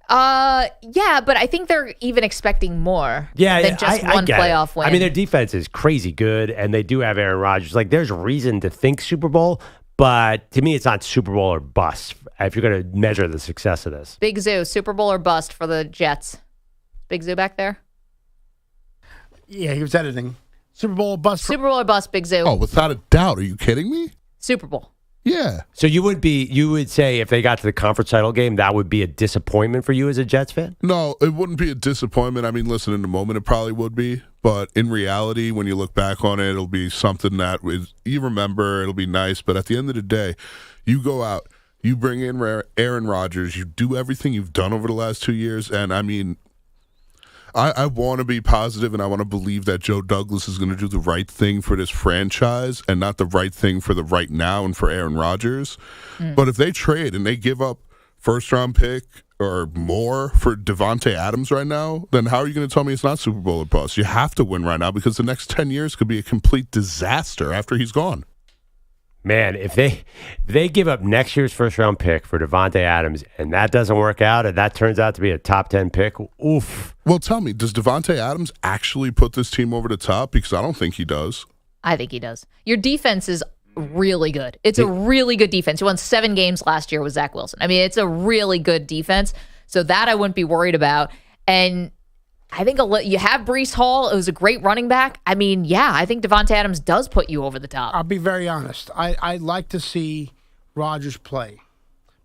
Yeah, but I think they're even expecting more than just one playoff win. I mean, their defense is crazy good, and they do have Aaron Rodgers. Like, there's reason to think Super Bowl, but to me, it's not Super Bowl or bust if you're going to measure the success of this. Big Zoo, Super Bowl or bust for the Jets. Big Zoo back there? Yeah, he was editing. Super Bowl or bust? Super Bowl or bust, Big Zoo. Oh, without a doubt. Are you kidding me? Super Bowl. Yeah. So you would say if they got to the conference title game, that would be a disappointment for you as a Jets fan? No, it wouldn't be a disappointment. I mean, listen, in the moment it probably would be, but in reality, when you look back on it, it'll be something that you remember. It'll be nice, but at the end of the day, you go out, you bring in Aaron Rodgers, you do everything you've done over the last 2 years, and I mean, I want to be positive, and I want to believe that Joe Douglas is going to do the right thing for this franchise and not the right thing for the right now and for Aaron Rodgers. But if they trade and they give up first-round pick or more for Davante Adams right now, then how are you going to tell me it's not Super Bowl or bust? You have to win right now because the next 10 years could be a complete disaster after he's gone. Man, if they give up next year's first-round pick for Davante Adams and that doesn't work out and that turns out to be a top 10 pick, oof. Well, tell me, does Davante Adams actually put this team over the top? Because I don't think he does. I think he does. Your defense is really good. It's a really good defense. You won 7 games last year with Zach Wilson. I mean, it's a really good defense. So that I wouldn't be worried about. And I think you have Breece Hall. It was a great running back. I mean, yeah, I think Devontae Adams does put you over the top. I'll be very honest. I'd like to see Rodgers play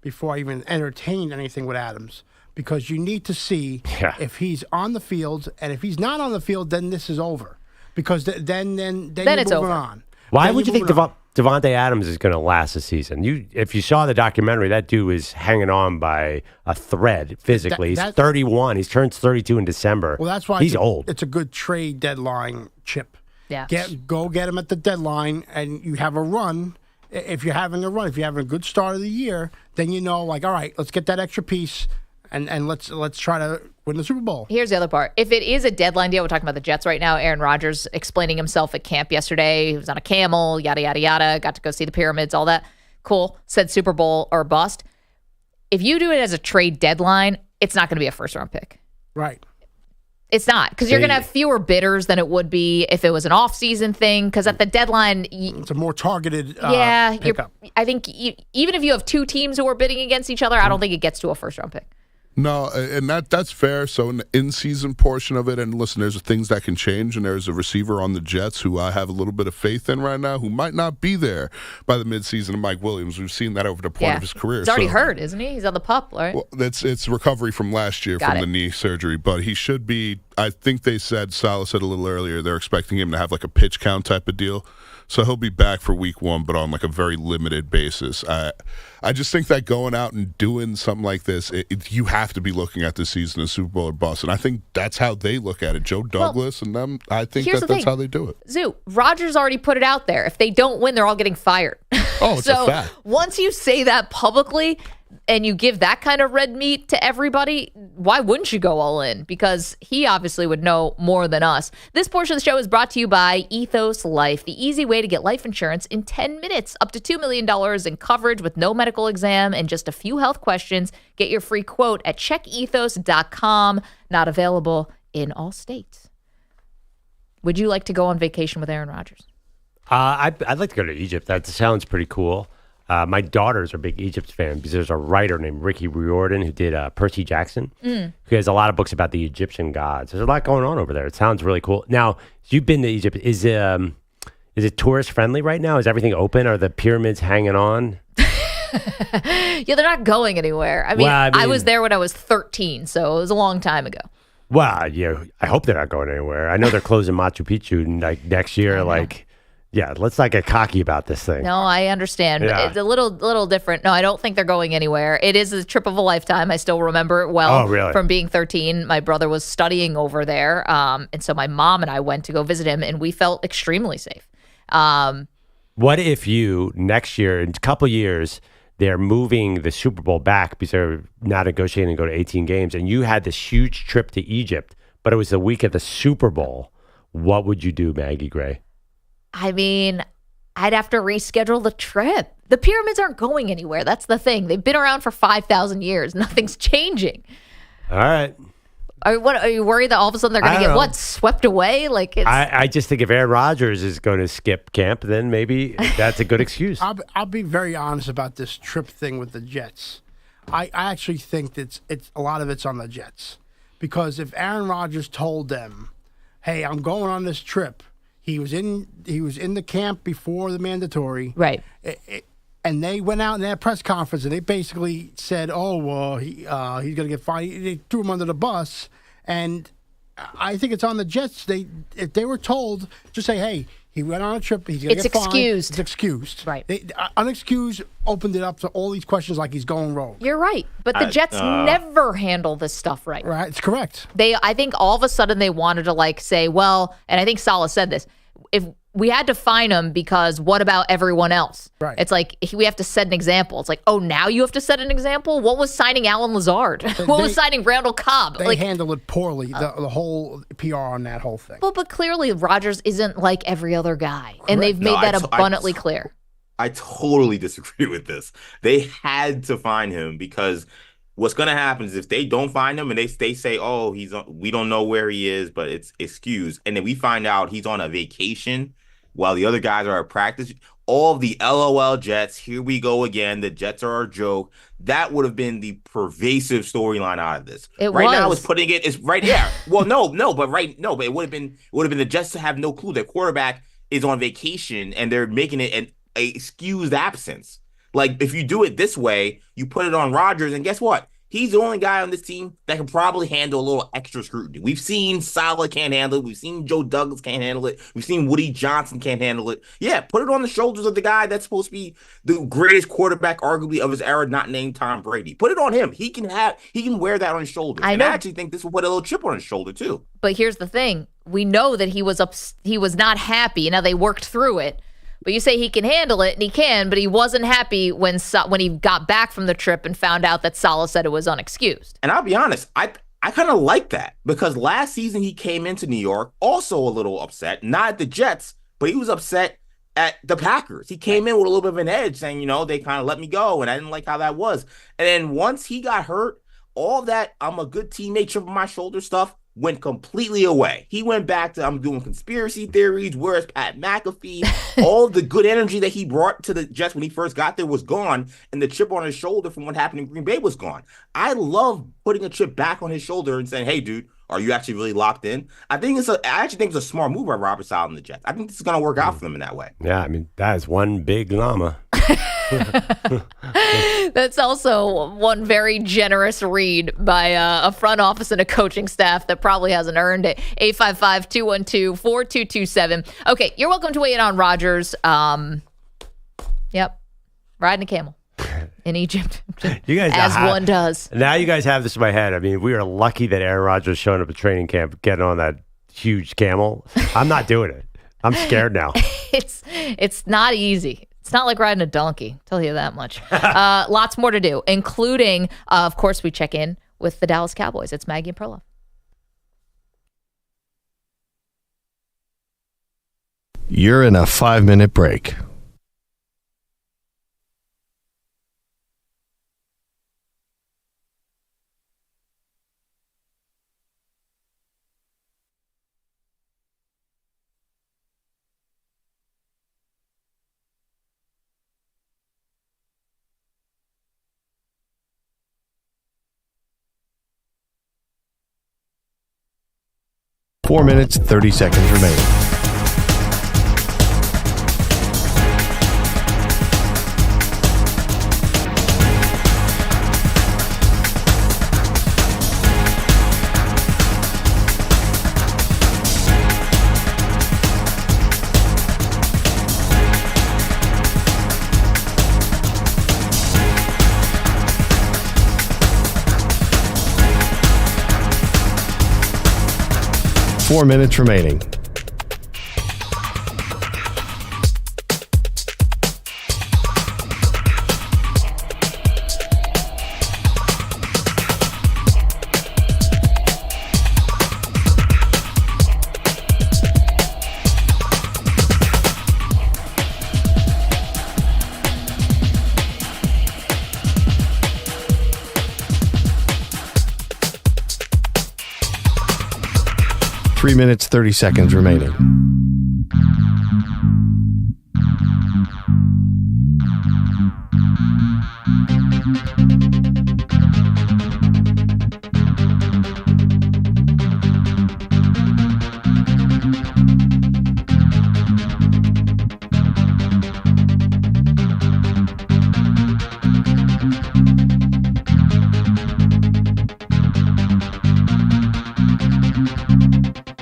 before I even entertain anything with Adams, because you need to see if he's on the field, and if he's not on the field, then this is over. Because then you're it's moving over. on. Why would you think Devontae Adams is going to last the season? If you saw the documentary, that dude is hanging on by a thread physically. He's 31. He's turned 32 in December. Well, that's why he's old. It's a good trade deadline chip. Yeah. Go get him at the deadline, and you have a run. If you're having a run, if you're having a good start of the year, then you know, like, all right, let's get that extra piece, and let's try to win the Super Bowl. Here's the other part. If it is a deadline deal, we're talking about the Jets right now. Aaron Rodgers explaining himself at camp yesterday. He was on a camel, yada, yada, yada. Got to go see the pyramids, all that. Cool. Said Super Bowl or bust. If you do it as a trade deadline, it's not going to be a first-round pick. Right. It's not, because you're going to have fewer bidders than it would be if it was an off-season thing, because at the deadline... it's a more targeted pickup. I think even if you have two teams who are bidding against each other, I don't think it gets to a first-round pick. No, and that's fair. So in the in-season portion of it, and listen, there's things that can change, and there's a receiver on the Jets who I have a little bit of faith in right now who might not be there by the midseason of Mike Williams. We've seen that over the point of his career. He's already hurt, isn't he? He's on the PUP, right? Well, it's recovery from last year from the knee surgery, but he should be. I think they said, Salah said a little earlier, they're expecting him to have like a pitch count type of deal. So he'll be back for week 1, but on like a very limited basis. I just think that going out and doing something like this, you have to be looking at this season as Super Bowl or bust. And I think that's how they look at it. Joe Douglas and them, I think that's how they do it. Zoo, Rodgers already put it out there. If they don't win, they're all getting fired. Oh, it's a fact. Once you say that publicly and you give that kind of red meat to everybody, why wouldn't you go all in? Because he obviously would know more than us. This portion of the show is brought to you by Ethos Life, the easy way to get life insurance in 10 minutes. Up to $2 million in coverage with no medical exam and just a few health questions. Get your free quote at checkethos.com. Not available in all states. Would you like to go on vacation with Aaron Rodgers? I'd like to go to Egypt. That sounds pretty cool. My daughters are big Egypt fan because there's a writer named Ricky Riordan who did Percy Jackson, who has a lot of books about the Egyptian gods. There's a lot going on over there. It sounds really cool. Now, you've been to Egypt. Is it tourist friendly right now? Is everything open? Are the pyramids hanging on? Yeah, they're not going anywhere. I mean, I was there when I was 13, so it was a long time ago. Well, yeah, I hope they're not going anywhere. I know they're closing Machu Picchu next year. Yeah, let's not get cocky about this thing. No, I understand. Yeah. It's a little different. No, I don't think they're going anywhere. It is a trip of a lifetime. I still remember it well from being 13. My brother was studying over there, and so my mom and I went to go visit him, and we felt extremely safe. What if you, next year, in a couple years, they're moving the Super Bowl back because they're not negotiating to go to 18 games, and you had this huge trip to Egypt, but it was the week of the Super Bowl. What would you do, Maggie Gray? I mean, I'd have to reschedule the trip. The pyramids aren't going anywhere. That's the thing. They've been around for 5,000 years. Nothing's changing. All right. Are you worried that all of a sudden they're going to get swept away? I just think if Aaron Rodgers is going to skip camp, then maybe that's a good excuse. I'll be very honest about this trip thing with the Jets. I actually think that it's a lot of it's on the Jets, because if Aaron Rodgers told them, "Hey, I'm going on this trip," he was in the camp before the mandatory, right? And they went out in that press conference and they basically said, "Oh, well, he's going to get fined." They threw him under the bus, and I think it's on the Jets. If they were told, just say, "Hey, he went on a trip. He's going to get fined." It's excused. Right. Unexcused opened it up to all these questions like he's going rogue. You're right, but the Jets never handle this stuff right. Right, it's correct. I think all of a sudden they wanted to say, well, and I think Salah said this, if we had to fine him because what about everyone else? Right. It's like we have to set an example. It's like, oh, now you have to set an example? What was signing Alan Lazard? What was signing Randall Cobb? They handled it poorly, the whole PR on that whole thing. Well, but clearly Rodgers isn't like every other guy. Correct. And they've made that abundantly clear. I totally disagree with this. They had to fine him because what's going to happen is if they don't find him and they say, "Oh, we don't know where he is, but it's excused," and then we find out he's on a vacation while the other guys are at practice, all of the LOL Jets, here we go again, the Jets are our joke, that would have been the pervasive storyline out of this. Now it's putting it is right here. Well, but it would have been the Jets to have no clue that quarterback is on vacation and they're making it an excused absence. Like, if you do it this way, you put it on Rodgers, and guess what? He's the only guy on this team that can probably handle a little extra scrutiny. We've seen Saleh can't handle it. We've seen Joe Douglas can't handle it. We've seen Woody Johnson can't handle it. Yeah, put it on the shoulders of the guy that's supposed to be the greatest quarterback, arguably, of his era, not named Tom Brady. Put it on him. He can wear that on his shoulders. I actually think this will put a little chip on his shoulder, too. But here's the thing. We know that he was not happy. Now, they worked through it. But you say he can handle it, and he can, but he wasn't happy when he got back from the trip and found out that Saleh said it was unexcused. And I'll be honest, I kind of like that, because last season he came into New York also a little upset, not at the Jets, but he was upset at the Packers. He came in with a little bit of an edge saying, they kind of let me go, and I didn't like how that was. And then once he got hurt, all that I'm a good teammate, chip on my shoulder stuff went completely away. He went back to, I'm doing conspiracy theories, where's Pat McAfee? All the good energy that he brought to the Jets when he first got there was gone, and the chip on his shoulder from what happened in Green Bay was gone. I love putting a chip back on his shoulder and saying, hey, dude, are you actually really locked in? I actually think it's a smart move by Robert Saleh and the Jets. I think this is going to work out for them in that way. Yeah, I mean, that is one big llama. That's also one very generous read by a front office and a coaching staff that probably hasn't earned it. 855-212-4227. Okay, you're welcome to weigh in on Rodgers. Yep, riding a camel in Egypt, you guys as one does. Now you guys have this in my head. I mean, we are lucky that Aaron Rodgers showing up at training camp, getting on that huge camel. I'm not doing it. I'm scared now. It's not easy. It's not like riding a donkey, I'll tell you that much. Lots more to do, including, of course, we check in with the Dallas Cowboys. It's Maggie Perloff. You're in a 5-minute break. Four minutes, 30 seconds remaining. Four minutes remaining. Three minutes, 30 seconds remaining.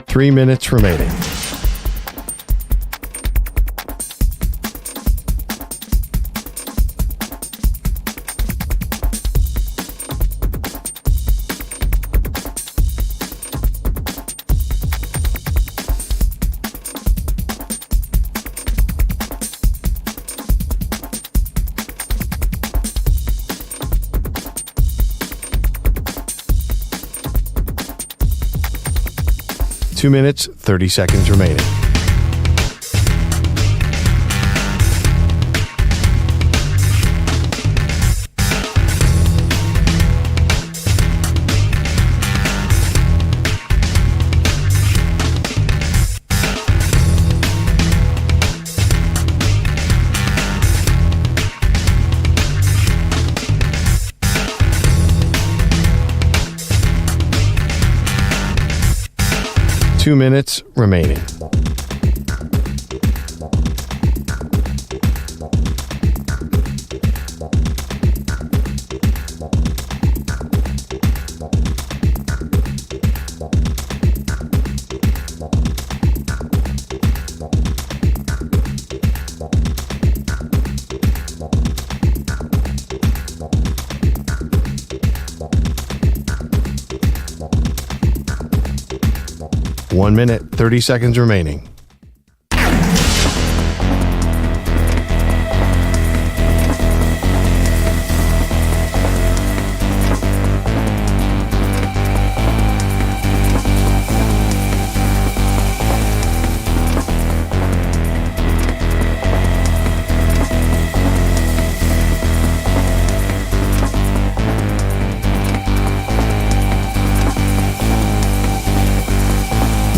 Three minutes remaining. Two minutes, 30 seconds remaining. 2 minutes remaining. One minute, 30 seconds remaining.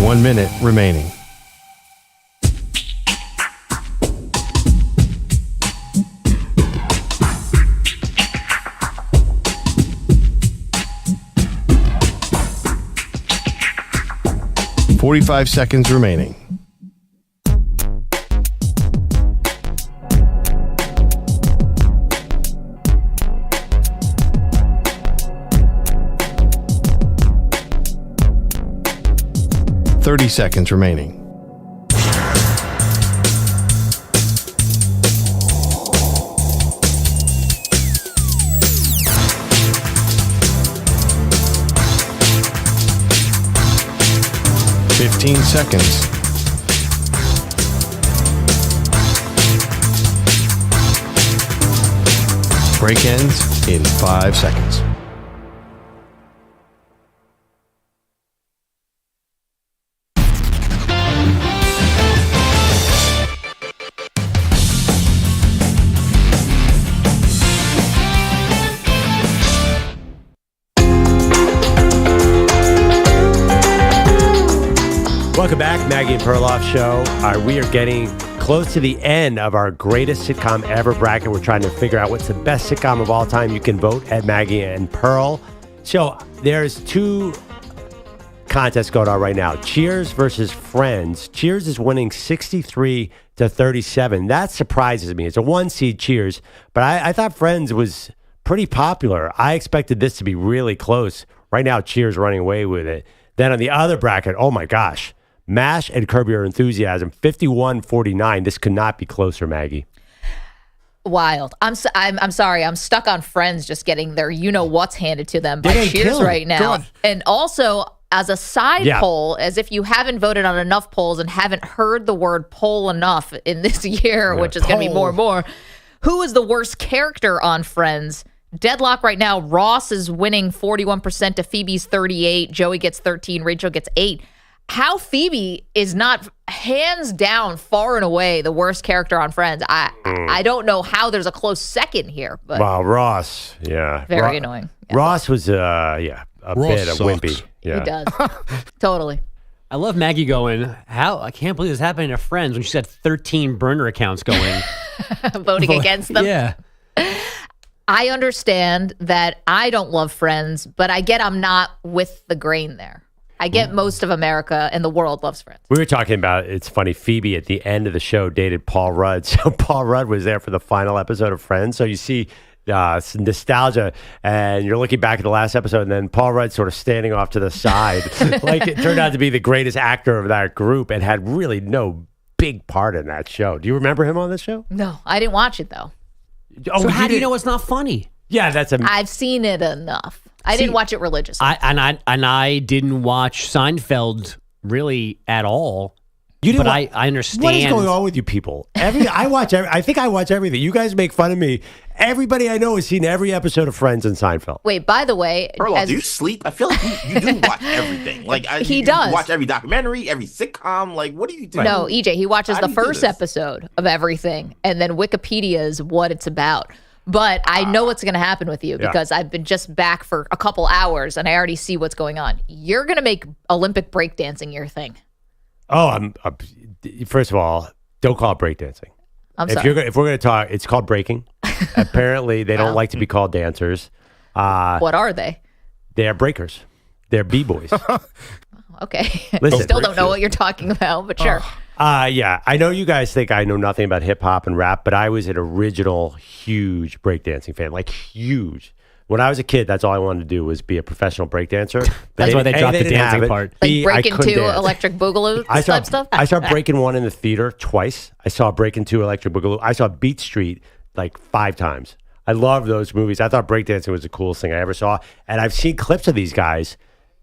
One minute remaining. "45 seconds remaining. "30 seconds remaining. "15 seconds. Break ends in 5 seconds. Welcome back, Maggie and Perloff Show. We are getting close to the end of our greatest sitcom ever bracket. We're trying to figure out what's the best sitcom of all time. You can vote at Maggie and Pearl. So there's two contests going on right now. Cheers versus Friends. Cheers is winning 63-37. That surprises me. It's a 1-seed Cheers, but I thought Friends was pretty popular. I expected this to be really close. Right now, Cheers running away with it. Then on the other bracket, oh my gosh, MASH and Curb Your Enthusiasm, 51-49. This could not be closer, Maggie. Wild. I'm sorry. I'm stuck on Friends just getting their you-know-what's handed to them by Cheers right now. Good. And also, as a side poll, as if you haven't voted on enough polls and haven't heard the word poll enough in this year, which is going to be more and more, who is the worst character on Friends? Deadlock right now. Ross is winning 41% to Phoebe's 38%. Joey gets 13%. Rachel gets 8%. How Phoebe is not hands down, far and away, the worst character on Friends. I don't know how there's a close second here. But wow, Ross, very annoying. Yeah. Ross was a bit of wimpy. Yeah. He does. Totally. I love Maggie going, I can't believe this happening to Friends when she said 13 burner accounts going. Voting against them. Yeah. I understand that I don't love Friends, but I get I'm not with the grain there. I get most of America and the world loves Friends. We were talking about, it's funny, Phoebe at the end of the show dated Paul Rudd. So Paul Rudd was there for the final episode of Friends. So you see some nostalgia and you're looking back at the last episode and then Paul Rudd sort of standing off to the side. Like it turned out to be the greatest actor of that group and had really no big part in that show. Do you remember him on this show? No, I didn't watch it though. Oh, so how do you know it's not funny? Yeah, I've seen it enough. I didn't watch it religiously. I didn't watch Seinfeld really at all. You didn't. But I understand. What is going on with you people? I think I watch everything. You guys make fun of me. Everybody I know has seen every episode of Friends and Seinfeld. Wait, by the way, Perloff, do you sleep? I feel like you do watch everything. Like he does. Watch every documentary, every sitcom. Like, what do you do? No, EJ, he watches the first episode of everything, and then Wikipedia is what it's about. But I know what's going to happen with you because I've been just back for a couple hours, and I already see what's going on. You're going to make Olympic breakdancing your thing. Oh, first of all, don't call it breakdancing. I'm sorry. If we're going to talk, it's called breaking. Apparently, they don't like to be called dancers. What are they? They are breakers. They're b-boys. okay. Listen, Still don't know what you're talking about, but sure. Yeah, I know you guys think I know nothing about hip hop and rap, but I was an original huge breakdancing fan, like huge. When I was a kid, that's all I wanted to do was be a professional breakdancer. That's why they dropped the dancing part. Like break into Electric Boogaloo type stuff? I saw Breaking 1 in the theater twice. I saw Breaking 2 Electric Boogaloo. I saw Beat Street like 5 times. I love those movies. I thought breakdancing was the coolest thing I ever saw. And I've seen clips of these guys.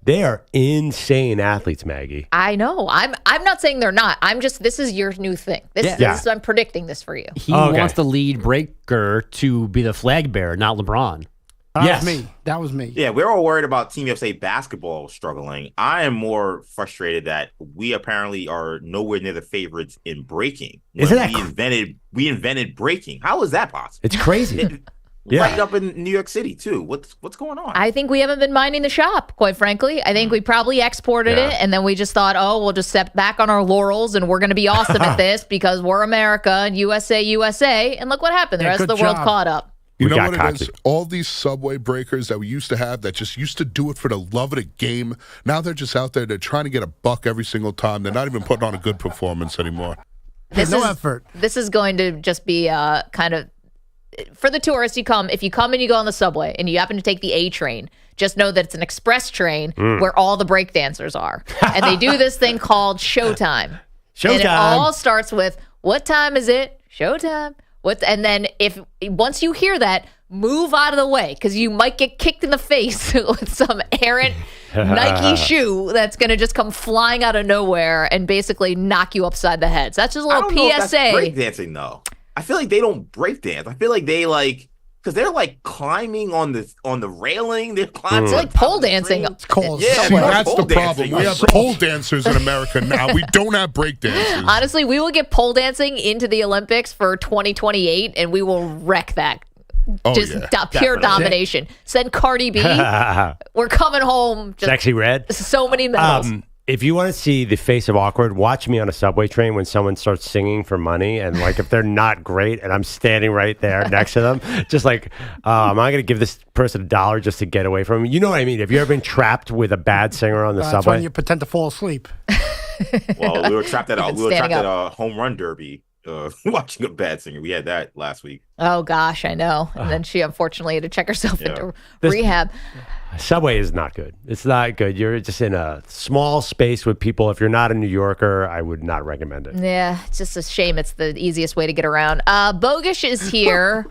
They are insane athletes, Maggie. I know. I'm not saying they're not. This is your new thing. I'm predicting this for you. He wants the lead breaker to be the flag bearer, not LeBron. That was me. Yeah, we're all worried about Team USA basketball struggling. I am more frustrated that we apparently are nowhere near the favorites in breaking. Isn't that we invented breaking? How is that possible? It's crazy. Right up in New York City too. What's going on? I think we haven't been minding the shop, quite frankly. I think we probably exported it, and then we just thought, we'll just step back on our laurels, and we're going to be awesome at this because we're America and USA. And look what happened. The rest of the world caught up. You know what it is? All these subway breakers that we used to have that just used to do it for the love of the game. Now they're just out there. They're trying to get a buck every single time. They're not even putting on a good performance anymore. No effort. This is going to just be kind of, for the tourists, if you come and you go on the subway and you happen to take the A train, just know that it's an express train where all the break dancers are. And they do this thing called showtime. And it all starts with, what time is it? Showtime. And then once you hear that, move out of the way because you might get kicked in the face with some errant Nike shoe that's going to just come flying out of nowhere and basically knock you upside the head. So that's just a little PSA. That's breakdancing, though. I feel like they don't breakdance. I feel like they because they're like climbing on the railing. They're climbing. It's like pole dancing. It's called. That's the problem. We have pole dancers in America now. We don't have break dancers. Honestly, we will get pole dancing into the Olympics for 2028, and we will wreck that. Pure domination. Send Cardi B. We're coming home. Sexy Red. So many medals. If you want to see the face of awkward, watch me on a subway train when someone starts singing for money. And like if they're not great and I'm standing right there next to them, just like, am I going to give this person $1 just to get away from him? You know what I mean? Have you ever been trapped with a bad singer on the subway? That's when you pretend to fall asleep. Well, we were trapped at a home run derby. Watching a bad singer. We had that last week. Oh, gosh, I know. And then she unfortunately had to check herself into rehab. Subway is not good. It's not good. You're just in a small space with people. If you're not a New Yorker, I would not recommend it. Yeah, it's just a shame. It's the easiest way to get around. Bogish is here.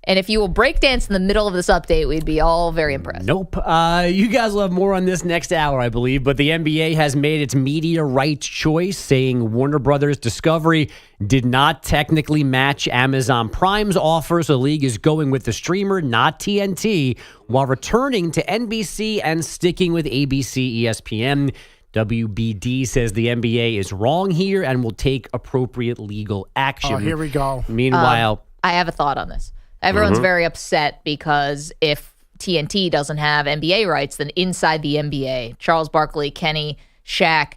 And if you will break dance in the middle of this update, we'd be all very impressed. Nope. You guys will have more on this next hour, I believe. But the NBA has made its media rights choice, saying Warner Brothers Discovery did not technically match Amazon Prime's offer. So the league is going with the streamer, not TNT, while returning to NBC and sticking with ABC, ESPN. WBD says the NBA is wrong here and will take appropriate legal action. Oh, here we go. Meanwhile, I have a thought on this. Everyone's very upset because if TNT doesn't have NBA rights, then inside the NBA, Charles Barkley, Kenny, Shaq,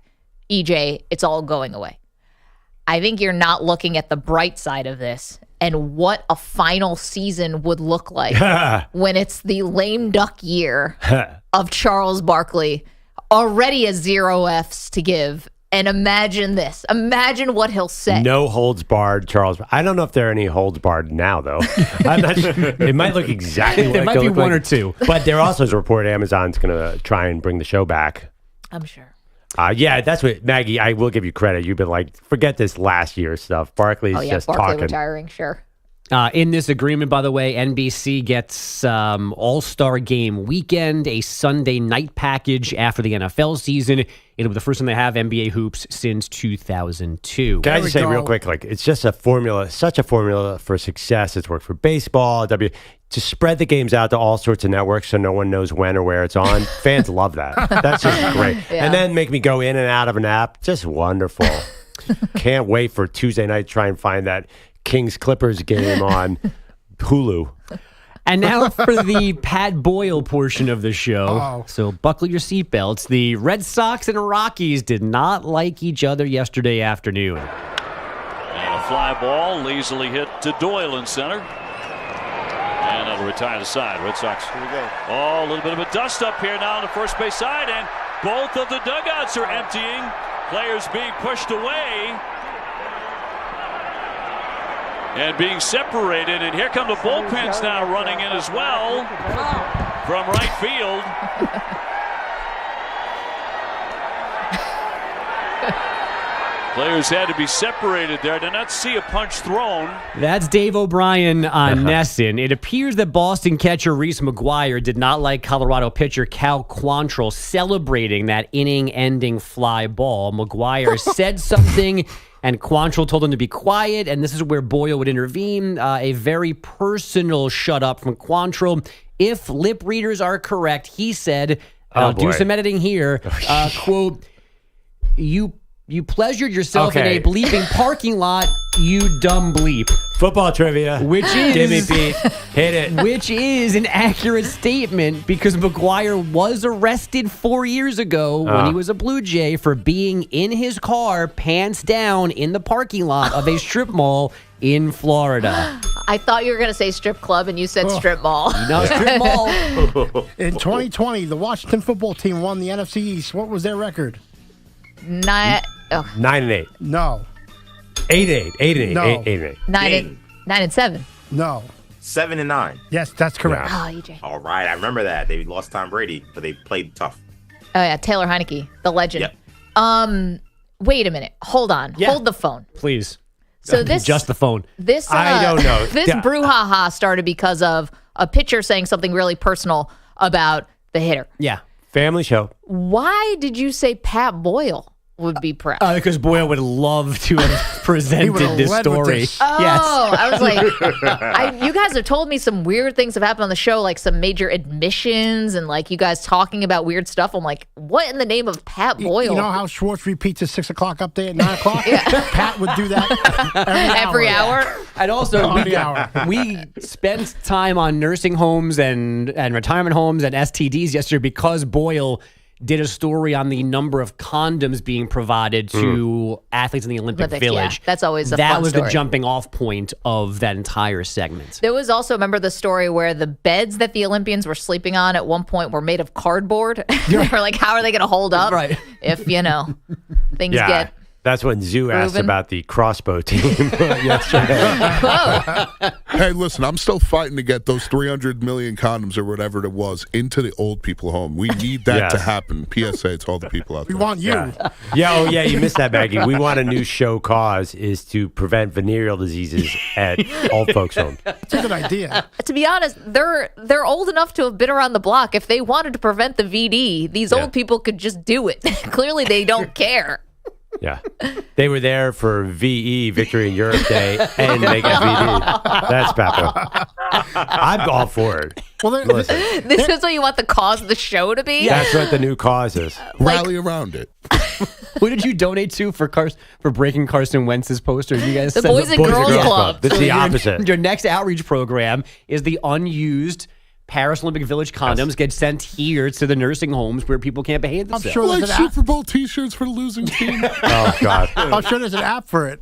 EJ, it's all going away. I think you're not looking at the bright side of this and what a final season would look like when it's the lame duck year of Charles Barkley, already a 0 Fs to give. And imagine this. Imagine what he'll say. No holds barred, Charles. I don't know if there are any holds barred now, though. I'm not sure. It might look exactly like there might be one or two. But there also is a report Amazon's going to try and bring the show back. I'm sure. Yeah, that's what, Maggie, I will give you credit. You've been like, forget this last year stuff. Barkley's just Barkley talking. Retiring, sure. In this agreement, by the way, NBC gets All-Star Game weekend, a Sunday night package after the NFL season. It'll be the first time they have NBA hoops since 2002. Can I just say real quick, like it's just a formula, such a formula for success. It's worked for baseball, to spread the games out to all sorts of networks so no one knows when or where it's on. Fans love that. That's just great. Yeah. And then make me go in and out of an app. Just wonderful. Can't wait for Tuesday night to try and find that Kings Clippers game on Hulu. And now for the Pat Boyle portion of the show. So buckle your seatbelts. The Red Sox and Rockies did not like each other yesterday afternoon. And a fly ball easily hit to Doyle in center. And it'll retire the side. Red Sox. Here we go. Oh, a little bit of a dust up here now on the first base side. And Both of the dugouts are emptying. Players being pushed away and being separated. And here come the bullpens now running in as well from right field. Players had to be separated there. Did not see a punch thrown. That's Dave O'Brien on NESN. It appears that Boston catcher Reese McGuire did not like Colorado pitcher Cal Quantrill celebrating that inning-ending fly ball. McGuire said something, and Quantrill told him to be quiet, and this is where Boyle would intervene. A very personal shut-up from Quantrill. If lip readers are correct, he said, I'll do some editing here, quote, You pleasured yourself in a bleeping parking lot, you dumb bleep. Football trivia. Which is... Give me Pete. Hit it. Which is an accurate statement because McGuire was arrested 4 years ago when he was a Blue Jay for being in his car, pants down, in the parking lot of a strip mall in Florida. I thought you were going to say strip club, and you said strip mall. No, strip mall. In 2020, the Washington football team won the NFC East. What was their record? 9-8. No. 8-8. 8-8. No. 8-8. 9-7. No. 7-9. Yes, that's correct. Oh, EJ. All right, I remember that. They lost Tom Brady, but they played tough. Oh, yeah, Taylor Heineke, the legend. Yep. Wait a minute. Hold on. Yeah. Hold the phone. Please. So this... Just the phone. This I don't know. This brouhaha started because of a pitcher saying something really personal about the hitter. Yeah. Family show. Why did you say Pat Boyle would be proud? Because Boyle would love to have presented this story. Oh, yes. I was like, you guys have told me some weird things have happened on the show, like some major admissions and like you guys talking about weird stuff. I'm like, what in the name of Pat Boyle? You know how Schwartz repeats his 6 o'clock update at 9 o'clock? Yeah. Pat would do that every hour. And also, we spent time on nursing homes and retirement homes and STDs yesterday because Boyle did a story on the number of condoms being provided to athletes in the Olympic Village. Yeah, that's always a That fun was story. the jumping off point of that entire segment. There was also, remember the story where the beds that the Olympians were sleeping on at one point were made of cardboard? They were like, how are they going to hold up if, things get... That's when Zoo asked proven. about the crossbow team yesterday. Hey, listen, I'm still fighting to get those 300 million condoms or whatever it was into the old people home. We need that to happen. PSA to all the people out there. We want you. Yeah, you missed that, Maggie. We want a new show cause is to prevent venereal diseases at old folks' home. That's a good idea. To be honest, they're old enough to have been around the block. If they wanted to prevent the VD, these old people could just do it. Clearly, they don't care. Yeah. They were there for VE, Victory in Europe Day, and they got VD. That's Papa. I'm all for it. Well, this is what you want the cause of the show to be? That's what the new cause is. Rally around it. Who did you donate to for breaking Carson Wentz's poster? You guys the said Boys and Girls Club. That's the opposite. Your next outreach program is the unused Paris Olympic Village condoms get sent here to the nursing homes where people can't behave themselves. I'm sure Like there's an Super Bowl T-shirts for the losing team. Oh, God. I'm sure there's an app for it.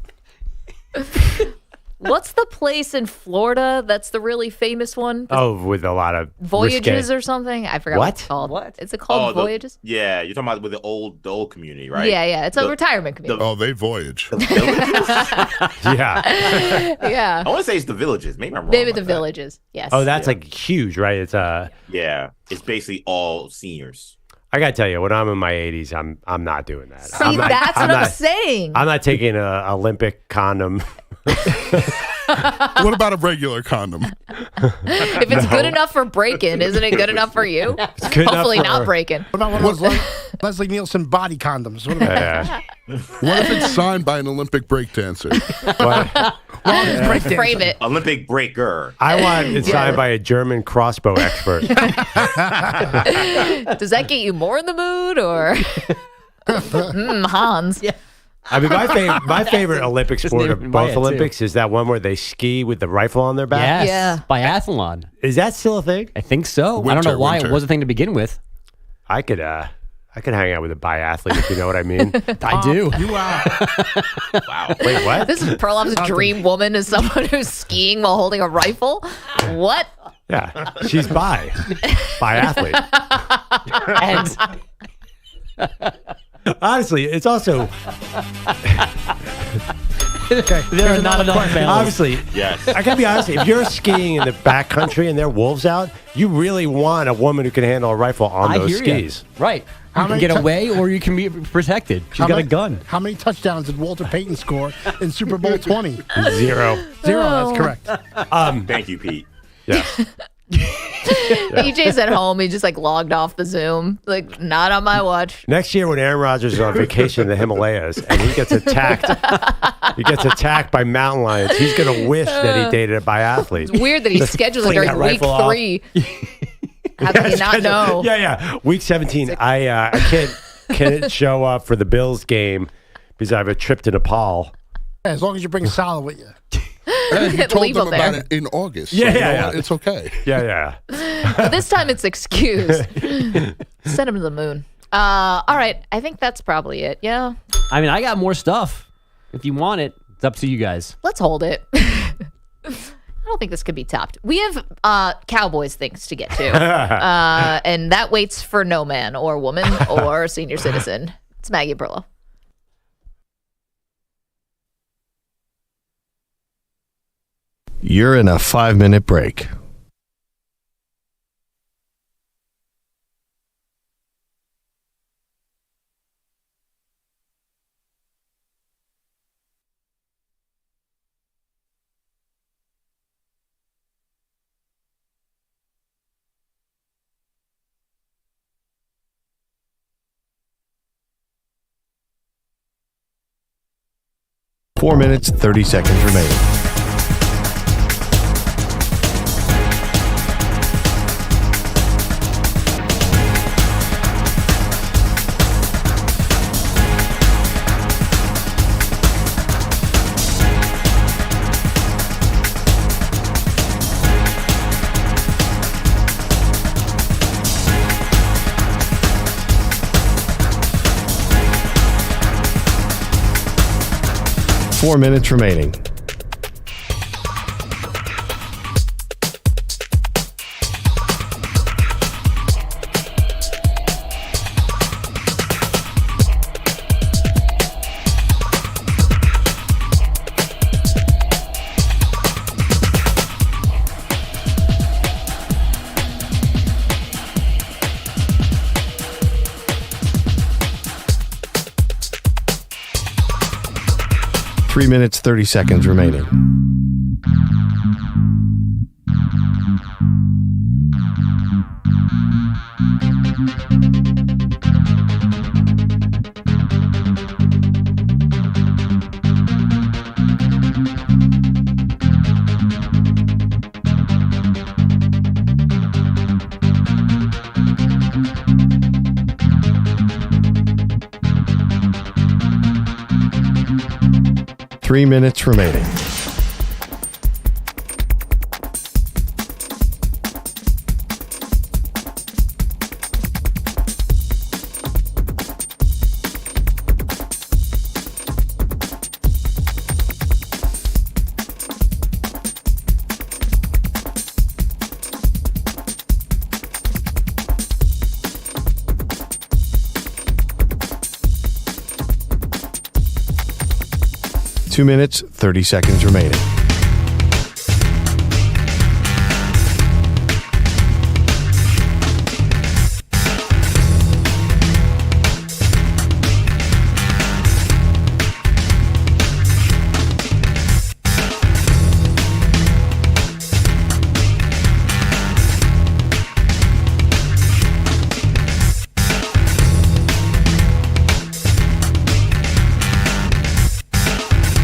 What's the place in Florida that's the really famous one? Oh, with a lot of Voyages risque. or something? I forgot what it's called. What? Is it called Voyages? Yeah, you're talking about with the old community, right? Yeah. It's a retirement community. They voyage. Yeah. Yeah. I want to say it's the Villages. Maybe I'm wrong. Maybe about the that. Villages. Yes. Oh, that's like huge, right? It's Yeah, it's basically all seniors. I gotta tell you, when I'm in my 80s, I'm not doing that. See, I'm not, that's what I'm not- saying. I'm not taking an Olympic condom. What about a regular condom? If it's good enough for break-in, isn't it good enough for you? It's good enough Hopefully for- not break-in. What about one of those Leslie Nielsen body condoms? What about Yeah. What if it's signed by an Olympic breakdancer? Frame it. Olympic breaker. I want it signed by a German crossbow expert. Does that get you more in the mood or Hans? Yeah. I mean, my favorite Olympic sport of named both Maya, too. Olympics is that one where they ski with the rifle on their back. Yes. Yeah. Biathlon. Is that still a thing? I think so. I don't know why it was a thing to begin with. I could hang out with a biathlete if you know what I mean. I do. You are. Wow. Wait, what? This is Perloff's dream woman is someone who's skiing while holding a rifle. What? Yeah, she's biathlete. And Honestly, it's also... Okay. There are not enough bells. Obviously, yes. I gotta be honest. If you're skiing in the backcountry and there are wolves out, you really want a woman who can handle a rifle on those skis. Right. You can get away or you can be protected. She's got a gun. How many touchdowns did Walter Payton score in Super Bowl 20? 0. That's correct. Thank you, Pete. Yeah. EJ's at home. He just logged off the Zoom. Not on my watch. Next year when Aaron Rodgers is on vacation in the Himalayas and he gets attacked by mountain lions, he's going to wish that he dated a biathlete. It's weird that he scheduled it during week 3. How did he not know? Yeah. Week 17, I can't show up for the Bills game because I have a trip to Nepal. As long as you bring Salah with you. You told them about it in August. So it's okay. Yeah. But this time it's excused. Send him to the moon. All right. I think that's probably it. Yeah. I mean, I got more stuff. If you want it, it's up to you guys. Let's hold it. I don't think this could be topped. We have Cowboys things to get to. And that waits for no man or woman or senior citizen. It's Maggie Perloff. You're in a 5-minute break. Four minutes, 30 seconds remaining. Four minutes remaining. Three minutes, 30 seconds remaining. Three minutes remaining. Two minutes, 30 seconds remaining.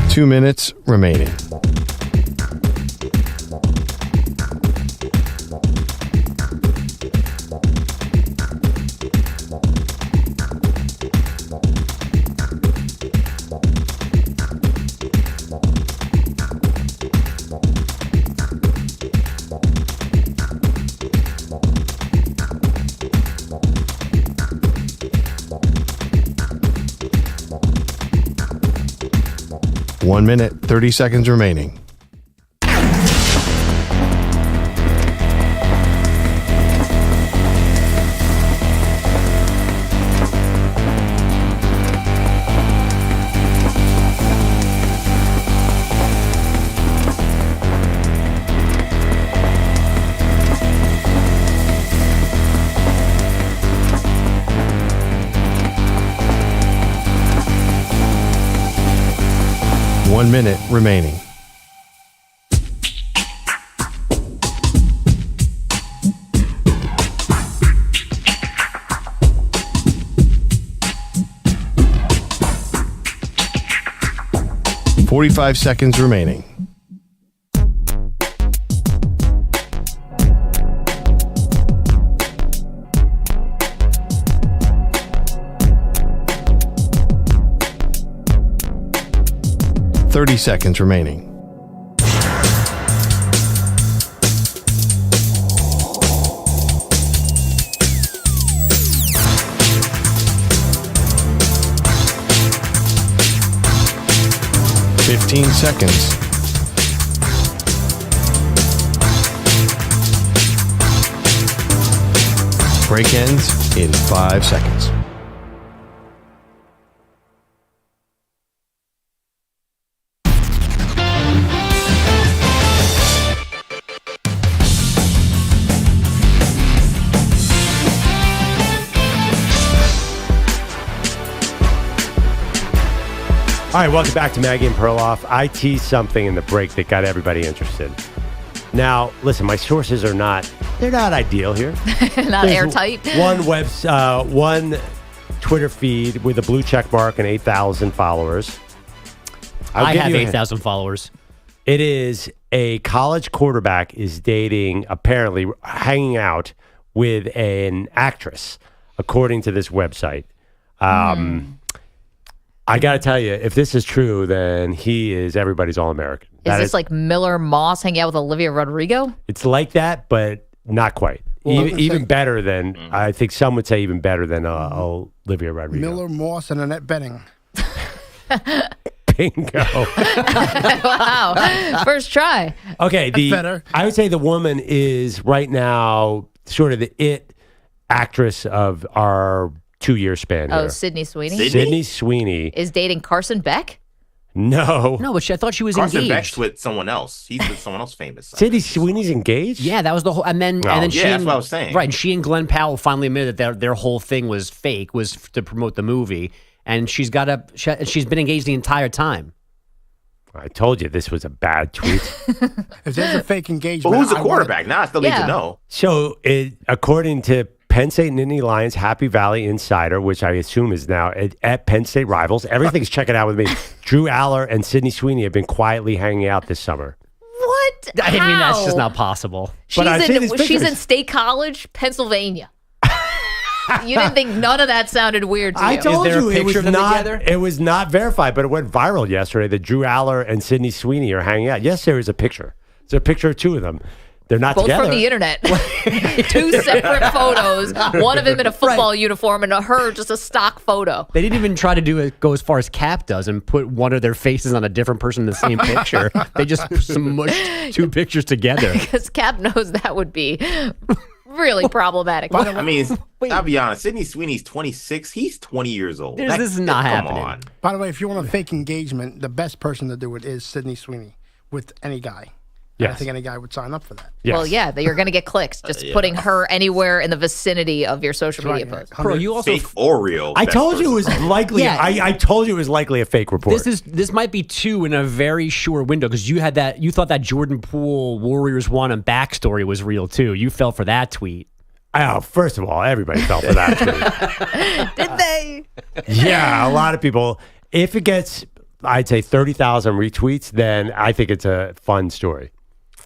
Two minutes remaining. One minute, 30 seconds remaining. 1 minute remaining. .45 seconds remaining. .30 seconds remaining. .15 seconds. Break ends in 5 seconds. All right, welcome back to Maggie and Perloff. I teased something in the break that got everybody interested. Now, listen, my sources they're not ideal here. Not airtight. One Twitter feed with a blue check mark and 8,000 followers. I have 8,000 followers. It is a college quarterback is dating, apparently hanging out with an actress, according to this website. I got to tell you, if this is true, then he is everybody's All-American. Is this like Miller Moss hanging out with Olivia Rodrigo? It's like that, but not quite. Well, even better than, I think some would say even better than Olivia Rodrigo. Miller Moss and Annette Bening. Bingo. Wow. First try. Okay. Better. I would say the woman is right now sort of the it actress of our 2-year span here. Oh, Sydney Sweeney? Sydney Sweeney. Is dating Carson Beck? No. No, but I thought she was Carson engaged. Beck's with someone else. He's with someone else famous. Sydney Sweeney's engaged? Yeah, that was the whole... And then she that's what I was saying. Right, and she and Glenn Powell finally admitted that their whole thing was fake, was to promote the movie. And she's been engaged the entire time. I told you this was a bad tweet. If there's a fake engagement... But who's the quarterback? Now I still need to know. So, according to Penn State Nittany Lions Happy Valley Insider, which I assume is now at Penn State rivals, everything's checking out with me. Drew Aller and Sydney Sweeney have been quietly hanging out this summer. What? I mean, that's just not possible. She's in State College, Pennsylvania. You didn't think none of that sounded weird to you? I told you it was not verified, but it went viral yesterday that Drew Aller and Sydney Sweeney are hanging out. Yes, there is a picture. There's a picture of two of them. They're not both together. From the internet. Two separate photos. One of him in a football uniform and her just a stock photo. They didn't even try to go as far as Cap does and put one of their faces on a different person in the same picture. They just smushed two pictures together. Because Cap knows that would be really problematic. I mean, I'll be honest. Sydney Sweeney's 26. He's 20 years old. This is not happening. Come on. By the way, if you want a fake engagement, the best person to do it is Sydney Sweeney with any guy. Yes. I think any guy would sign up for that. Yes. Well, yeah, you're going to get clicks just putting her anywhere in the vicinity of your social media post. Bro, you also fake or real. I told you it was likely. Yeah. I told you it was likely a fake report. This might be two in a very short window because you thought that Jordan Poole Warriors won and backstory was real too. You fell for that tweet. Oh, first of all, everybody fell for that tweet. Did they? Yeah, a lot of people. If it gets, I'd say 30,000 retweets, then I think it's a fun story.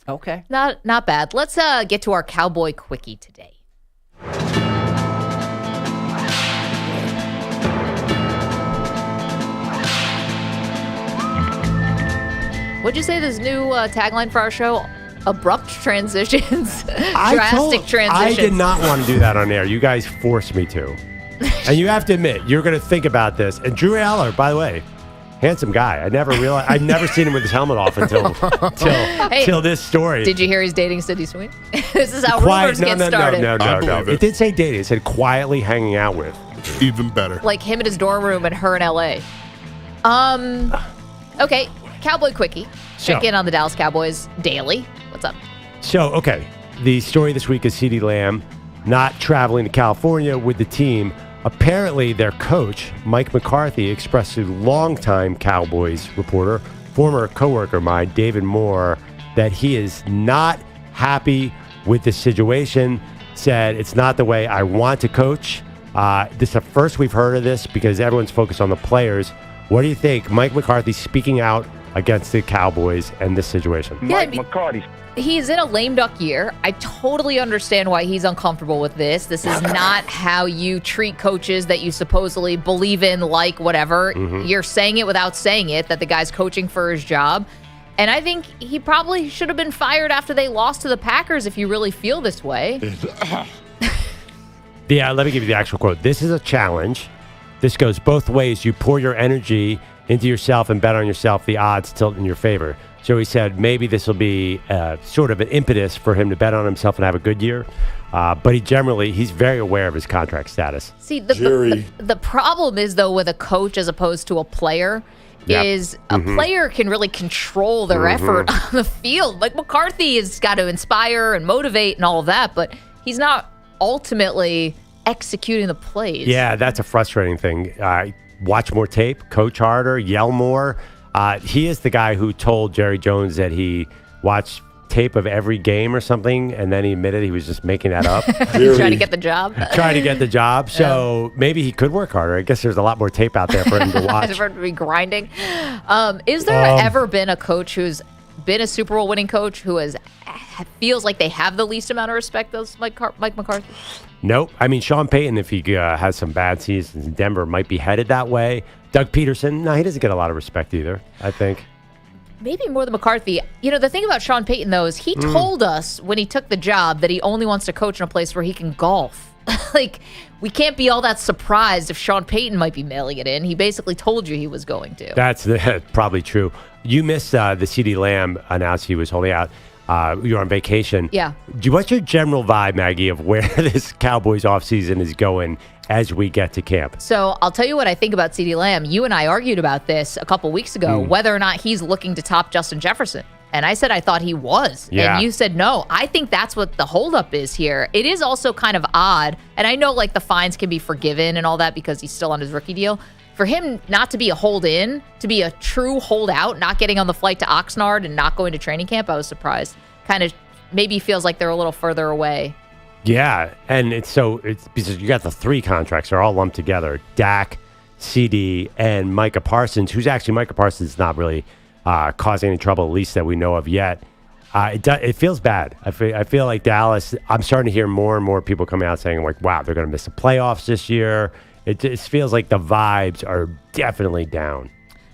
Okay. Not bad. Let's get to our Cowboy Quickie today. What'd you say this new tagline for our show? Abrupt transitions. Drastic transitions. I did not want to do that on air. You guys forced me to. And you have to admit, you're going to think about this. And Drew Aller, by the way, handsome guy. I never realized. I'd never seen him with his helmet off until this story. Did you hear he's dating Sydney Sweeney? This is how rumors get started. No. It did say dating. It said quietly hanging out with. Even better. Like him in his dorm room and her in L.A. Okay, Cowboy Quickie. Check in on the Dallas Cowboys daily. What's up? So, okay. The story this week is CeeDee Lamb not traveling to California with the team. Apparently, their coach, Mike McCarthy, expressed to longtime Cowboys reporter former coworker of mine, David Moore, that he is not happy with the situation. Said it's not the way I want to coach. This is the first we've heard of this because everyone's focused on the players. What do you think? Mike McCarthy speaking out against the Cowboys and this situation. Mike McCarthy. He's in a lame duck year. I totally understand why he's uncomfortable with this. This is not how you treat coaches that you supposedly believe in, like whatever. You're saying it without saying it, that the guy's coaching for his job. And I think he probably should have been fired after they lost to the Packers if you really feel this way. Yeah, let me give you the actual quote. This is a challenge. This goes both ways. You pour your energy into yourself and bet on yourself. The odds tilt in your favor. So he said maybe this will be sort of an impetus for him to bet on himself and have a good year. But he's very aware of his contract status. See, the problem is, though, with a coach as opposed to a player, is a player can really control their effort on the field. Like McCarthy has got to inspire and motivate and all of that, but he's not ultimately executing the plays. Yeah, that's a frustrating thing. Watch more tape, coach harder, yell more. He is the guy who told Jerry Jones that he watched tape of every game or something, and then he admitted he was just making that up. Trying to get the job. Trying to get the job. So maybe he could work harder. I guess there's a lot more tape out there for him to watch. For him to be grinding. Is there ever been a coach who's been a Super Bowl winning coach who feels like they have the least amount of respect as Mike McCarthy? Nope. I mean, Sean Payton, if he has some bad seasons in Denver, might be headed that way. Doug Peterson, no, he doesn't get a lot of respect either, I think. Maybe more than McCarthy. You know, the thing about Sean Payton, though, is he told us when he took the job that he only wants to coach in a place where he can golf. Like, we can't be all that surprised if Sean Payton might be mailing it in. He basically told you he was going to. That's probably true. You missed the CeeDee Lamb announced he was holding out. You're on vacation. Yeah. What's your general vibe, Maggie, of where this Cowboys offseason is going as we get to camp? So I'll tell you what I think about CeeDee Lamb. You and I argued about this a couple weeks ago, whether or not he's looking to top Justin Jefferson. And I said I thought he was. Yeah. And you said no. I think that's what the holdup is here. It is also kind of odd. And I know like the fines can be forgiven and all that because he's still on his rookie deal. For him not to be a hold-in, to be a true holdout, not getting on the flight to Oxnard and not going to training camp, I was surprised. Kind of maybe feels like they're a little further away. Yeah, and it's because you got the three contracts. They're all lumped together. Dak, CD, and Micah Parsons, who's actually Micah Parsons is not really causing any trouble, at least that we know of yet. It feels bad. I feel like Dallas, I'm starting to hear more and more people coming out saying, like, wow, they're going to miss the playoffs this year. It just feels like the vibes are definitely down.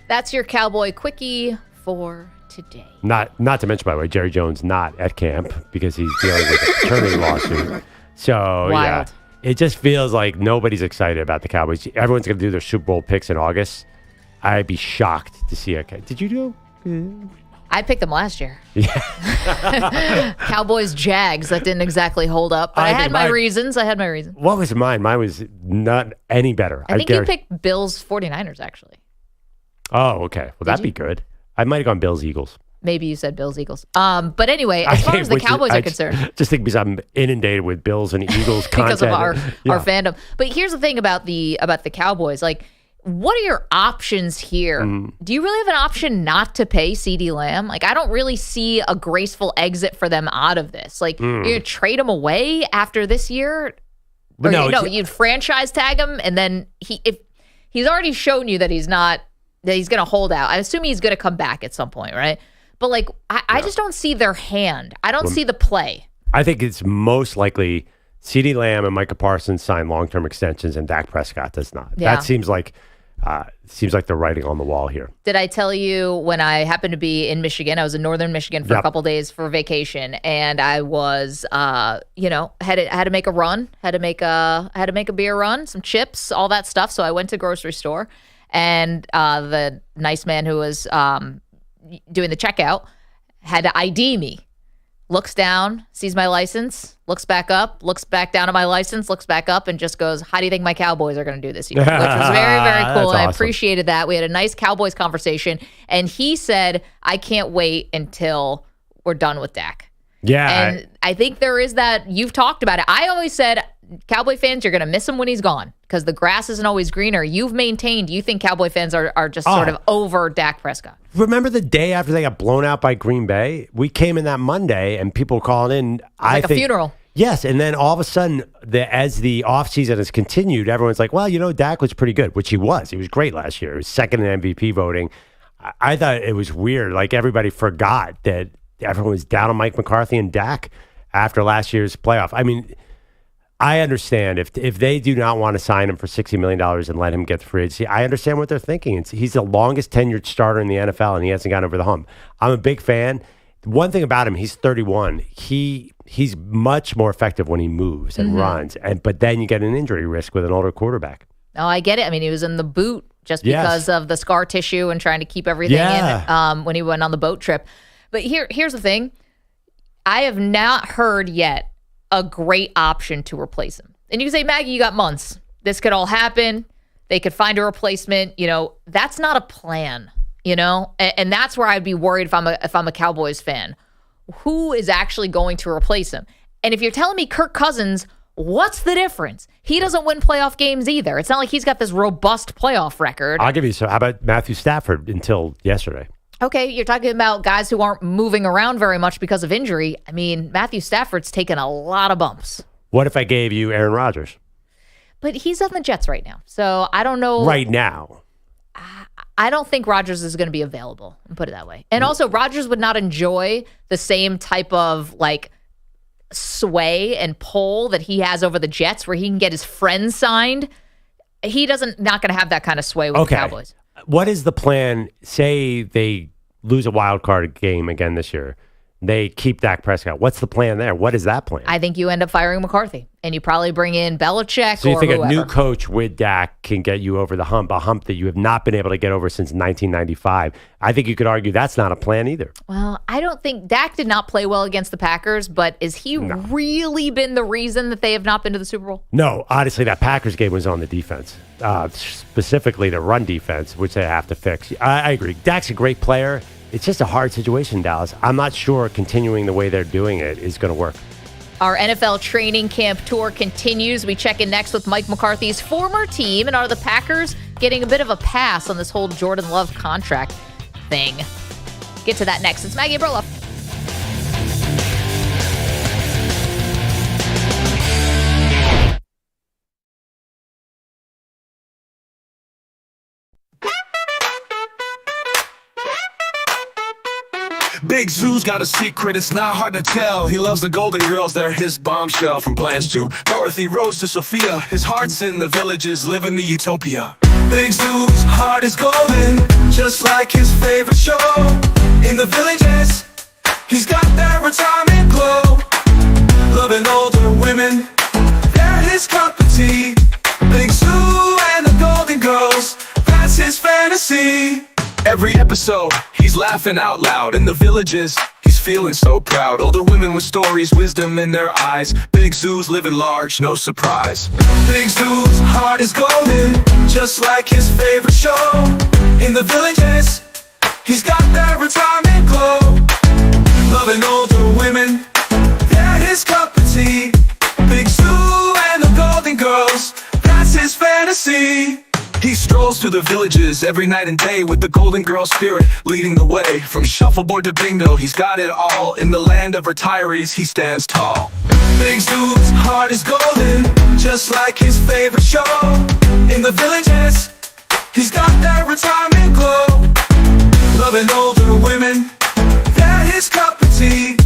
That's your Cowboy Quickie for today. Not to mention, by the way, Jerry Jones not at camp because he's dealing with a paternity lawsuit. So, yeah, it just feels like nobody's excited about the Cowboys. Everyone's going to do their Super Bowl picks in August. I'd be shocked to see it. Did you do? I picked them last year. Yeah. Cowboys, Jags. That didn't exactly hold up. But I had my reasons. What was mine? Mine was not any better. I think you picked Bills, 49ers, actually. Oh, okay. Well, that'd be good. I might have gone Bills, Eagles. Maybe you said Bills, Eagles. But anyway, as far as the Cowboys are concerned. Just think because I'm inundated with Bills and Eagles content. Because of our fandom. But here's the thing about the Cowboys. Like, what are your options here? Do you really have an option not to pay CeeDee Lamb? Like, I don't really see a graceful exit for them out of this. Like, you're going to trade him away after this year? Or, no, you'd franchise tag him, and then if he's already shown you that he's going to hold out. I assume he's going to come back at some point, right? But, like, I just don't see their hand. I don't see the play. I think it's most likely CeeDee Lamb and Micah Parsons sign long-term extensions, and Dak Prescott does not. Yeah. That seems like the writing on the wall here. Did I tell you when I happened to be in Michigan? I was in northern Michigan for a couple days for vacation, and I was, had to make a run, had to make a beer run, some chips, all that stuff. So I went to the grocery store, and the nice man who was doing the checkout had to ID me. Looks down, sees my license, looks back up, looks back down at my license, looks back up, and just goes, "How do you think my Cowboys are going to do this year?" Which was very, very cool. And I appreciated that. We had a nice Cowboys conversation, and he said, "I can't wait until we're done with Dak." Yeah. And I think there is that. You've talked about it. I always said, Cowboy fans, you're going to miss him when he's gone because the grass isn't always greener. You've maintained you think Cowboy fans are just sort of over Dak Prescott. Remember the day after they got blown out by Green Bay? We came in that Monday and people were calling in. Like a funeral. Yes, and then all of a sudden, as the offseason has continued, everyone's like, well, Dak was pretty good, which he was. He was great last year. He was second in MVP voting. I thought it was weird. Like, everybody forgot that everyone was down on Mike McCarthy and Dak after last year's playoff. I mean, I understand if they do not want to sign him for $60 million and let him get the free agency, I understand what they're thinking. He's the longest tenured starter in the NFL, and he hasn't gotten over the hump. I'm a big fan. One thing about him, he's 31. He's much more effective when he moves and runs, but then you get an injury risk with an older quarterback. Oh, I get it. I mean, he was in the boot just because of the scar tissue and trying to keep everything in when he went on the boat trip. But here's the thing. I have not heard yet a great option to replace him. And you say, Maggie, you got months. This could all happen. They could find a replacement. That's not a plan. And that's where I'd be worried if I'm a Cowboys fan. Who is actually going to replace him? And if you're telling me Kirk Cousins, what's the difference? He doesn't win playoff games either. It's not like he's got this robust playoff record. I'll give you some. How about Matthew Stafford until yesterday? Okay, you're talking about guys who aren't moving around very much because of injury. I mean, Matthew Stafford's taken a lot of bumps. What if I gave you Aaron Rodgers? But he's on the Jets right now, so I don't know. Right now. I don't think Rodgers is going to be available, put it that way. And also, Rodgers would not enjoy the same type of sway and pull that he has over the Jets, where he can get his friends signed. He not going to have that kind of sway with the Cowboys. What is the plan? Say they lose a wild card game again this year. They keep Dak Prescott. What's the plan there? What is that plan? I think you end up firing McCarthy, and you probably bring in Belichick. So you think whoever. A new coach with Dak can get you over the hump, a hump that you have not been able to get over since 1995. I think you could argue that's not a plan either. Well, I don't think Dak did not play well against the Packers, but is he really been the reason that they have not been to the Super Bowl? No, honestly, that Packers game was on the defense, specifically the run defense, which they have to fix. I agree. Dak's a great player. It's just a hard situation, Dallas. I'm not sure continuing the way they're doing it is going to work. Our NFL training camp tour continues. We check in next with Mike McCarthy's former team. And are the Packers getting a bit of a pass on this whole Jordan Love contract thing? Get to that next. It's Maggie Perloff. Big Zoo's got a secret, it's not hard to tell. He loves the Golden Girls, they're his bombshell. From plans to Dorothy Rose to Sophia, his heart's in the villages, living the utopia. Big Zoo's heart is golden, just like his favorite show. In the villages, he's got that retirement glow. Loving older women, they're his cup of tea. Big Zoo and the Golden Girls, that's his fantasy. Every episode, he's laughing out loud. In the villages, he's feeling so proud. Older women with stories, wisdom in their eyes. Big Zoo's living large, no surprise. Big Zoo's heart is golden, just like his favorite show. In the villages, he's got that retirement glow. Loving older women, they're his cup of tea. Big Zoo and the Golden Girls, that's his fantasy. He strolls through the villages every night and day with the Golden Girl spirit leading the way. From shuffleboard to bingo, he's got it all. In the land of retirees, he stands tall. Big Zoo's heart is golden, just like his favorite show. In the villages, he's got that retirement glow. Loving older women, they're his cup of tea.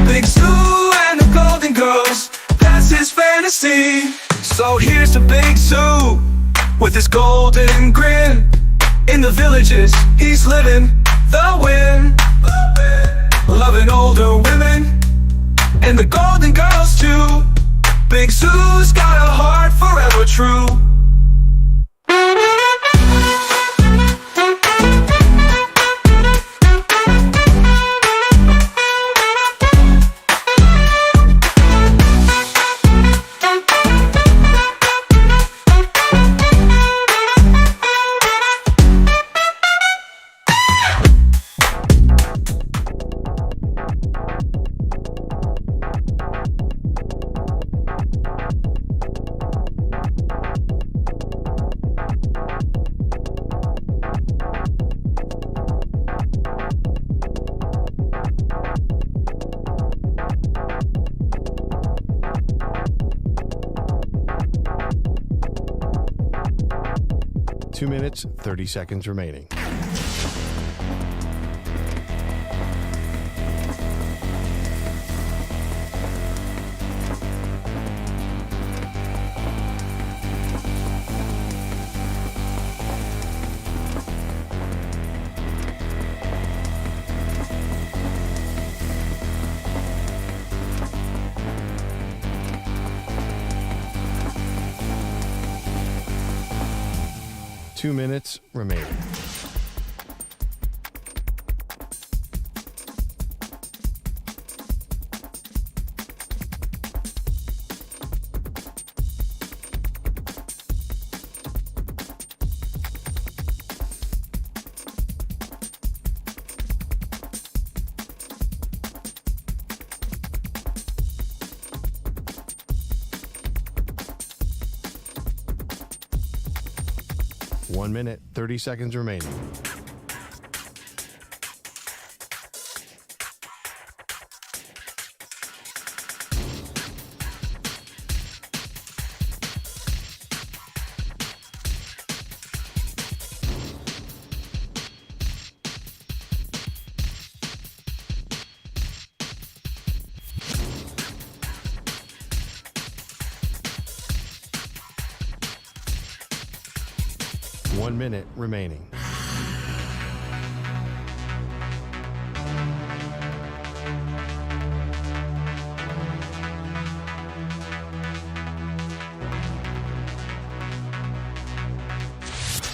Big Zoo and the Golden Girls, that's his fantasy. So here's to Big Zoo, with his golden grin. In the villages, he's living the win. Loving older women, and the Golden Girls too. Big Zoo's got a heart forever true. 2 minutes, 30 seconds remaining. Two minutes remaining. One minute, 30 seconds remaining. One minute remaining.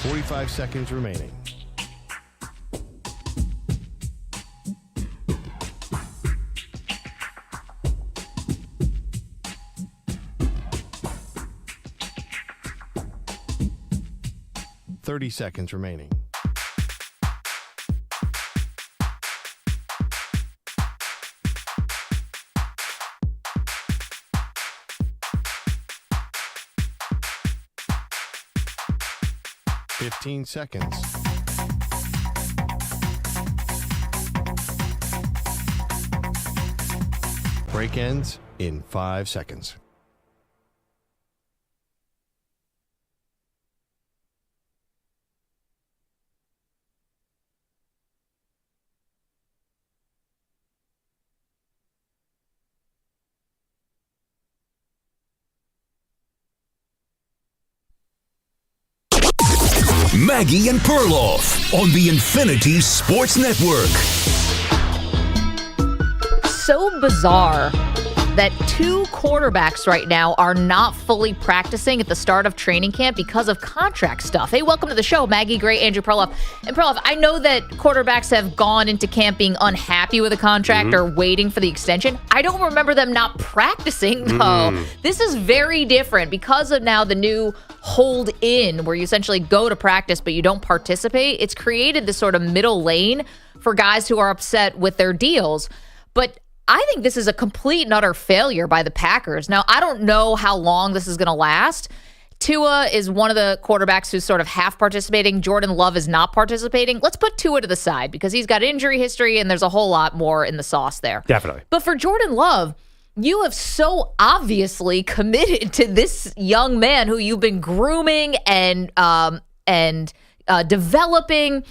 Forty-five seconds remaining. Seconds remaining. Fifteen seconds. Break ends in 5 seconds. Maggie and Perloff on the Infinity Sports Network. So bizarre that two quarterbacks right now are not fully practicing at the start of training camp because of contract stuff. Hey, welcome to the show, Maggie Gray, Andrew Perloff. And Perloff, I know that quarterbacks have gone into camp being unhappy with a contract or waiting for the extension. I don't remember them not practicing, though. This is very different because of now the new hold in where you essentially go to practice but you don't participate. It's created this sort of middle lane for guys who are upset with their deals. But I think this is a complete and utter failure by the Packers. Now, I don't know how long this is going to last. Tua is one of the quarterbacks who's sort of half participating. Jordan Love is not participating. Let's put Tua to the side because he's got injury history and there's a whole lot more in the sauce there. Definitely. But for Jordan Love, you have so obviously committed to this young man who you've been grooming and developing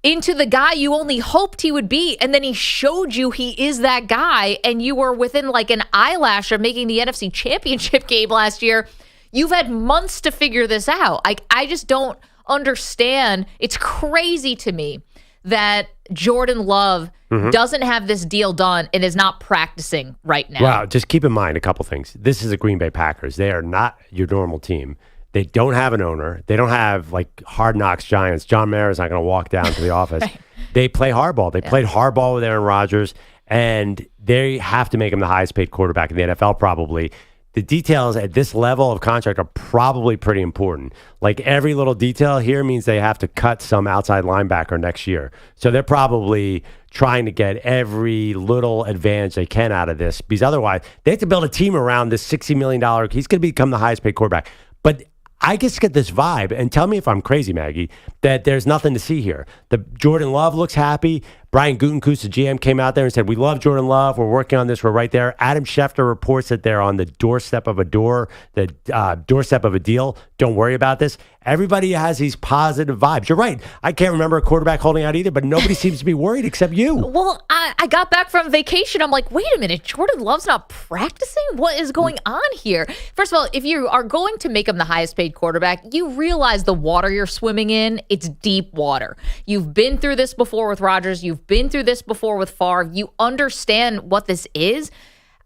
into the guy you only hoped he would be. And then he showed you he is that guy, and you were within like an eyelash of making the NFC Championship game last year. You've had months to figure this out. I just don't understand. It's crazy to me that Jordan Love doesn't have this deal done and is not practicing right now. Wow, just keep in mind a couple things. This is the Green Bay Packers. They are not your normal team. They don't have an owner. They don't have like Hard Knocks Giants. John Mara's not going to walk down to the office. Right. They play hardball. They played hardball with Aaron Rodgers, and they have to make him the highest paid quarterback in the NFL probably. The details at this level of contract are probably pretty important. Like every little detail here means they have to cut some outside linebacker next year. So they're probably trying to get every little advantage they can out of this because otherwise they have to build a team around this $60 million. He's going to become the highest paid quarterback. But I just get this vibe, and tell me if I'm crazy, Maggie, that there's nothing to see here. The Jordan Love looks happy. Brian Gutekunst, the GM, came out there and said, we love Jordan Love. We're working on this. We're right there. Adam Schefter reports that they're on the doorstep of a doorstep of a deal. Don't worry about this. Everybody has these positive vibes. You're right. I can't remember a quarterback holding out either, but nobody seems to be worried except you. Well, I got back from vacation. I'm like, wait a minute. Jordan Love's not practicing? What is going on here? First of all, if you are going to make him the highest paid quarterback, you realize the water you're swimming in, it's deep water. You've been through this before with Rodgers. You've been through this before with Favre. You understand what this is.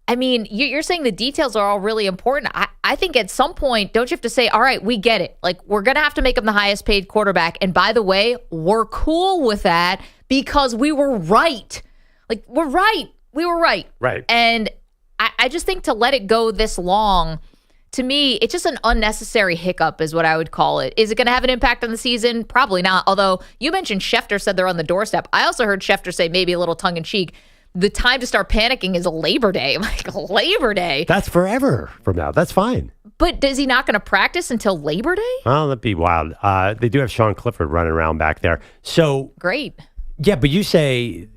I mean, you're saying the details are all really important. I think at some point, don't you have to say, all right, we get it. Like, we're going to have to make him the highest paid quarterback. And by the way, we're cool with that because we were right. Like, we're right. We were right. Right. And I just think to let it go this long, to me, it's just an unnecessary hiccup is what I would call it. Is it going to have an impact on the season? Probably not. Although you mentioned Schefter said they're on the doorstep. I also heard Schefter say, maybe a little tongue-in-cheek, the time to start panicking is Labor Day. I'm like, Labor Day? That's forever from now. That's fine. But is he not going to practice until Labor Day? Well, that'd be wild. They do have Sean Clifford running around back there. So great. Yeah, but you say,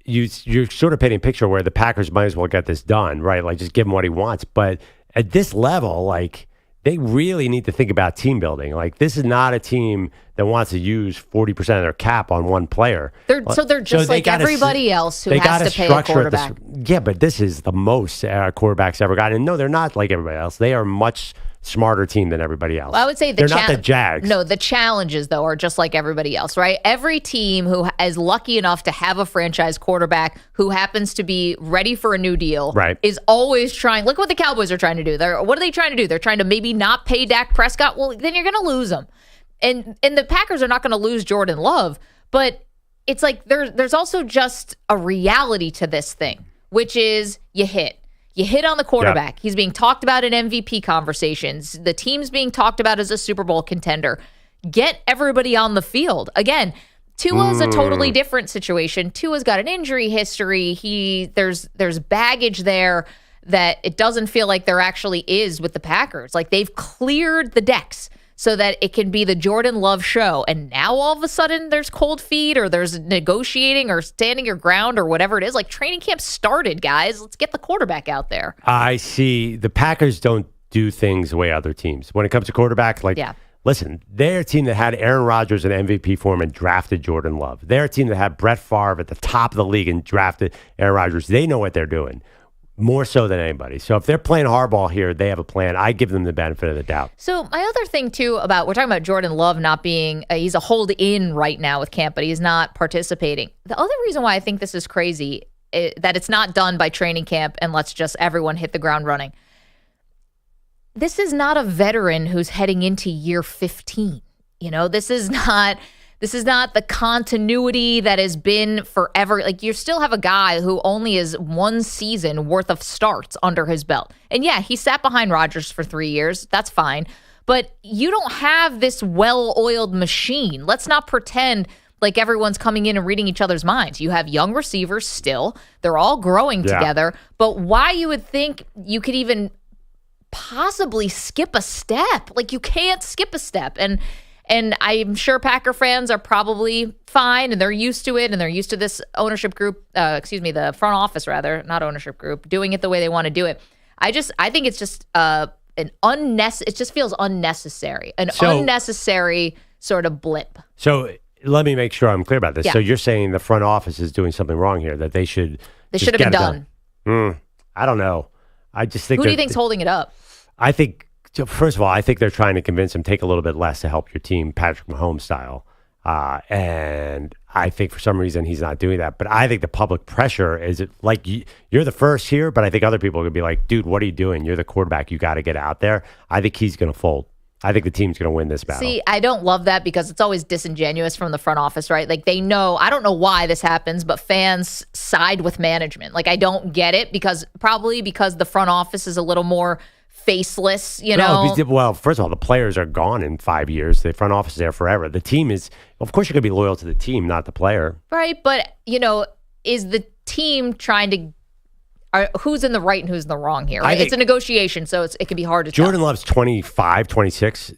you're sort of painting a picture where the Packers might as well get this done, right? Like, just give him what he wants. But at this level, like, they really need to think about team building. Like, this is not a team that wants to use 40% of their cap on one player. They're just like everybody else who has to pay a quarterback. Yeah, but this is the most quarterbacks ever gotten. And no, they're not like everybody else. They are much smarter team than everybody else. Well, I would say they're not the Jags. No, the challenges, though, are just like everybody else, right? Every team who is lucky enough to have a franchise quarterback who happens to be ready for a new deal is always trying. Look what the Cowboys are trying to do. What are they trying to do? They're trying to maybe not pay Dak Prescott. Well, then you're going to lose him. And the Packers are not going to lose Jordan Love. But it's like there's also just a reality to this thing, which is you hit. You hit on the quarterback. He's being talked about in MVP conversations. The team's being talked about as a Super Bowl contender. Get everybody on the field. Again, Tua's a totally different situation. Tua's got an injury history. There's baggage there that it doesn't feel like there actually is with the Packers. Like, they've cleared the decks so that it can be the Jordan Love show. And now all of a sudden there's cold feet or there's negotiating or standing your ground or whatever it is. Like, training camp started, guys. Let's get the quarterback out there. I see. The Packers don't do things the way other teams. When it comes to quarterback, listen, they're a team that had Aaron Rodgers in MVP form and drafted Jordan Love. They're a team that had Brett Favre at the top of the league and drafted Aaron Rodgers. They know what they're doing. More so than anybody. So if they're playing hardball here, they have a plan. I give them the benefit of the doubt. So my other thing, too, we're talking about Jordan Love not being, he's a hold-in right now with camp, but he's not participating. The other reason why I think this is crazy, that it's not done by training camp and let's just everyone hit the ground running. This is not a veteran who's heading into year 15. You know, this is not the continuity that has been forever. Like, you still have a guy who only has one season worth of starts under his belt. And yeah, he sat behind Rodgers for 3 years. That's fine. But you don't have this well-oiled machine. Let's not pretend like everyone's coming in and reading each other's minds. You have young receivers still. They're all growing together. But why you would think you could even possibly skip a step? Like, you can't skip a step. And I'm sure Packer fans are probably fine, and they're used to it, and they're used to this ownership group, the front office rather, not ownership group, doing it the way they want to do it. I think it's just it just feels unnecessary, unnecessary sort of blip. So let me make sure I'm clear about this. Yeah. So you're saying the front office is doing something wrong here, that they should have been done. I don't know. I just think who do you think's holding it up? I think. So first of all, I think they're trying to convince him take a little bit less to help your team, Patrick Mahomes style. And I think for some reason he's not doing that. But I think the public pressure is like you're the first here, but I think other people are going to be like, dude, what are you doing? You're the quarterback. You got to get out there. I think he's going to fold. I think the team's going to win this battle. See, I don't love that because it's always disingenuous from the front office, right? Like, they know, I don't know why this happens, but fans side with management. Like, I don't get it probably because the front office is a little more faceless, you know? Well, first of all, the players are gone in 5 years. The front office is there forever. The team is, of course, you're going to be loyal to the team, not the player. Right, but, is the team trying to, who's in the right and who's in the wrong here? Right? It's a negotiation, so it can be hard to tell. Jordan Love's 25, 26.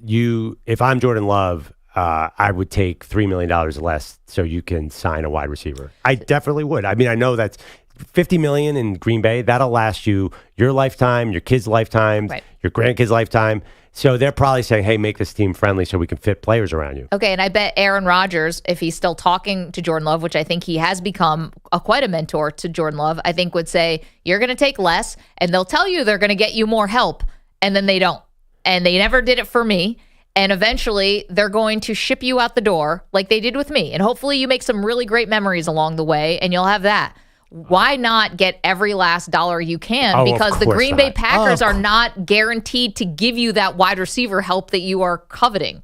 If I'm Jordan Love, I would take $3 million less so you can sign a wide receiver. I definitely would. I mean, I know that's $50 million in Green Bay. That'll last you your lifetime, your kids' lifetime, your grandkids' lifetime. So they're probably saying, hey, make this team friendly so we can fit players around you. Okay, and I bet Aaron Rodgers, if he's still talking to Jordan Love, which I think he has become quite a mentor to Jordan Love, I think would say, you're going to take less, and they'll tell you they're going to get you more help, and then they don't. And they never did it for me. And eventually, they're going to ship you out the door like they did with me. And hopefully you make some really great memories along the way, and you'll have that. Why not get every last dollar you can? Because the Green Bay Packers are not guaranteed to give you that wide receiver help that you are coveting.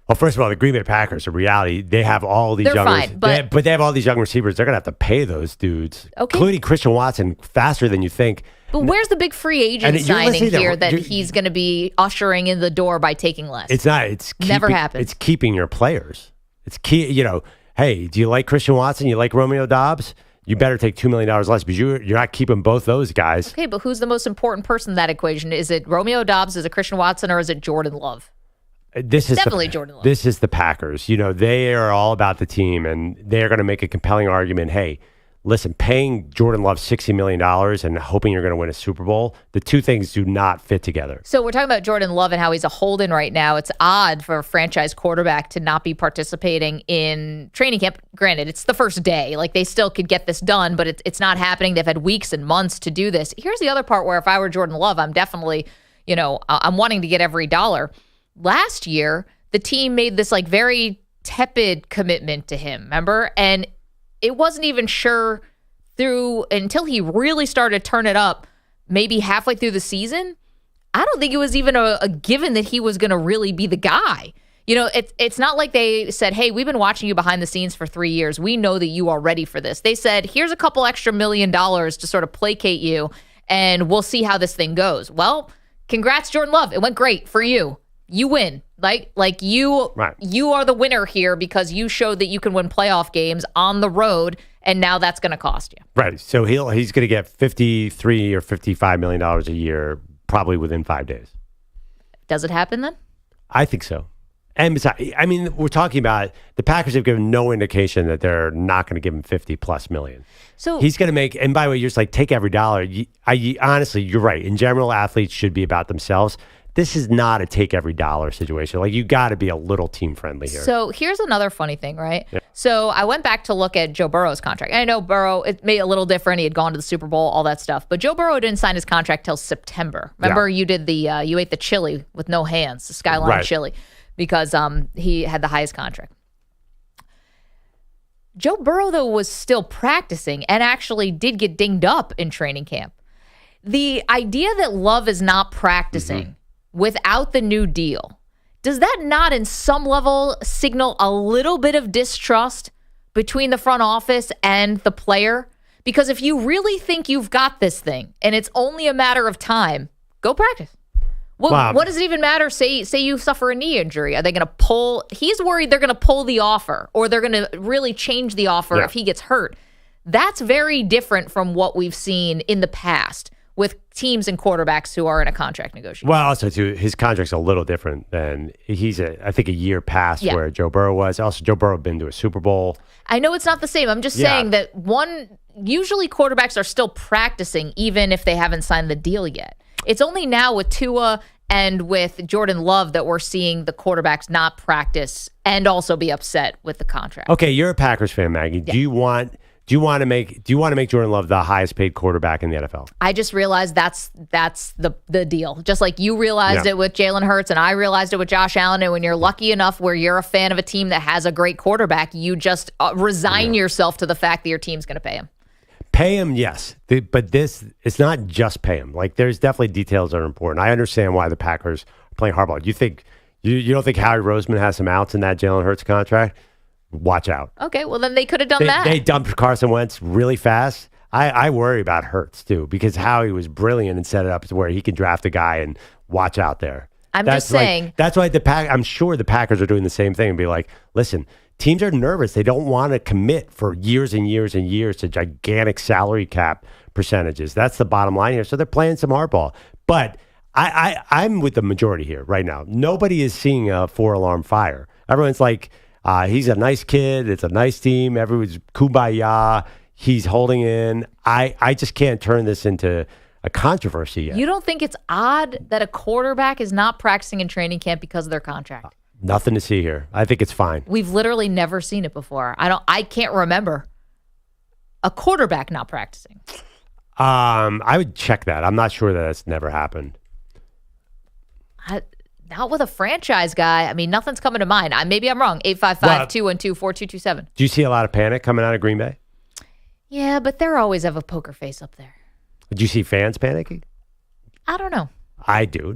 Well, first of all, the Green Bay Packers, in reality, they have all these but they have all these young receivers. They're going to have to pay those dudes, including Christian Watson, faster than you think. But where's the big free agent signing here that he's going to be ushering in the door by taking less? It's not. It's never happens. It's keeping your players. It's key. You know, hey, do you like Christian Watson? You like Romeo Doubs? You better take $2 million less because you're not keeping both those guys. Okay, but who's the most important person in that equation? Is it Romeo Doubs, is it Christian Watson, or is it Jordan Love? This is definitely Jordan Love. This is the Packers. You know, they are all about the team, and they're going to make a compelling argument. Hey, listen, paying Jordan Love $60 million and hoping you're going to win a Super Bowl, the two things do not fit together. So we're talking about Jordan Love and how he's a hold-in right now. It's odd for a franchise quarterback to not be participating in training camp. Granted, it's the first day. Like, they still could get this done, but it's not happening. They've had weeks and months to do this. Here's the other part where if I were Jordan Love, I'm definitely, I'm wanting to get every dollar. Last year, the team made this like very tepid commitment to him, remember? And it wasn't even sure until he really started to turn it up maybe halfway through the season. I don't think it was even a given that he was going to really be the guy. You know, it's not like they said, hey, we've been watching you behind the scenes for 3 years. We know that you are ready for this. They said, here's a couple extra $1 million to sort of placate you, and we'll see how this thing goes. Well, congrats, Jordan Love. It went great for you. You win. Like you are the winner here because you showed that you can win playoff games on the road, and now that's going to cost you. Right. So he's going to get $53 or $55 million a year probably within 5 days. Does it happen then? I think so. And besides, I mean, we're talking about the Packers have given no indication that they're not going to give him $50+ million. So he's going to make, and by the way, you're just like, take every dollar. Honestly, you're right. In general, athletes should be about themselves. This is not a take every dollar situation. Like, you got to be a little team friendly here. So here's another funny thing, right? Yeah. So I went back to look at Joe Burrow's contract. And I know Burrow, it made it a little different. He had gone to the Super Bowl, all that stuff. But Joe Burrow didn't sign his contract till September. Remember, you did you ate the chili with no hands, the Skyline chili, because he had the highest contract. Joe Burrow, though, was still practicing and actually did get dinged up in training camp. The idea that Love is not practicing without the new deal, does that not in some level signal a little bit of distrust between the front office and the player? Because if you really think you've got this thing and it's only a matter of time, go practice. What does it even matter? Say you suffer a knee injury. Are they going to pull? He's worried they're going to pull the offer, or they're going to really change the offer if he gets hurt. That's very different from what we've seen in the past with teams and quarterbacks who are in a contract negotiation. Well, also, too, his contract's a little different than I think a year past where Joe Burrow was. Also, Joe Burrow had been to a Super Bowl. I know it's not the same. I'm just saying that usually quarterbacks are still practicing even if they haven't signed the deal yet. It's only now with Tua and with Jordan Love that we're seeing the quarterbacks not practice and also be upset with the contract. Okay, you're a Packers fan, Maggie. Yeah. Do you want to make Jordan Love the highest paid quarterback in the NFL? I just realized that's the deal. Just like you realized it with Jalen Hurts and I realized it with Josh Allen. And when you're lucky enough where you're a fan of a team that has a great quarterback, you just resign yourself to the fact that your team's going to pay him. Pay him, yes. But it's not just pay him. Like, there's definitely details that are important. I understand why the Packers are playing hardball. You don't think Howie Roseman has some outs in that Jalen Hurts contract? Watch out. Okay, well, then they could have done that. They dumped Carson Wentz really fast. I worry about Hurts, too, because Howie was brilliant and set it up to where he can draft a guy and watch out there. Just saying. That's why I'm sure the Packers are doing the same thing and be like, listen, teams are nervous. They don't want to commit for years and years and years to gigantic salary cap percentages. That's the bottom line here. So they're playing some hardball. But I'm with the majority here right now. Nobody is seeing a 4-alarm fire. Everyone's like, he's a nice kid. It's a nice team. Everyone's kumbaya. He's holding in. I just can't turn this into a controversy yet. You don't think it's odd that a quarterback is not practicing in training camp because of their contract? Nothing to see here. I think it's fine. We've literally never seen it before. I can't remember a quarterback not practicing. I would check that. I'm not sure that that's never happened. Not with a franchise guy. I mean, nothing's coming to mind. Maybe I'm wrong. 855-212-4227. Do you see a lot of panic coming out of Green Bay? Yeah, but they always have a poker face up there. Do you see fans panicking? I don't know. I do.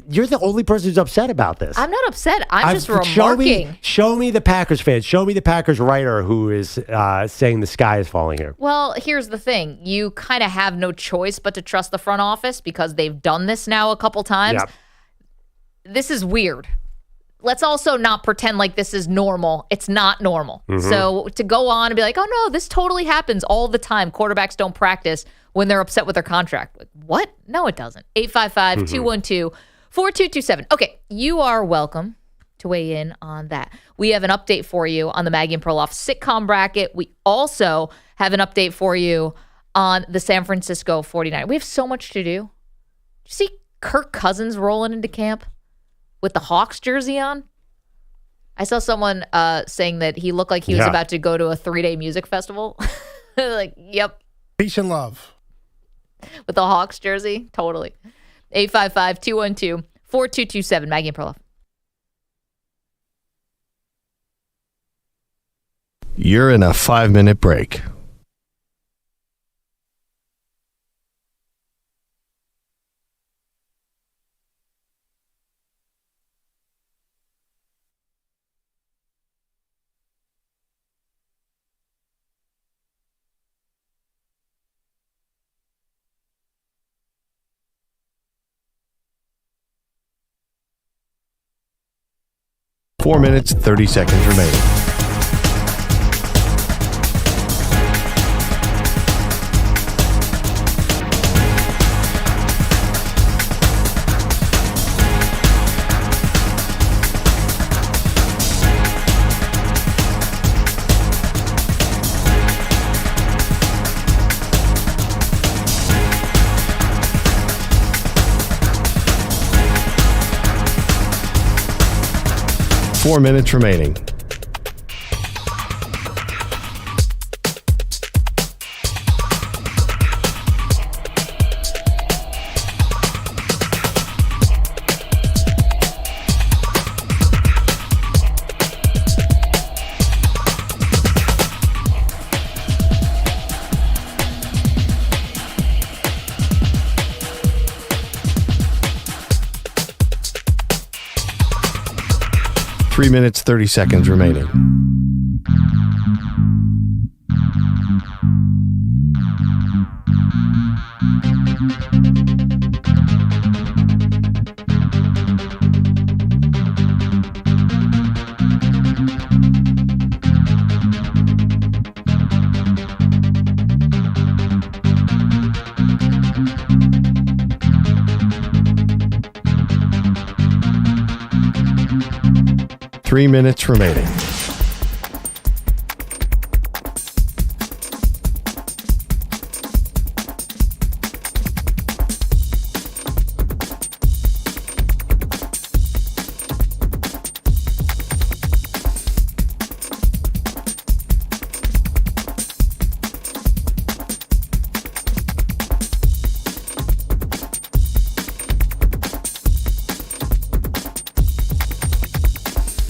You're the only person who's upset about this. I'm not upset. I'm just remarking. Show me the Packers fans. Show me the Packers writer who is saying the sky is falling here. Well, here's the thing. You kind of have no choice but to trust the front office because they've done this now a couple times. Yep. This is weird. Let's also not pretend like this is normal. It's not normal. Mm-hmm. So to go on and be like, oh, no, this totally happens all the time. Quarterbacks don't practice when they're upset with their contract. What? No, it doesn't. 855-212-4227. Okay, you are welcome to weigh in on that. We have an update for you on the Maggie Perloff sitcom bracket. We also have an update for you on the San Francisco 49ers. We have so much to do. Did you see Kirk Cousins rolling into camp with the Hawks jersey on? I saw someone saying that he looked like he was about to go to a 3-day music festival. Like, yep. Peace and love. With the Hawks jersey? Totally. 855-212-4227. Maggie and Perloff. You're in a 5-minute break. Four minutes, 30 seconds remaining. Four minutes remaining. Three minutes, 30 seconds remaining. Three minutes remaining.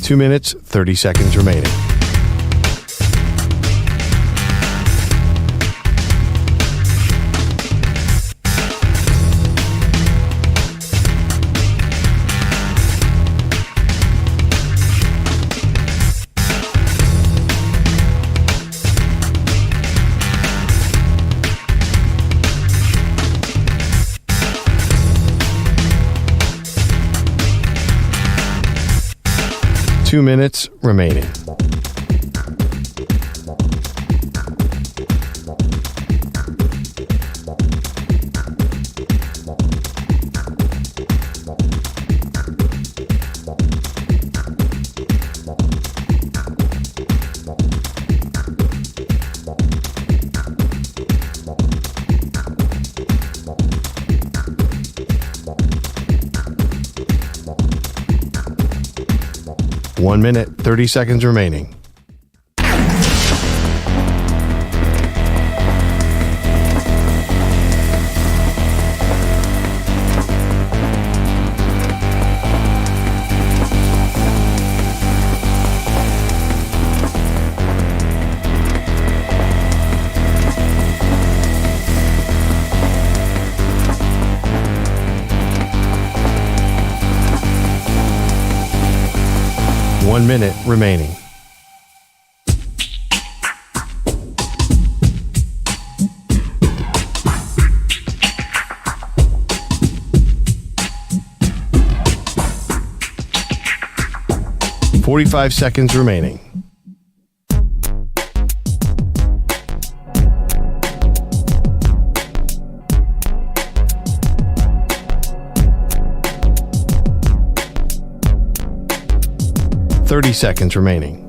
Two minutes, 30 seconds remaining. Two minutes remaining. 1 minute, 30 seconds remaining. One minute remaining. $45 seconds remaining. $30 seconds remaining.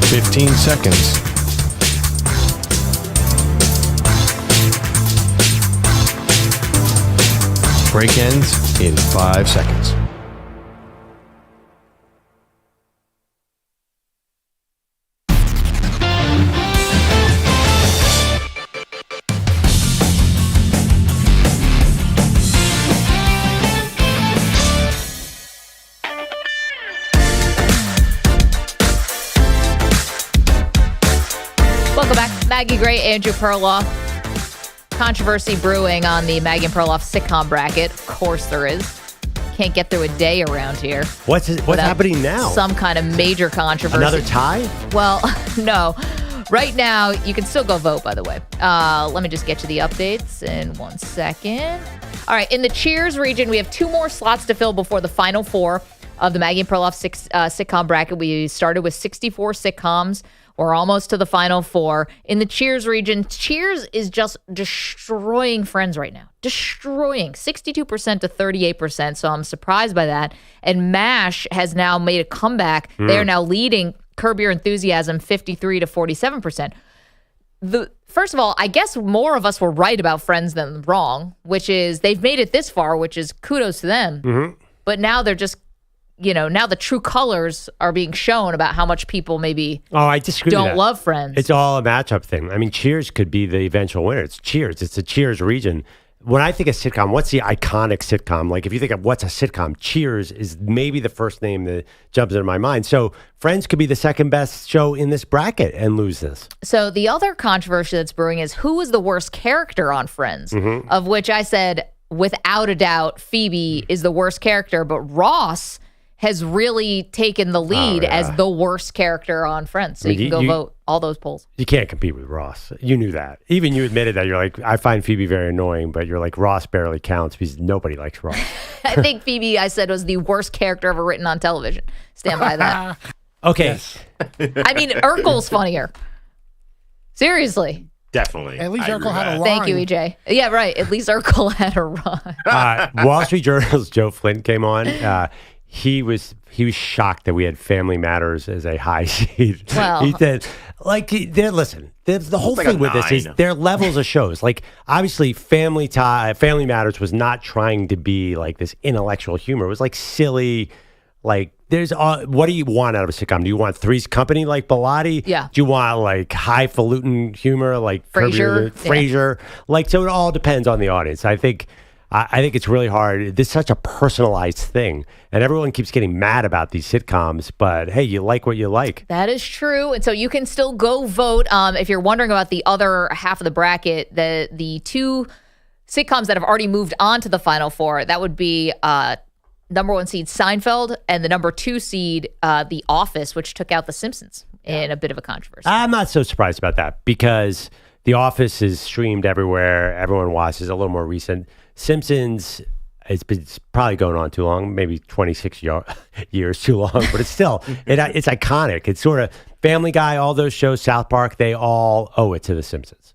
$15 seconds. Break ends in 5 seconds. Maggie Gray, Andrew Perloff. Controversy brewing on the Maggie Perloff sitcom bracket. Of course there is. Can't get through a day around here. What's happening now? Some kind of major controversy. Another tie? Well, no. Right now, you can still go vote, by the way. Let me just get you the updates in 1 second. All right, in the Cheers region, we have 2 more slots to fill before the final 4 of the Maggie Perloff sitcom bracket. We started with 64 sitcoms. We're almost to the final 4. In the Cheers region, Cheers is just destroying Friends right now. Destroying. 62% to 38%, so I'm surprised by that. And MASH has now made a comeback. They are now leading Curb Your Enthusiasm 53 to 47%. First of all, I guess more of us were right about Friends than wrong, which is they've made it this far, which is kudos to them. Mm-hmm. But now they're just... now the true colors are being shown about how much people maybe I disagree don't love Friends. It's all a matchup thing. I mean, Cheers could be the eventual winner. It's Cheers. It's the Cheers region. When I think of sitcom, what's the iconic sitcom? Like, if you think of what's a sitcom, Cheers is maybe the first name that jumps into my mind. So Friends could be the second best show in this bracket and lose this. So the other controversy that's brewing is who is the worst character on Friends, of which I said, without a doubt, Phoebe is the worst character, but Ross has really taken the lead as the worst character on Friends. So you can go vote all those polls. You can't compete with Ross. You knew that. Even you admitted that. You're like, I find Phoebe very annoying, but you're like, Ross barely counts because nobody likes Ross. I think Phoebe, I said, was the worst character ever written on television. Stand by that. Okay. Yes. I mean, Urkel's funnier. Seriously. Definitely. At least Urkel had a line. Thank you, EJ. Yeah, right. At least Urkel had a rhyme. Wall Street Journal's Joe Flynn came on. He was shocked that we had Family Matters as a high seed. Well, he said, listen, the whole thing with this is there are levels of shows. Like, obviously, Family Matters was not trying to be like this intellectual humor. It was like silly, like, what do you want out of a sitcom? Do you want Three's Company like Bilotti? Yeah. Do you want like highfalutin humor like Frasier? Yeah. Like, so it all depends on the audience. I think it's really hard. This is such a personalized thing, and everyone keeps getting mad about these sitcoms, but hey, you like what you like. That is true, and so you can still go vote. If you're wondering about the other half of the bracket, the 2 sitcoms that have already moved on to the Final 4, that would be number 1 seed Seinfeld and the number 2 seed The Office, which took out The Simpsons in a bit of a controversy. I'm not so surprised about that because The Office is streamed everywhere. Everyone watches. A little more recent. Simpsons, it's probably going on too long, maybe 26 years too long, but it's still, it's iconic. It's sort of Family Guy, all those shows, South Park, they all owe it to The Simpsons.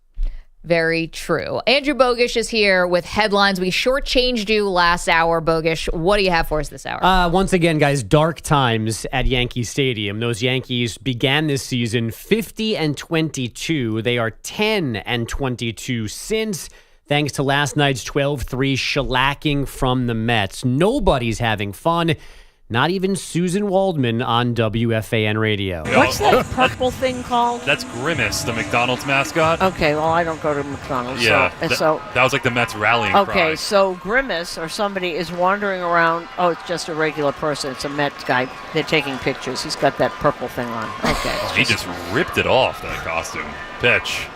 Very true. Andrew Bogish is here with headlines. We shortchanged you last hour, Bogish. What do you have for us this hour? Once again, guys, dark times at Yankee Stadium. Those Yankees began this season 50-22. They are 10-22 since, thanks to last night's 12-3 shellacking from the Mets. Nobody's having fun. Not even Susan Waldman on WFAN radio. What's that purple thing called? That's Grimace, the McDonald's mascot. Okay, well, I don't go to McDonald's. Yeah, so that was like the Mets rallying cry. Okay, so Grimace or somebody is wandering around. Oh, it's just a regular person. It's a Mets guy. They're taking pictures. He's got that purple thing on. Okay. He just ripped it off, that costume. Pitch.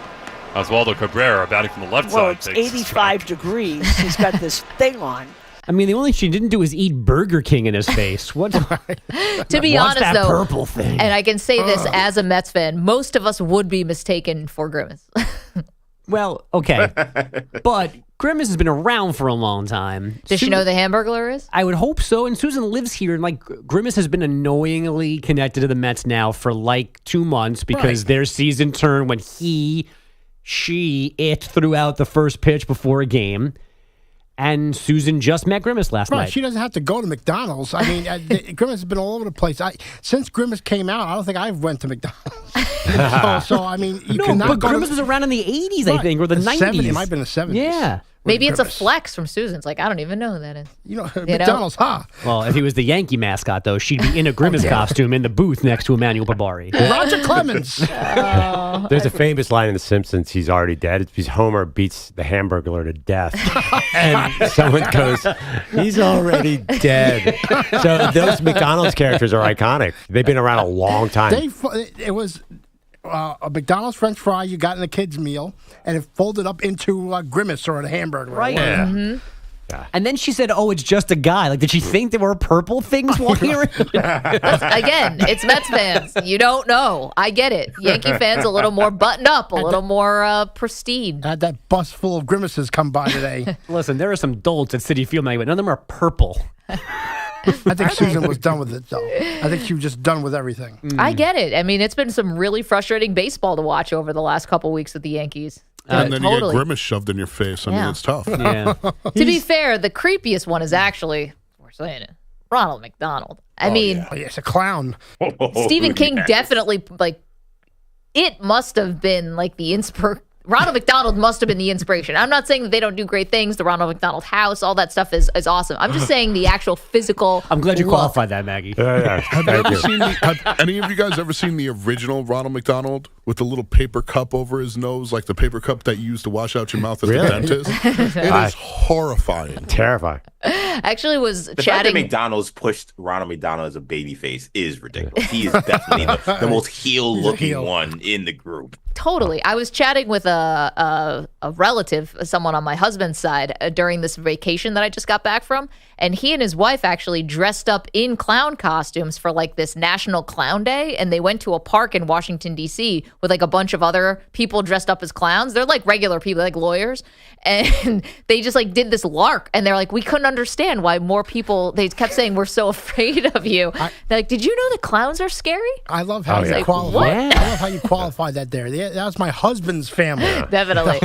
Oswaldo Cabrera batting from the left side. Well, it's 85 degrees. He's got this thing on. I mean, the only thing she didn't do is eat Burger King in his face. What? To be honest, that though, purple thing? And I can say this as a Mets fan, most of us would be mistaken for Grimace. Well, okay. But Grimace has been around for a long time. Does she know the Hamburglar is? I would hope so. And Susan lives here. And like Grimace has been annoyingly connected to the Mets now for like 2 months because their season turned when it threw out the first pitch before a game. And Susan just met Grimace last night. She doesn't have to go to McDonald's. I mean, Grimace has been all over the place. Since Grimace came out, I don't think I've went to McDonald's. so I mean, you cannot but go Grimace was around in the 80s, I think, or the 90s. It might have been the 70s. Yeah. Maybe it's a flex from Susan. It's like, I don't even know who that is. McDonald's, huh? Well, if he was the Yankee mascote, though, she'd be in a Grimace costume in the booth next to Emmanuel Barbari. Roger Clemens. There's a famous line in The Simpsons, he's already dead. It's because Homer beats the Hamburglar to death. And someone goes, he's already dead. So those McDonald's characters are iconic. They've been around a long time. It was a McDonald's French fry you got in a kid's meal, and it folded up into a Grimace or a hamburger. Right. Yeah. Mm-hmm. Yeah. And then she said, oh, it's just a guy. Like, did she think there were purple things walking around? Again, it's Mets fans. You don't know. I get it. Yankee fans a little more buttoned up, a little more pristine. Had that bus full of Grimaces come by today. Listen, there are some dolts at Citi Field, but none of them are purple. I think Susan was done with it, though. I think she was just done with everything. I get it. I mean, it's been some really frustrating baseball to watch over the last couple weeks with the Yankees. And then you get Grimace shoved in your face. I mean, it's tough. Yeah. To be fair, the creepiest one is actually, we're saying it, Ronald McDonald. I mean, it's a clown. Stephen King definitely, like, it must have been like the inspiration. Ronald McDonald must have been the inspiration. I'm not saying that they don't do great things. The Ronald McDonald house, all that stuff is awesome. I'm just saying the actual physical. I'm glad you look. qualified that, Maggie. Have any of you guys ever seen the original Ronald McDonald with the little paper cup over his nose, like the paper cup that you use to wash out your mouth at the dentist? It is horrifying. Terrifying. Actually was the chatting. fact that McDonald's pushed Ronald McDonald as a babyface is ridiculous. He is definitely the most heel-looking one in the group. Totally. I was chatting with a relative, someone on my husband's side, during this vacation that I just got back from, and he and his wife actually dressed up in clown costumes for like this National Clown Day, and they went to a park in Washington, D.C. with like a bunch of other people dressed up as clowns. They're like regular people, like lawyers, and they just like did this lark, and they're like, we couldn't understand why more people, they kept saying, we're so afraid of you. They're like, did you know that clowns are scary? I love how you qualify. I love how you qualify that there. That was my husband's family. Definitely.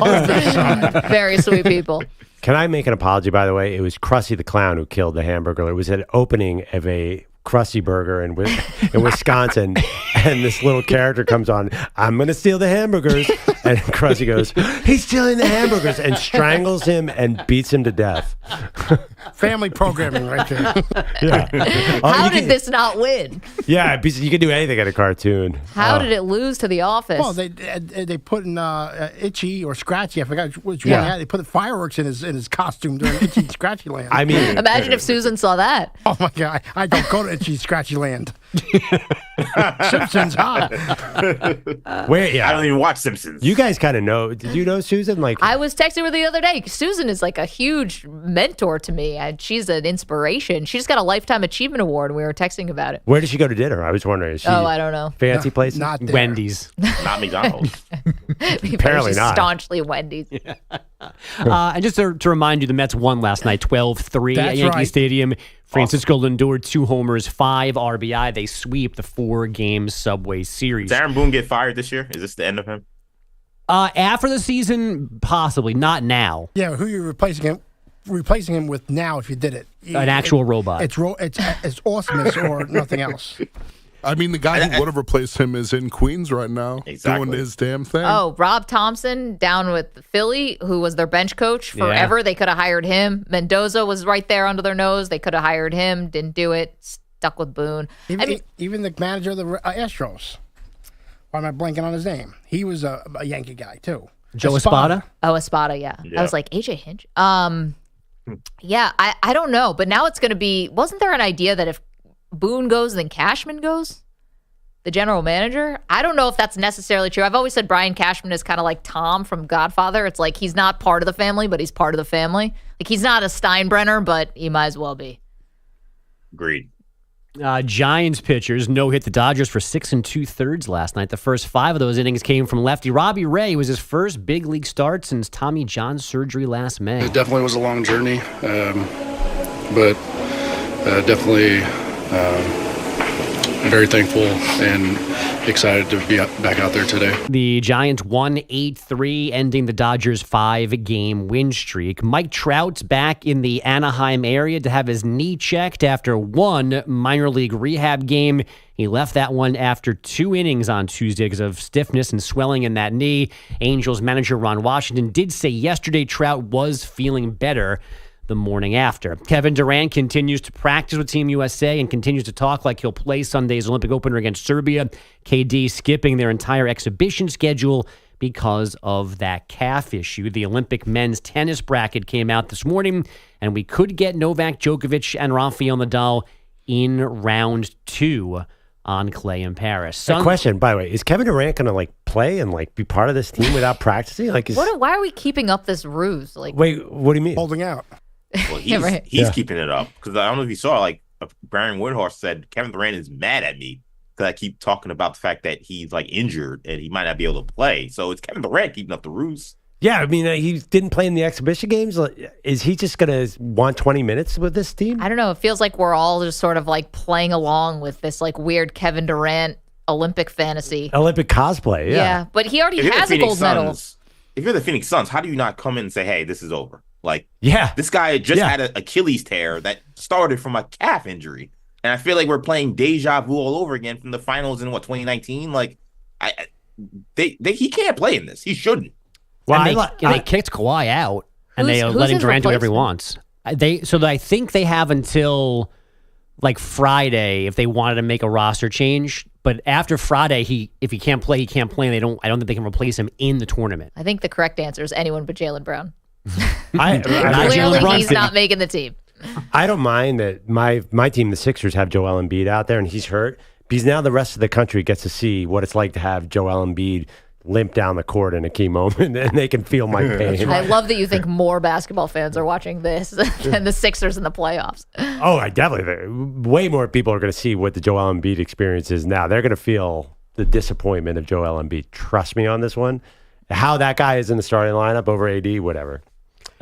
Very sweet people. Can I make an apology, by the way? It was Krusty the Clown who killed the Hamburglar. It was an opening of a Krusty Burger in Wisconsin, and this little character comes on, I'm going to steal the hamburgers, and Krusty goes, he's stealing the hamburgers, and strangles him and beats him to death. Family programming right there. Yeah. How did this not win? Yeah, you can do anything at a cartoon. How did it lose to The Office? Well, they put in Itchy or Scratchy. I forgot which one. They put fireworks in his costume during Itchy and Scratchy Land. I mean, imagine if Susan saw that. Oh my God! I don't go to Itchy Scratchy Land. Simpsons, huh? Wait, I don't even watch Simpsons. You guys kind of know. Did you know Susan? Like, I was texting her the other day. Susan is like a huge mentor to me. She's an inspiration. She just got a Lifetime Achievement Award, and we were texting about it. Where did she go to dinner? I was wondering. I don't know. Fancy place? Not there. Wendy's. Not McDonald's. Apparently not. Staunchly Wendy's. Yeah. And just to remind you, the Mets won last night 12-3 at Yankee Stadium. Francisco Lindor, 2 homers, 5 RBI. They sweep the 4-game Subway Series. Does Aaron Boone get fired this year? Is this the end of him? After the season, possibly. Not now. Yeah, who are you replacing him with now if you did it? An actual robot. It's Awesomeness or nothing else. I mean, the guy who would have replaced him is in Queens right now, doing his damn thing. Oh, Rob Thompson down with Philly, who was their bench coach forever. Yeah. They could have hired him. Mendoza was right there under their nose. They could have hired him. Didn't do it. Stuck with Boone. Even the manager of the Astros. Why am I blanking on his name? He was a Yankee guy, too. Joe Espada? Oh, Espada, yeah. I was like, AJ Hinch? Yeah, I don't know. But now it's going to be, wasn't there an idea that if Boone goes, then Cashman goes? The general manager? I don't know if that's necessarily true. I've always said Brian Cashman is kind of like Tom from Godfather. It's like he's not part of the family, but he's part of the family. Like he's not a Steinbrenner, but he might as well be. Agreed. Giants pitchers no-hit the Dodgers for 6 2/3 last night. The first 5 of those innings came from lefty Robbie Ray. It was his first big league start since Tommy John surgery last May. It definitely was a long journey, but definitely very thankful and excited to be back out there today. The Giants won 8-3, ending the Dodgers' 5-game win streak. Mike Trout's back in the Anaheim area to have his knee checked after one minor league rehab game. He left that one after 2 innings on Tuesday because of stiffness and swelling in that knee. Angels manager Ron Washington did say yesterday Trout was feeling better the morning after. Kevin Durant continues to practice with Team USA and continues to talk like he'll play Sunday's Olympic opener against Serbia. KD skipping their entire exhibition schedule because of that calf issue. The Olympic men's tennis bracket came out this morning, and we could get Novak Djokovic and Rafael Nadal in round 2 on clay in Paris. Question, by the way, is Kevin Durant going to play and be part of this team without practicing? Why are we keeping up this ruse? Wait, what do you mean? Holding out. Well, he's keeping it up because I don't know if you saw, Brian Windhorst said Kevin Durant is mad at me because I keep talking about the fact that he's injured and he might not be able to play. So it's Kevin Durant keeping up the ruse. Yeah, I mean, he didn't play in the exhibition games. Is he just going to want 20 minutes with this team? I don't know. It feels like we're all just sort of playing along with this weird Kevin Durant Olympic fantasy. Olympic cosplay, yeah. But he already has a gold medal. If you're the Phoenix Suns, how do you not come in and say, hey, this is over? This guy just had an Achilles tear that started from a calf injury. And I feel like we're playing deja vu all over again from the finals in 2019? He can't play in this. He shouldn't. Well, they kicked Kawhi out, and they let Durant do whatever he wants. I think they have until Friday if they wanted to make a roster change. But after Friday, if he can't play, he can't play. And I don't think they can replace him in the tournament. I think the correct answer is anyone but Jaylen Brown. Clearly, he's not making the team. I don't mind that my team, the Sixers, have Joel Embiid out there, and he's hurt. Because now the rest of the country gets to see what it's like to have Joel Embiid limp down the court in a key moment, and they can feel my pain. I love that you think more basketball fans are watching this than the Sixers in the playoffs. Oh, I definitely. Way more people are going to see what the Joel Embiid experience is now. They're going to feel the disappointment of Joel Embiid. Trust me on this one. How that guy is in the starting lineup over AD, whatever.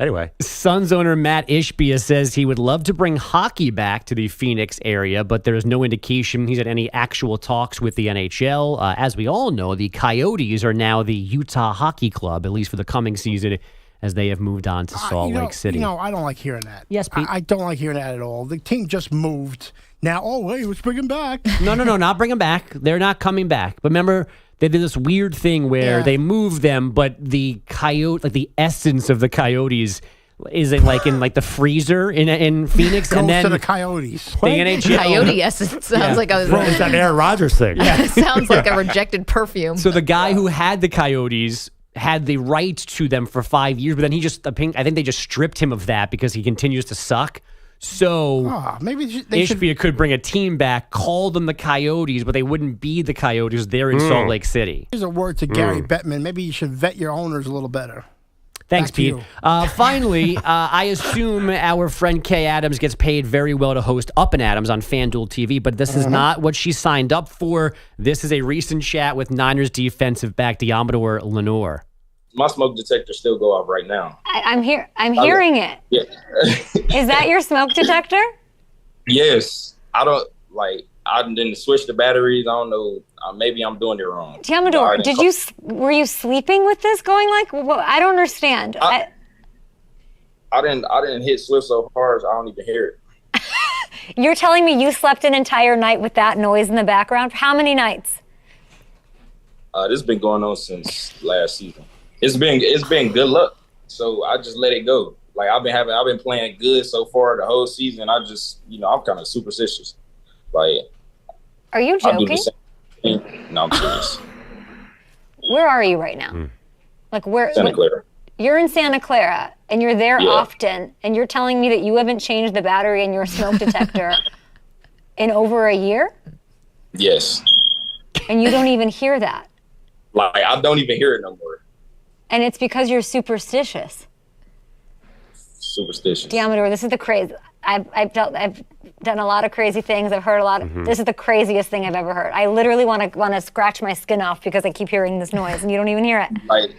Anyway. Suns owner Matt Ishbia says he would love to bring hockey back to the Phoenix area, but there's no indication he's had any actual talks with the NHL. As we all know, the Coyotes are now the Utah Hockey Club, at least for the coming season, as they have moved on to Salt Lake City. I don't like hearing that. Yes, Pete. I don't like hearing that at all. The team just moved. Now, let's bring him back. No, not bring him back. They're not coming back. But remember, they did this weird thing where they moved them, but the coyote, the essence of the Coyotes, is in the freezer in Phoenix, Goes and then to the Coyotes. The NHL Coyote essence sounds like it's that Aaron Rodgers thing. Yeah, it sounds like a rejected perfume. So the guy who had the Coyotes had the right to them for 5 years, but then I think they just stripped him of that because he continues to suck. So maybe Ishbia could bring a team back, call them the Coyotes, but they wouldn't be the Coyotes. They're in Salt Lake City. Here's a word to Gary Bettman. Maybe you should vet your owners a little better. Thanks, Pete. Finally, I assume our friend Kay Adams gets paid very well to host Up and Adams on FanDuel TV, but this is not what she signed up for. This is a recent chat with Niners defensive back Deommodore Lenoir. My smoke detector still go off right now. I'm hearing it. Yeah. Is that your smoke detector? Yes. I don't I didn't switch the batteries. I don't know. Maybe I'm doing it wrong. Tiamador, were you sleeping with this going like? Well, I don't understand. I didn't hit Swift so hard, I don't even hear it. You're telling me you slept an entire night with that noise in the background? How many nights? This has been going on since last season. It's been good luck, so I just let it go. Like I've been playing good so far the whole season. I just, I'm kind of superstitious. Like, are you joking? I do the same thing. No, I'm serious. Where are you right now? Like where? Santa Clara. You're in Santa Clara, and you're there often, and you're telling me that you haven't changed the battery in your smoke detector in over a year? Yes. And you don't even hear that? Like, I don't even hear it no more. And it's because you're superstitious. Superstitious. Diamador, this is the crazy. I've done a lot of crazy things. I've heard a lot. This is the craziest thing I've ever heard. I literally want to scratch my skin off because I keep hearing this noise, and you don't even hear it.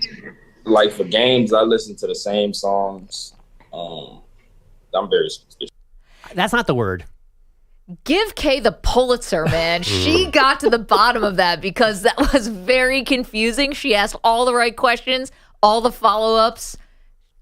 Like for games, I listen to the same songs. I'm very superstitious. That's not the word. Give Kay the Pulitzer, man. She got to the bottom of that because that was very confusing. She asked all the right questions, all the follow-ups.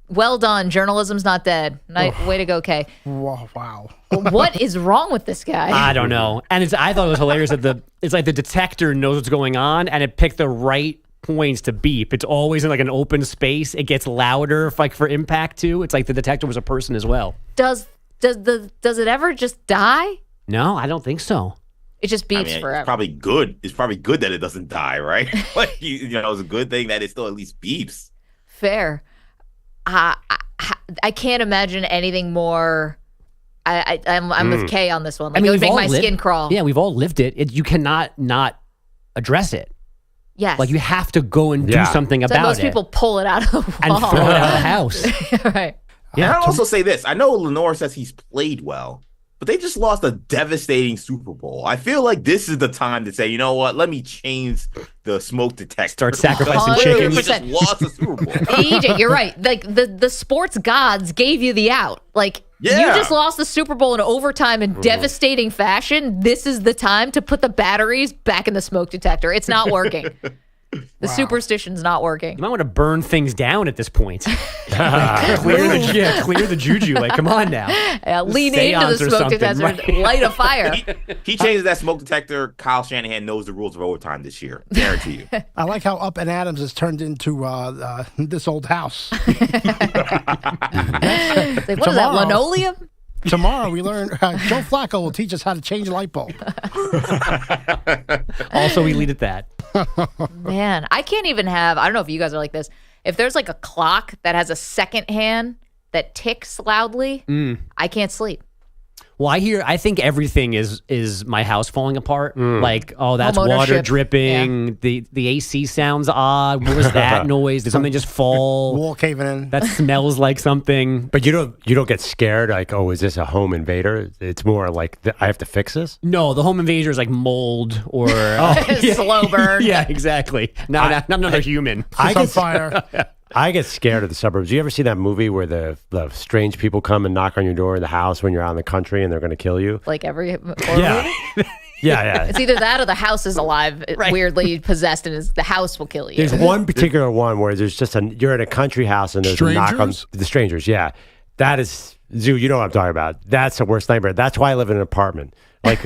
Well done. Journalism's not dead. Way to go, Kay. Wow. What is wrong with this guy? I don't know. And I thought it was hilarious that it's like the detector knows what's going on and it picked the right points to beep. It's always in like an open space. It gets louder for impact too. It's like the detector was a person as well. Does it ever just die? No, I don't think so. It just beeps forever. It's probably good. It's probably good that it doesn't die, right? Like it's a good thing that it still at least beeps. Fair. I can't imagine anything more. I'm with Kay on this one. Like, it would make my skin crawl. Yeah, we've all lived it. You cannot not address it. Yes. Like you have to go and do something about it. Most people pull it out of the wall. And throw it out of the house. Right. Yeah. And I'll also say this. I know Lenore says he's played well, but they just lost a devastating Super Bowl. I feel like this is the time to say, you know what? Let me change the smoke detector. Start sacrificing chickens. We just lost the Super Bowl. EJ, you're right. Like the sports gods gave you the out. Like you just lost the Super Bowl in overtime in devastating fashion. This is the time to put the batteries back in the smoke detector. It's not working. The superstition's not working. You might want to burn things down at this point. Clear the juju. Like, come on now. Lean into the smoke detector, right? Light a fire. He changes that smoke detector. Kyle Shanahan knows the rules of overtime this year. Guarantee you. I like how Up and Adams has turned into this old house. What is that, linoleum? Tomorrow we learn Joe Flacco will teach us how to change a light bulb. Also, we lead at that. Man, I can't even have, I don't know if you guys are like this. If there's like a clock that has a second hand that ticks loudly, I can't sleep. Well, I think everything is my house falling apart. Like, oh, that's water dripping. Yeah. The AC sounds odd. What was that noise? Did something just fall? Wall caving in. That smells like something. But you don't get scared like, oh, is this a home invader? It's more like I have to fix this? No, the home invader is like mold or slow burn. Yeah, exactly. Not another human. I get fire. I get scared of the suburbs. You ever see that movie where the strange people come and knock on your door in the house when you're out in the country and they're going to kill you? Like every horror movie? Yeah. It's either that or the house is alive, weirdly possessed, and the house will kill you. There's one particular one where there's just you're in a country house and there's a knock on the strangers. Yeah. That is, Zoo, you know what I'm talking about. That's the worst nightmare. That's why I live in an apartment. Like,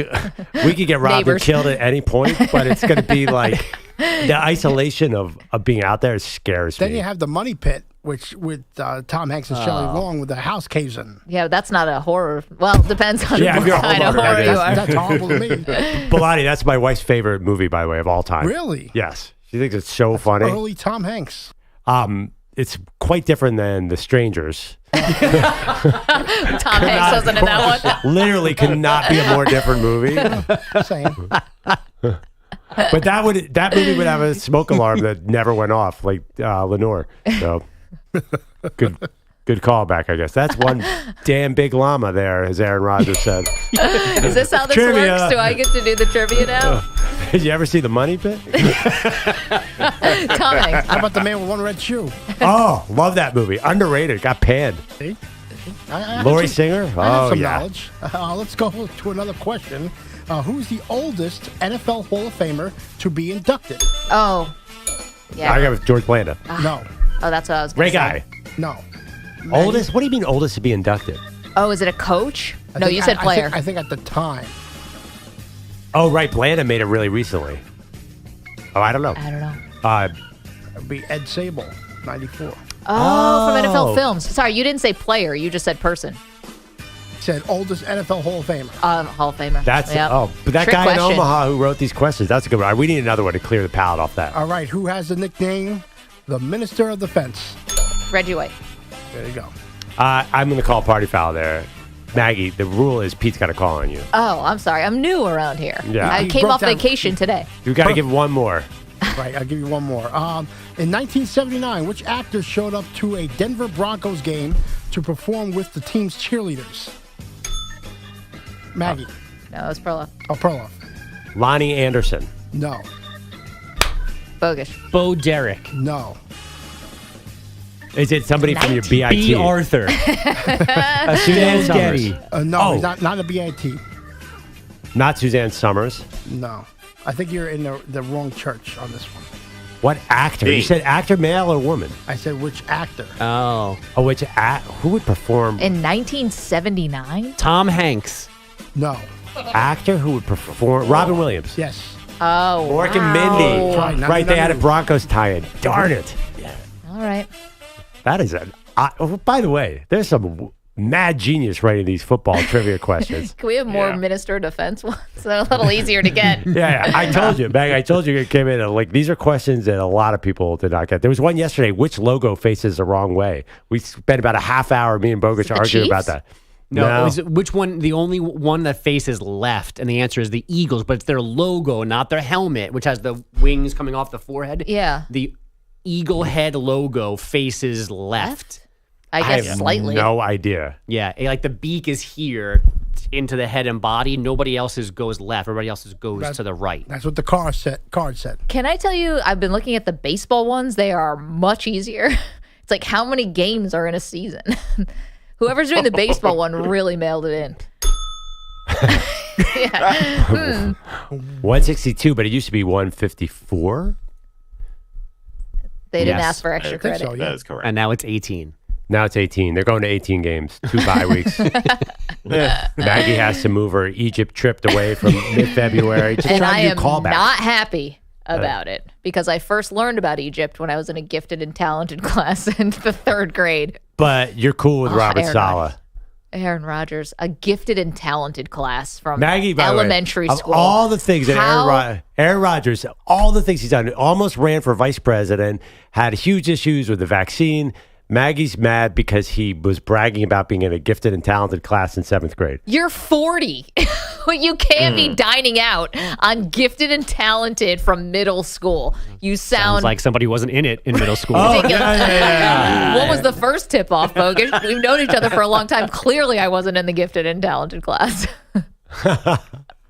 we could get robbed and killed at any point, but it's going to be like the isolation of being out there scares me. Then you have the money pit, which with Tom Hanks and Shelley Long with the house caves in. Yeah, that's not a horror. Well, it depends on what kind of horror you are. That's horrible to me. Bilani, that's my wife's favorite movie, by the way, of all time. Really? Yes. She thinks it's so funny. Early Tom Hanks. It's quite different than The Strangers. Tom Hanks wasn't in that one. Literally could not be a more different movie. Same. But that movie would have a smoke alarm that never went off, like Lenore. So good callback, I guess. That's one damn big llama there, as Aaron Rodgers said. Is this how this works? Do I get to do the trivia now? Did you ever see The Money Pit? Tom Hanks. How about The Man with One Red Shoe? Oh, love that movie. Underrated. Got panned. See? Lori Singer? I have some yeah. knowledge. Let's go to another question. Who's the oldest NFL Hall of Famer to be inducted? Oh, yeah. I got with George Blanda. No. Oh, that's what I was going Great to say. guy. No. Oldest? What do you mean oldest to be inducted? Oh, is it a coach? I No, think- you said player. I think at the time. Oh, right. Blanda made it really recently. Oh, I don't know. I don't know. It would be Ed Sable, 94. Oh, from NFL Films. Sorry, you didn't say player. You just said person. Said oldest NFL Hall of Famer. Hall of Famer. That's Yep. but that Trick guy question. in Omaha who wrote these questions, that's a good one. We need another one to clear the palate off that. All right, who has the nickname the Minister of the Fence? Reggie White. There you go. I'm going to call party foul there. Maggie, the rule is Pete's got to call on you. Oh, I'm sorry. I'm new around here. Yeah. I He came broke off down- vacation today. You got to give one more. Right, I'll give you one more. In 1979, which actor showed up to a Denver Broncos game to perform with the team's cheerleaders? Maggie. No, it was Perloff. Oh, Perloff. Lonnie Anderson. No. Bogus. Bo Derek. No. Is it somebody from your BIT? B. Arthur. Suzanne Summers. Getty. No, he's not a BIT. Not Suzanne Summers. No. I think you're in the wrong church on this one. What actor? You said actor, male or woman? I said which actor. Oh. Oh, which who would perform? In 1979? Tom Hanks. No. Actor who would perform? Robin Williams. Yes. Oh, Mork wow. and Mindy. Right, they had a Broncos tie-in. Darn it. All right. That is by the way, there's some mad genius writing these football trivia questions. Can we have more Minister of Defense ones? They're a little easier to get. Yeah, I told you, Meg. I told you it came in. Like, these are questions that a lot of people did not get. There was one yesterday. Which logo faces the wrong way? We spent about a half hour, me and Bogus, arguing about that. No, it was, which one? The only one that faces left, and the answer is the Eagles, but it's their logo, not their helmet, which has the wings coming off the forehead. Yeah. The Eagle head logo faces left. I guess have slightly. No idea. Yeah, like the beak is here into the head and body. Nobody else's goes left. Everybody else's goes to the right. That's what the card said. Can I tell you, I've been looking at the baseball ones. They are much easier. It's like how many games are in a season? Whoever's doing the baseball one really mailed it in. Yeah. 162, but it used to be 154. They didn't ask for extra credit. So, yeah. That is correct. And now it's 18. Now it's 18. They're going to 18 games, 2 bye weeks. Maggie has to move her Egypt trip away from mid-February. Just And trying I to am do callbacks. not happy about it because I first learned about Egypt when I was in a gifted and talented class in the 3rd grade. But you're cool with Robert Aaron Saleh. Aaron Rodgers, a gifted and talented class from Maggie, by the way, elementary of school. all the things that Aaron Rodgers, all the things he's done, almost ran for vice president, had huge issues with the vaccine. Maggie's mad because he was bragging about being in a gifted and talented class in 7th grade. You're 40. You can't be dining out on gifted and talented from middle school. You Sounds like somebody wasn't in it in middle school. What was the first tip off, Bogus? We've known each other for a long time. Clearly, I wasn't in the gifted and talented class.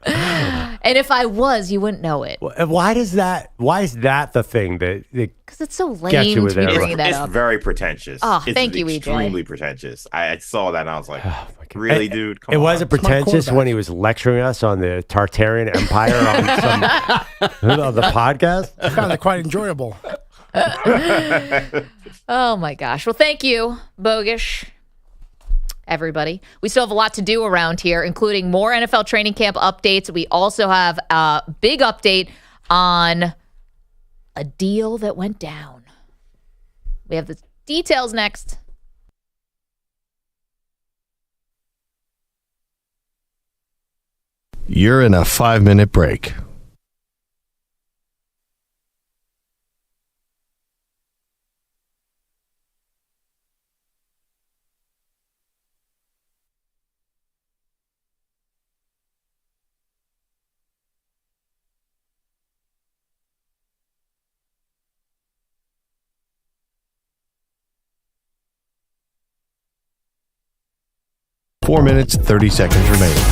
And if I was, you wouldn't know it. Why is that the thing that Because it's so gets you lame with to be Aaron bringing that It's up. very pretentious. Oh, It's thank you, EJ. Extremely pretentious. I saw that and I was like, really, dude? Come it on. wasn't pretentious when he was lecturing us on the Tartarian Empire on the podcast? I found it quite enjoyable. Oh my gosh. Well, thank you, Bogus. Everybody. We still have a lot to do around here, including more NFL training camp updates. We also have a big update on a deal that went down. We have the details next. You're in a 5-minute break. Four minutes, 30 seconds remaining.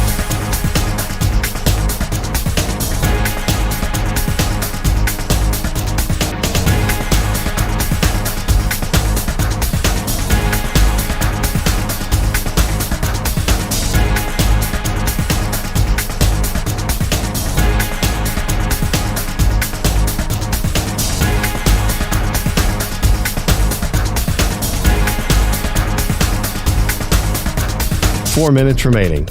4 minutes remaining.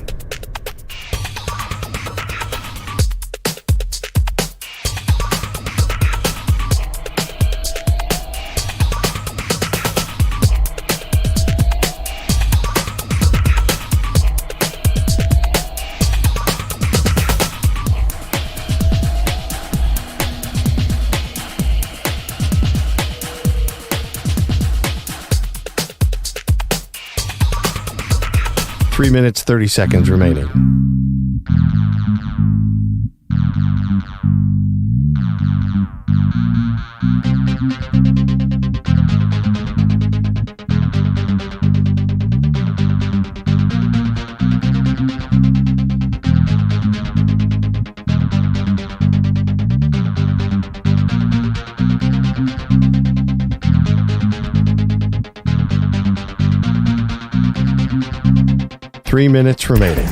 Three minutes, 30 seconds remaining. Three minutes remaining.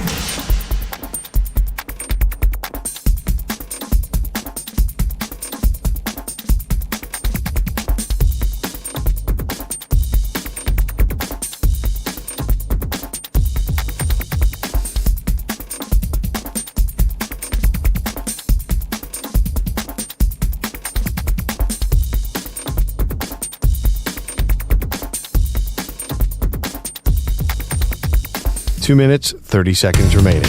Two minutes, 30 seconds remaining.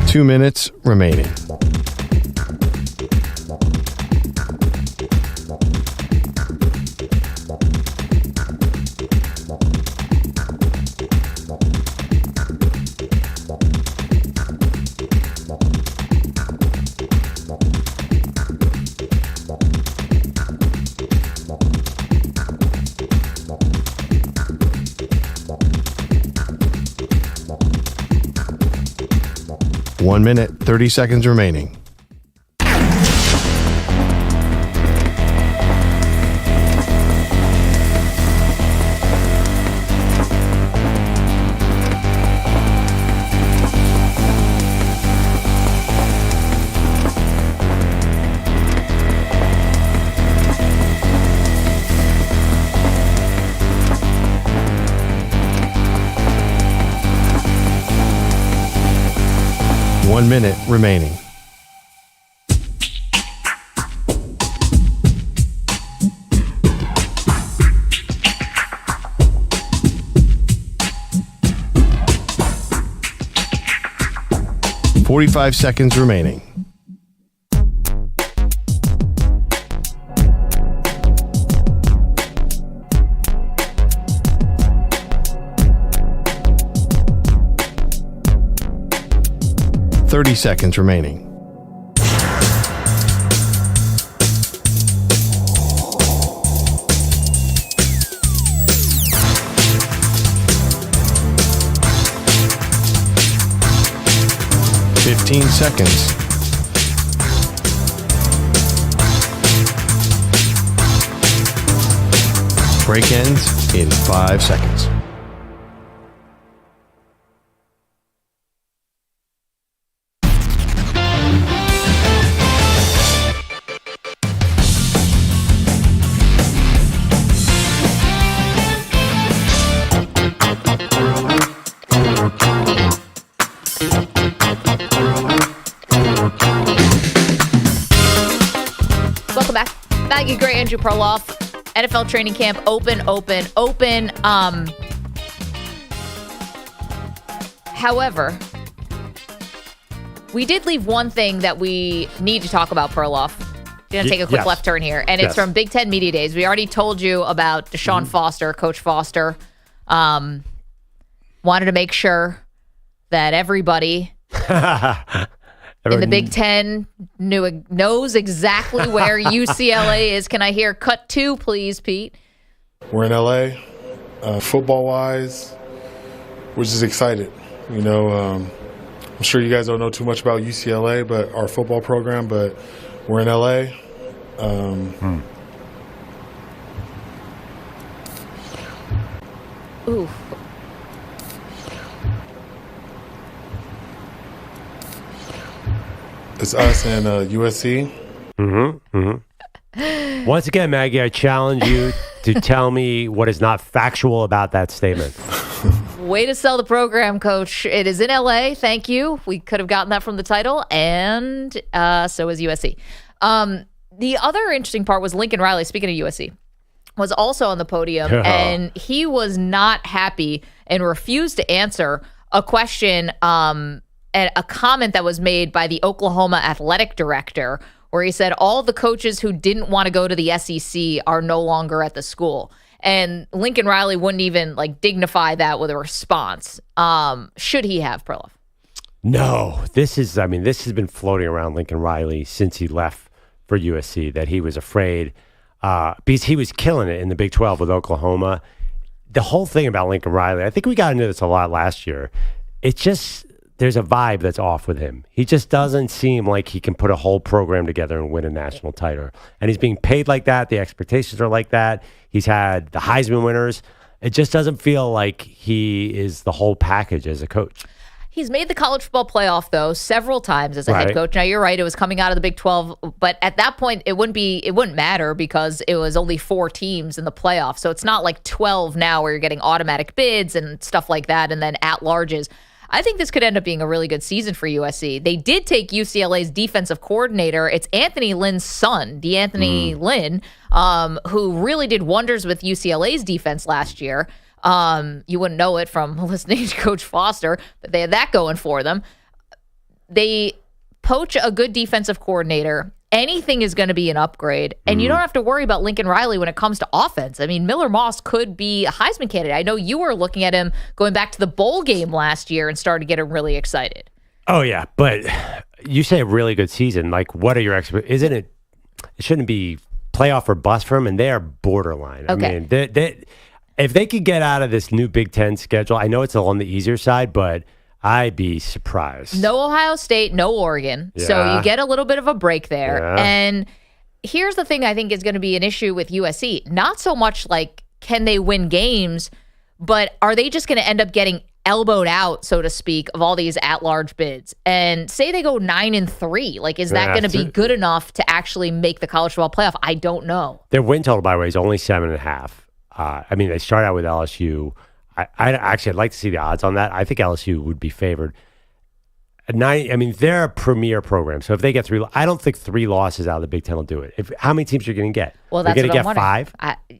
Two minutes remaining. One minute, 30 seconds remaining. One minute remaining. $45 seconds remaining. $30 seconds remaining. $15 seconds. Break ends in 5 seconds. Welcome back. Maggie Gray, Andrew Perloff. NFL training camp open. However, we did leave one thing that we need to talk about, Perloff. Going to take a quick left turn here. And it's from Big Ten Media Days. We already told you about Deshaun Foster, Coach Foster. Wanted to make sure that everybody in the Big Ten knows exactly where UCLA is. Can I hear cut 2, please, Pete? We're in LA. Football-wise, we're just excited. You know, I'm sure you guys don't know too much about UCLA, but our football program, but we're in LA. Ooh. It's us and USC. Once again, Maggie, I challenge you to tell me what is not factual about that statement. Way to sell the program, Coach. It is in LA. Thank you. We could have gotten that from the title, and so is USC. The other interesting part was Lincoln Riley, speaking of USC, was also on the podium, and he was not happy and refused to answer a question and a comment that was made by the Oklahoma athletic director, where he said all the coaches who didn't want to go to the SEC are no longer at the school. And Lincoln Riley wouldn't even dignify that with a response. Should he have, Perloff? No, this has been floating around Lincoln Riley since he left for USC, that he was afraid because he was killing it in the Big 12 with Oklahoma. The whole thing about Lincoln Riley, I think we got into this a lot last year. It's just, there's a vibe that's off with him. He just doesn't seem like he can put a whole program together and win a national title. And he's being paid like that. The expectations are like that. He's had the Heisman winners. It just doesn't feel like he is the whole package as a coach. He's made the college football playoff, though, several times as a head coach. Now, you're right. It was coming out of the Big 12. But at that point, it wouldn't matter because it was only 4 teams in the playoff. So it's not like 12 now where you're getting automatic bids and stuff like that and then at-larges. I think this could end up being a really good season for USC. They did take UCLA's defensive coordinator. It's Anthony Lynn's son, DeAnthony Lynn, who really did wonders with UCLA's defense last year. You wouldn't know it from listening to Coach Foster, but they had that going for them. They poach a good defensive coordinator. Anything is going to be an upgrade, and you don't have to worry about Lincoln Riley when it comes to offense. I mean, Miller Moss could be a Heisman candidate. I know you were looking at him going back to the bowl game last year and started getting really excited. Oh, yeah, but you say a really good season. What are your expectations? It shouldn't be playoff or bust for him, and they are borderline. Okay. I mean, if they could get out of this new Big Ten schedule, I know it's on the easier side, but I'd be surprised. No Ohio State, no Oregon. Yeah. So you get a little bit of a break there. Yeah. And here's the thing I think is going to be an issue with USC. Not so much can they win games, but are they just going to end up getting elbowed out, so to speak, of all these at-large bids? And say they go 9-3. Is that going to be good enough to actually make the college football playoff? I don't know. Their win total, by the way, is only 7.5. They start out with LSU. I'd like to see the odds on that. I think LSU would be favored. They're a premier program. So if they get 3, I don't think 3 losses out of the Big Ten will do it. How many teams are you going to get? Well, that's you're going to to get 5?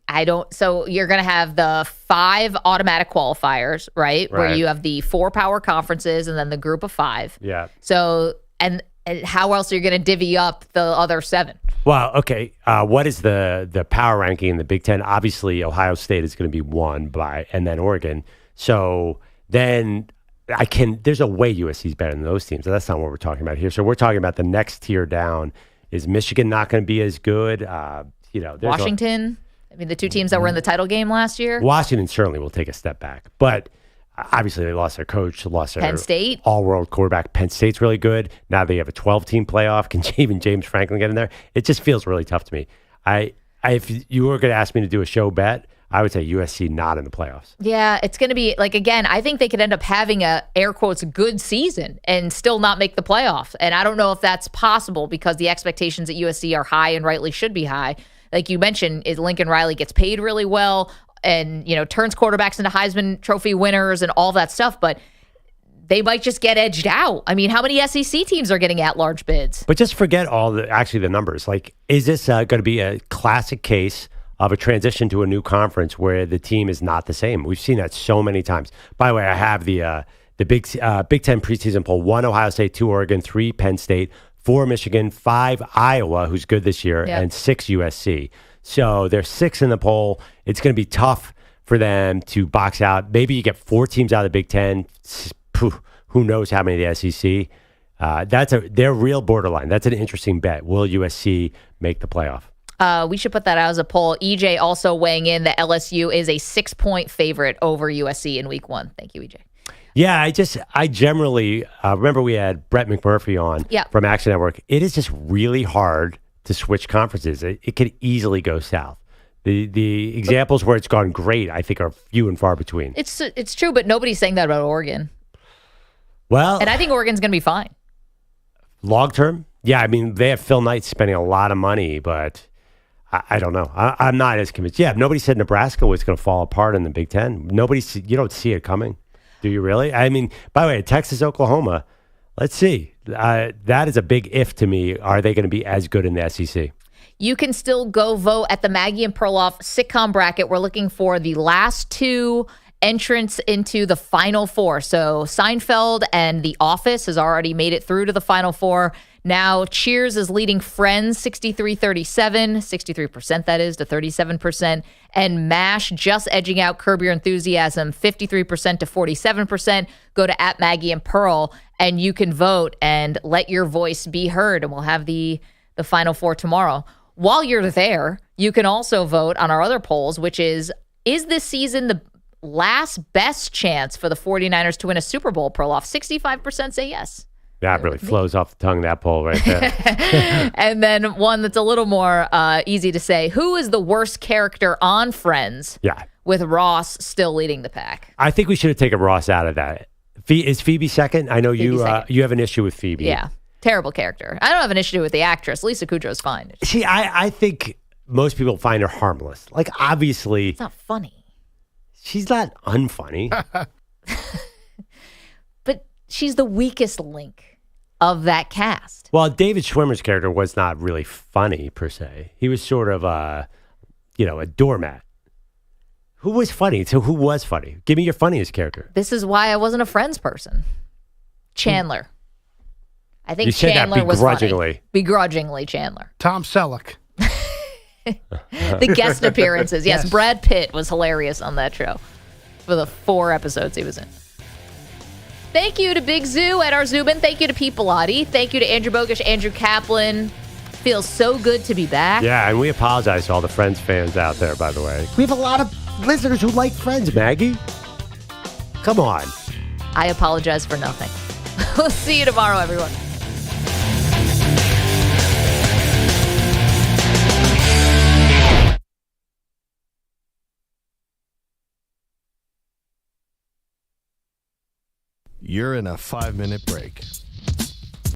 I don't. So you're going to have the 5 automatic qualifiers, right? Where you have the 4 power conferences and then the group of 5. Yeah. So, and how else are you going to divvy up the other 7? Well, okay. What is the power ranking in the Big Ten? Obviously, Ohio State is going to be 1 and then Oregon. So then there's a way USC is better than those teams. That's not what we're talking about here. So we're talking about the next tier down. Is Michigan not going to be as good? Washington. The 2 teams that were in the title game last year. Washington certainly will take a step back, but obviously they lost their coach, lost their Penn State all-world quarterback. Penn State's really good. Now they have a 12-team playoff. Can even James Franklin get in there? It just feels really tough to me. If you were going to ask me to do a show bet, I would say USC not in the playoffs. Yeah, it's going to be, again, I think they could end up having a, air quotes, good season and still not make the playoffs. And I don't know if that's possible because the expectations at USC are high and rightly should be high. Like you mentioned, is Lincoln Riley gets paid really well and, turns quarterbacks into Heisman Trophy winners and all that stuff. But they might just get edged out. How many SEC teams are getting at-large bids? But just forget the numbers. Is this going to be a classic case of a transition to a new conference where the team is not the same? We've seen that so many times. By the way, I have the Big Ten preseason poll: 1 Ohio State, 2 Oregon, 3 Penn State, 4 Michigan, 5 Iowa, who's good this year, and 6 USC. So there's 6 in the poll. It's going to be tough for them to box out. Maybe you get 4 teams out of the Big Ten. Who knows how many of the SEC? They're real borderline. That's an interesting bet. Will USC make the playoff? We should put that out as a poll. EJ also weighing in that LSU is a 6-point favorite over USC in week 1. Thank you, EJ. Yeah, I generally remember we had Brett McMurphy on from Action Network. It is just really hard to switch conferences. It could easily go south. The examples where it's gone great, I think, are few and far between. It's true, but nobody's saying that about Oregon. Well, and I think Oregon's going to be fine. Long term? Yeah, I mean, they have Phil Knight spending a lot of money, but I don't know. I'm not as convinced. Yeah, nobody said Nebraska was going to fall apart in the Big Ten. You don't see it coming. Do you really? I mean, by the way, Texas, Oklahoma, let's see. That is a big if to me. Are they going to be as good in the SEC? You can still go vote at the Maggie and Perloff sitcom bracket. We're looking for the last two entrants into the Final Four. So Seinfeld and The Office has already made it through to the Final Four. Now Cheers is leading Friends 63-37, 63% that is, to 37%. And MASH just edging out Curb Your Enthusiasm 53% to 47%. Go to @Maggie and Pearl and you can vote and let your voice be heard. And we'll have the Final Four tomorrow. While you're there, you can also vote on our other polls, which is this season the last best chance for the 49ers to win a Super Bowl? Perloff, 65% say yes. That really flows off the tongue, that poll right there. And then one that's a little more easy to say. Who is the worst character on Friends? Yeah. With Ross still leading the pack. I think we should have taken Ross out of that. Is Phoebe second? I know you have an issue with Phoebe. Yeah. Terrible character. I don't have an issue with the actress. Lisa Kudrow's fine. See, I think most people find her harmless. Like, obviously. It's not funny. She's not unfunny. But she's the weakest link of that cast. Well, David Schwimmer's character was not really funny, per se. He was sort of a doormat. Who was funny? So who was funny? Give me your funniest character. This is why I wasn't a Friends person. Chandler. I think you said Chandler that was begrudgingly. funny. Begrudgingly, Chandler. Tom Selleck. The guest appearances. Yes, Brad Pitt was hilarious on that show for the 4 episodes he was in. Thank you to Big Zoo at our Zubin. Thank you to Pete Bellotti. Thank you to Andrew Bogish, Andrew Kaplan. Feels so good to be back. Yeah, and we apologize to all the Friends fans out there, by the way. We have a lot of listeners who like Friends, Maggie. Come on. I apologize for nothing. We'll see you tomorrow, everyone. You're in a 5-minute break.